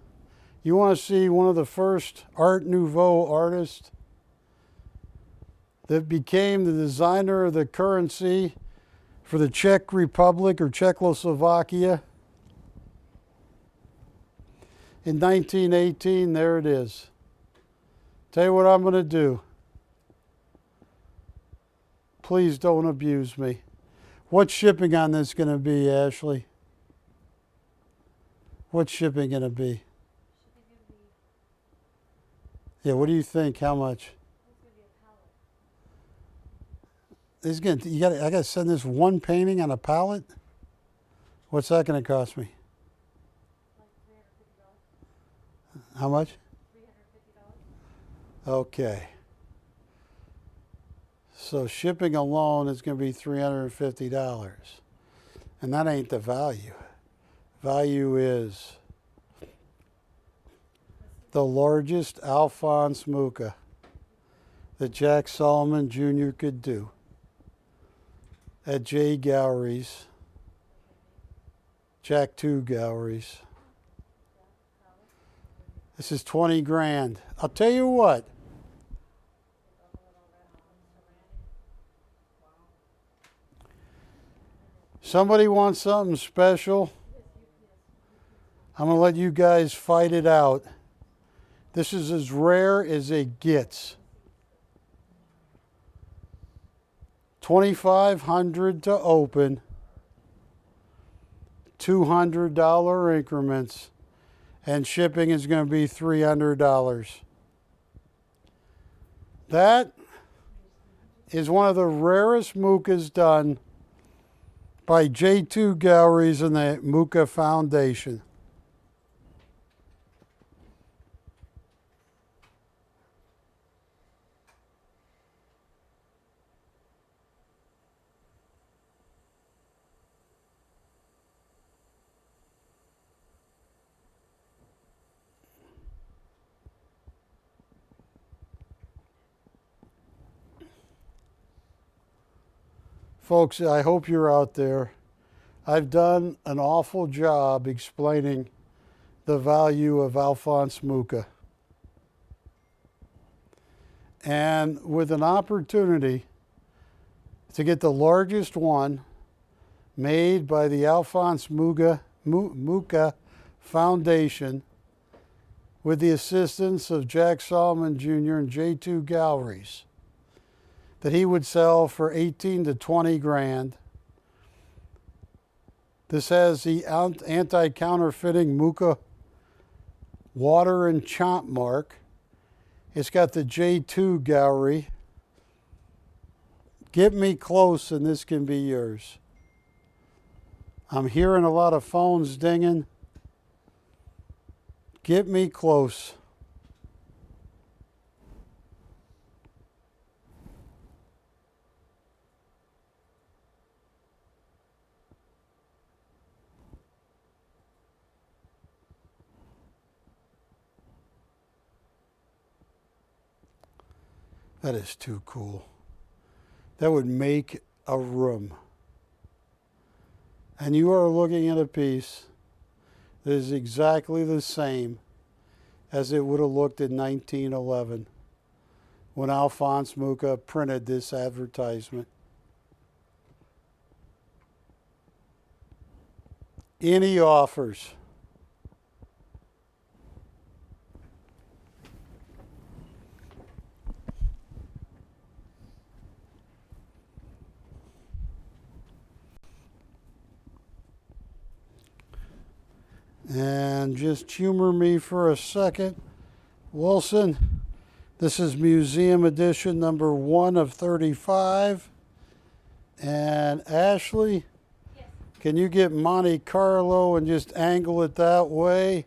You want to see one of the first Art Nouveau artists that became the designer of the currency for the Czech Republic or Czechoslovakia? In 1918, there it is. Tell you what I'm going to do. Please don't abuse me. What's shipping on this going to be, Ashley? What's shipping going to be? Yeah, what do you think? How much? This is gonna, I got to send this one painting on a pallet? What's that going to cost me? How much? Okay. So shipping alone is going to be $350. And that ain't the value. Value is the largest Alphonse Mucha that Jack Salman Jr. could do at J Galleries, Jack 2 Galleries. This is 20 grand. I'll tell you what. Somebody wants something special. I'm going to let you guys fight it out. This is as rare as it gets. $2,500 to open. $200 increments. And shipping is going to be $300. That is one of the rarest Muchas done by J2 Galleries and the Mucha Foundation. Folks, I hope you're out there. I've done an awful job explaining the value of Alphonse Mucha. And with an opportunity to get the largest one made by the Alphonse Mucha Foundation with the assistance of Jack Salman Jr. and J2 Galleries, that he would sell for 18 to 20 grand. This has the anti-counterfeiting Mucha water and chomp mark. It's got the J2 Gallery Get me close and this can be yours. I'm hearing a lot of phones dinging. Get me close. That is too cool. That would make a room. And you are looking at a piece that is exactly the same as it would have looked in 1911 when Alphonse Mucha printed this advertisement. Any offers? And just humor me for a second. Wilson, this is museum edition number 1 of 35. And Ashley, Yes. can you get Monte Carlo and just angle it that way?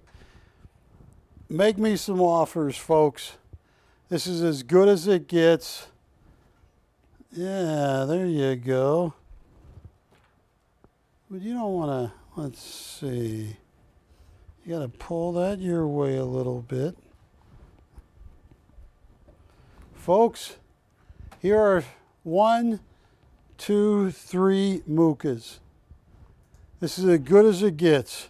Make me some offers, folks. This is as good as it gets. Yeah, there you go. But you don't want to, let's see. You got to pull that your way a little bit. Folks, here are 1, 2, 3 Muchas. This is as good as it gets.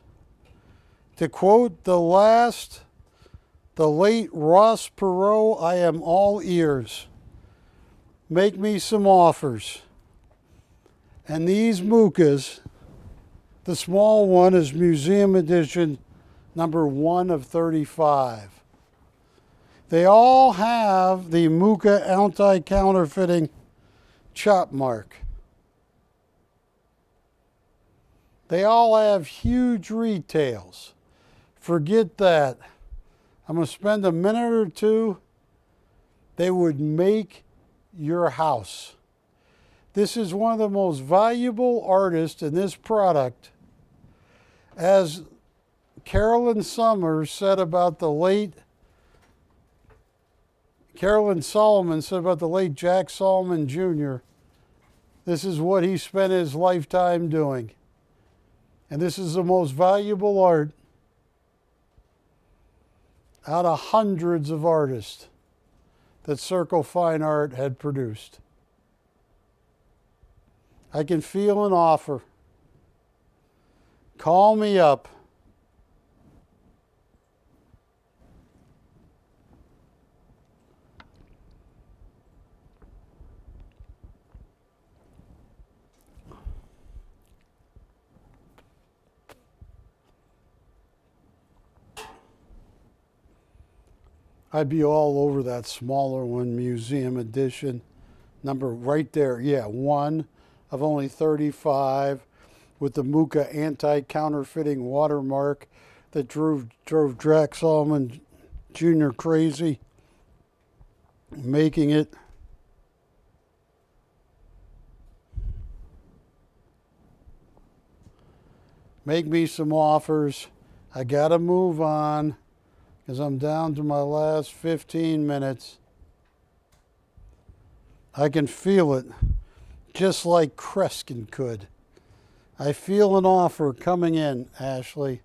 To quote the late Ross Perot, I am all ears. Make me some offers. And these Muchas, the small one is museum edition number 1 of 35. They all have the Mucha anti-counterfeiting chop mark. They all have huge retails. Forget that. I'm going to spend a minute or two. They would make your house. This is one of the most valuable artists in this product. As Carolyn Solomon said about the late Jack Solomon Jr., this is what he spent his lifetime doing. And this is the most valuable art out of hundreds of artists that Circle Fine Art had produced. I can feel an offer. Call me up. I'd be all over that smaller one, museum edition. Number right there, yeah, 1 of only 35 with the Mucha anti-counterfeiting watermark that drove Jack Solomon Jr. crazy, making it. Make me some offers. I gotta move on because I'm down to my last 15 minutes. I can feel it, just like Kreskin could. I feel an offer coming in, Ashley.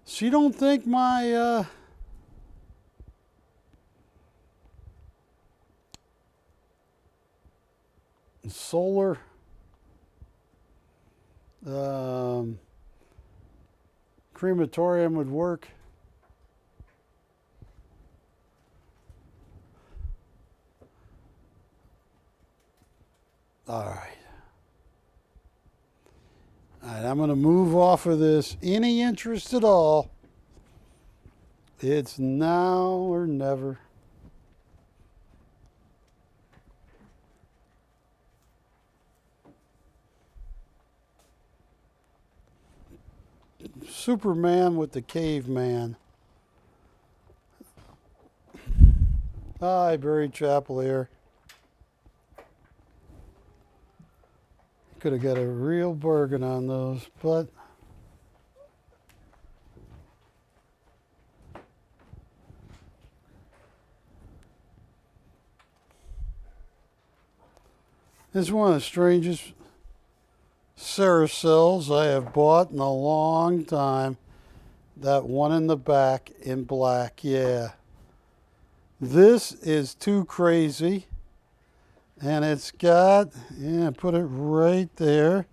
So you don't think my solar crematorium would work? All right. All right, I'm going to move off of this. Any interest at all? It's now or never. Superman with the caveman. I buried Chappell here. Could have got a real bargain on those, but this is one of the strangest Saracels I have bought in a long time. That one in the back in black, yeah. This is too crazy. And it's got, yeah, put it right there.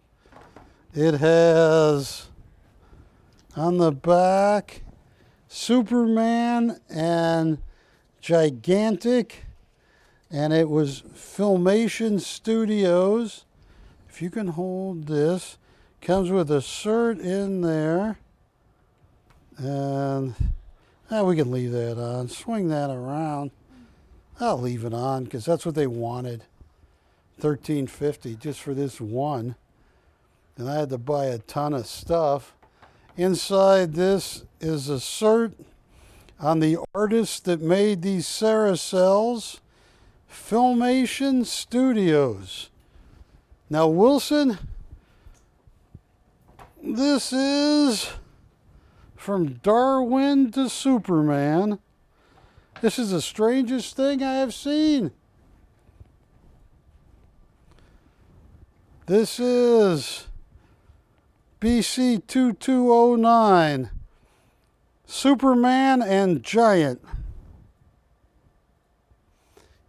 It has on the back Superman and Gigantic. And it was Filmation Studios. If you can hold this, comes with a shirt in there. And we can leave that on. Swing that around. I'll leave it on because that's what they wanted. $13.50 just for this one. And I had to buy a ton of stuff. Inside this is a cert on the artist that made these Saracels, Filmation Studios. Now, Wilson, this is from Darwin to Superman. This is the strangest thing I have seen. This is BC 2209, Superman and Giant.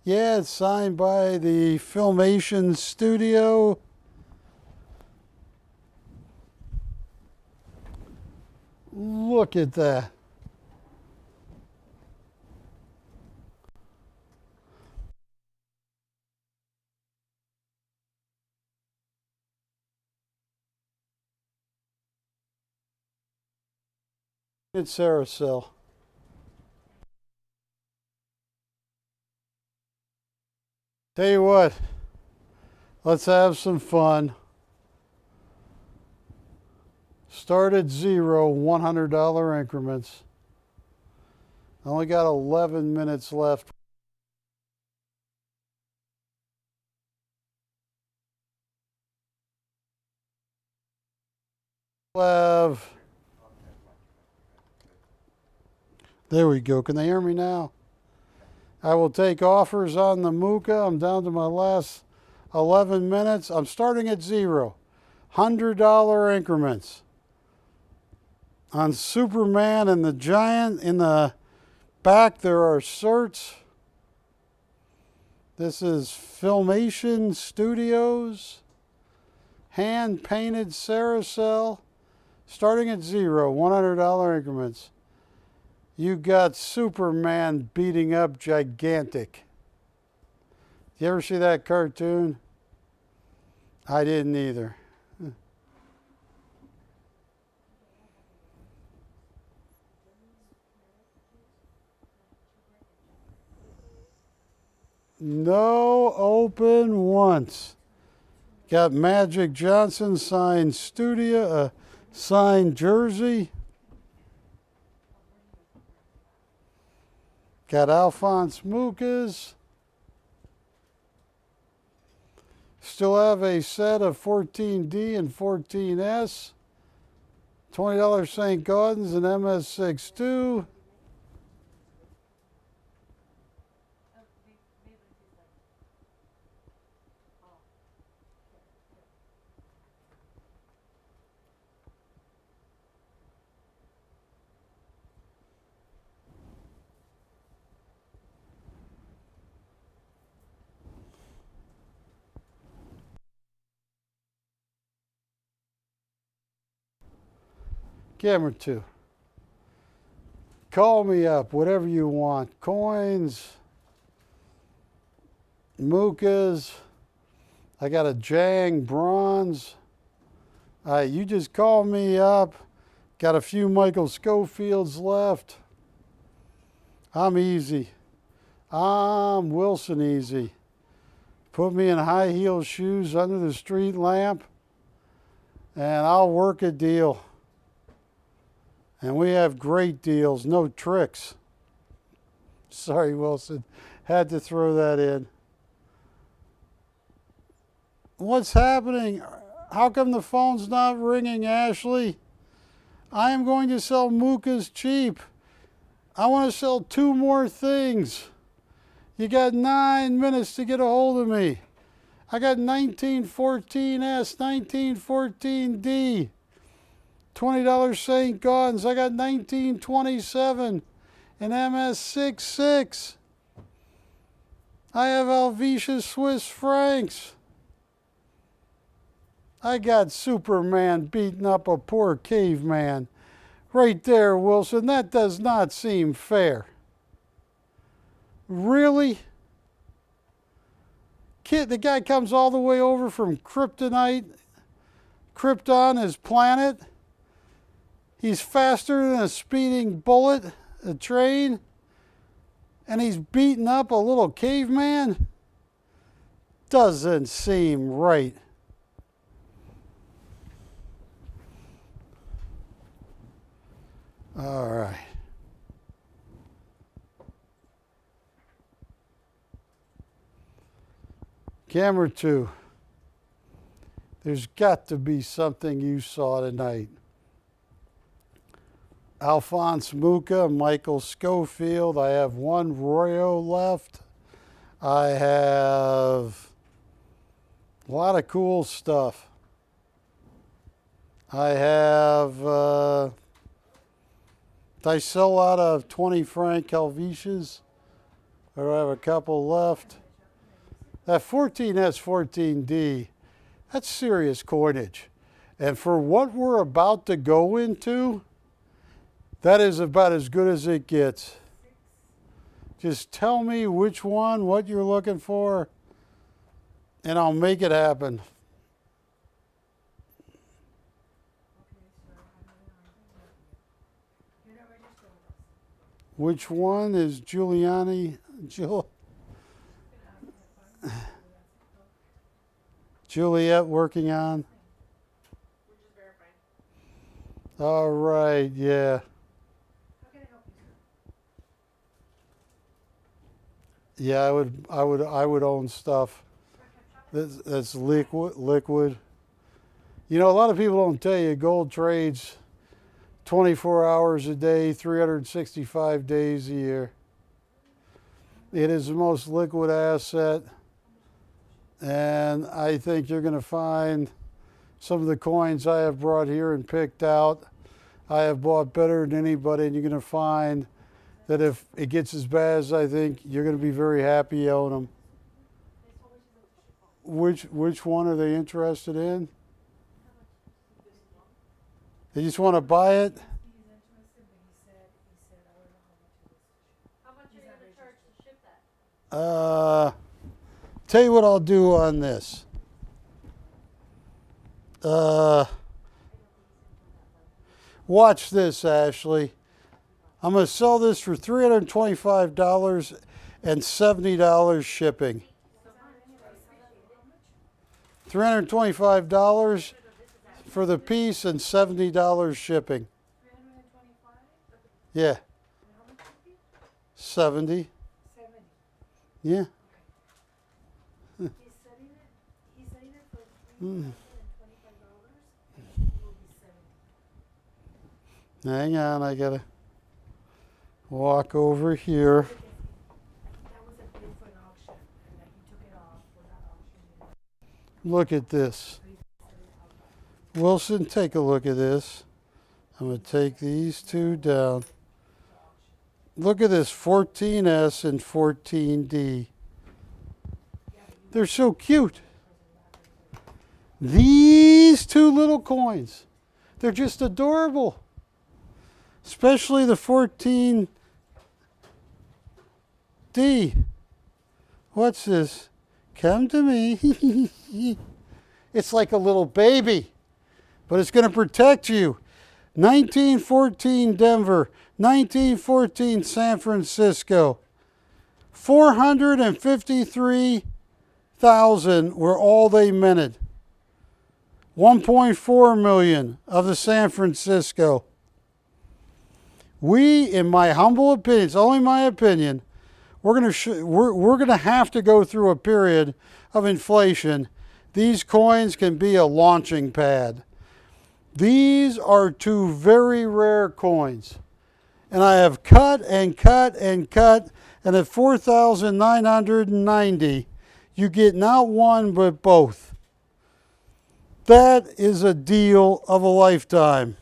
Yeah, it's signed by the Filmation Studio. Look at that. It's Saracel. Tell you what, let's have some fun. Start at zero, $100 increments. I only got 11 minutes left. There we go. Can they hear me now? I will take offers on the Mooka. I'm down to my last 11 minutes. I'm starting at zero. $100 increments. On Superman and the Giant, in the back there are certs. This is Filmation Studios. Hand-painted Saracel. Starting at zero, $100 increments. You got Superman beating up Gigantic. You ever see that cartoon? I didn't either. No open once. Got Magic Johnson signed studio, signed jersey. Got Alphonse Mucas. Still have a set of 14D and 14S. $20 St. Gaudens and MS62. Camera 2. Call me up, whatever you want. Coins, Mookas. I got a Jiang bronze. You just call me up. Got a few Michael Schofields left. I'm easy. I'm Wilson easy. Put me in high heel shoes under the street lamp and I'll work a deal. And we have great deals, no tricks. Sorry, Wilson. Had to throw that in. What's happening? How come the phone's not ringing, Ashley? I am going to sell Mookas cheap. I want to sell 2 more things. You got 9 minutes to get a hold of me. I got 1914S, 1914D, $20 St. Gaudens. I got 1927 and MS66. I have Helvetia Swiss francs. I got Superman beating up a poor caveman. Right there, Wilson. That does not seem fair. Really? Kid, the guy comes all the way over from Krypton, his planet. He's faster than a speeding bullet, a train, and he's beating up a little caveman? Doesn't seem right. All right. Camera 2. There's got to be something you saw tonight. Alphonse Mucha, Michael Schofield. I have 1 Royo left. I have a lot of cool stuff. I have I sell out of 20 franc Helvetias, or I have a couple left. That 14S14D, that's serious coinage. And for what we're about to go into, that is about as good as it gets. Just tell me which one, what you're looking for, and I'll make it happen. Which one is Giuliani? Juliet working on? We're just verifying. All right, yeah. Yeah, I would own stuff that's liquid. You know, a lot of people don't tell you gold trades 24 hours a day, 365 days a year. It is the most liquid asset, and I think you're going to find some of the coins I have brought here and picked out, I have bought better than anybody, and you're going to find that if it gets as bad as I think, you're going to be very happy you own them. Which one are they interested in? They just want to buy it? How much are you going to charge to ship that? Tell you what I'll do on this. Watch this, Ashley. I'm going to sell this for $325 and $70 shipping. $325 for the piece and $70 shipping. Yeah. 70. Yeah. He's selling it for $325. It will be $70. Hang on, I gotta walk over here. That was a bid for an auction, and then he took it off for that auction. Look at this. Wilson, take a look at this. I'm going to take these 2 down. Look at this 14S and 14D. They're so cute. These 2 little coins, they're just adorable. Especially the 14D. What's this? Come to me. It's like a little baby, but it's going to protect you. 1914 Denver, 1914 San Francisco. 453,000 were all they minted. 1.4 million of the San Francisco. We, in my humble opinion, it's only my opinion, we're gonna have to go through a period of inflation. These coins can be a launching pad. These are two very rare coins. And I have cut and cut and cut, and at 4,990, you get not one but both. That is a deal of a lifetime.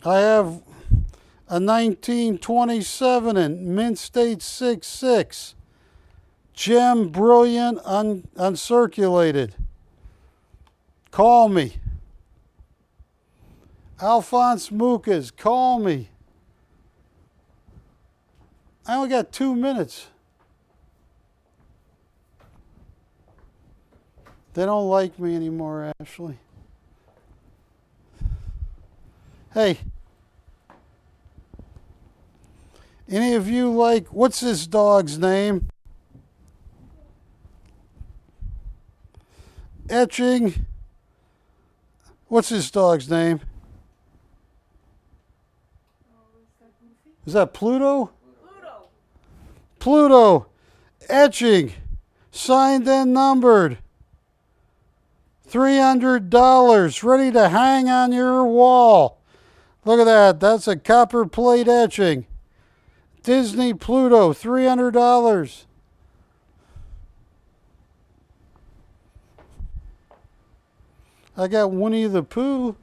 I have a 1927 in Mint State 6.6. Gem, brilliant, uncirculated. Call me. Alphonse Mucas, call me. I only got 2 minutes. They don't like me anymore, Ashley. Hey, any of you like, what's this dog's name? Etching. What's this dog's name? Is that Pluto? Pluto. Etching. Signed and numbered. $300. Ready to hang on your wall. Look at that. That's a copper plate etching. Disney Pluto. $300. I got Winnie the Pooh.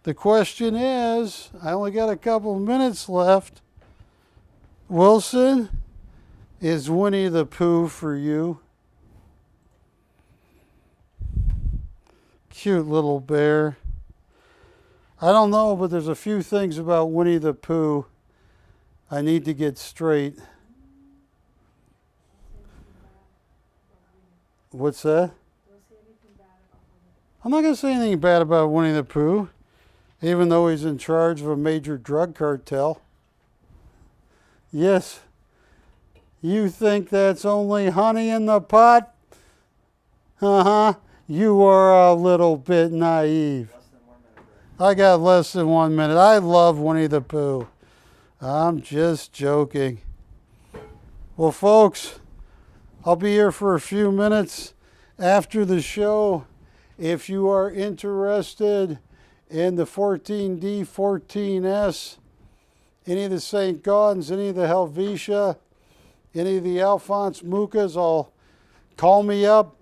The question is, I only got a couple minutes left. Wilson, is Winnie the Pooh for you? Cute little bear. I don't know, but there's a few things about Winnie the Pooh I need to get straight. What's that? I'm not going to say anything bad about Winnie the Pooh, even though he's in charge of a major drug cartel. Yes. You think that's only honey in the pot? Uh-huh. You are a little bit naive. I got less than 1 minute. I love Winnie the Pooh. I'm just joking. Well, folks, I'll be here for a few minutes after the show. If you are interested in the 14D, 14S, any of the St. Gaudens, any of the Helvetia, any of the Alphonse Mucas, call me up.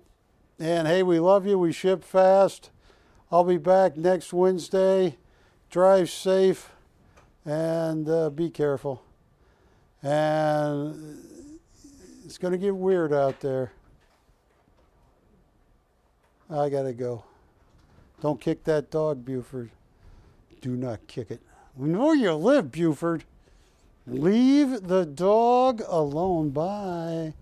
And hey, we love you. We ship fast. I'll be back next Wednesday. Drive safe and be careful. And it's going to get weird out there. I got to go. Don't kick that dog, Buford. Do not kick it. We know you live, Buford. Leave the dog alone. Bye.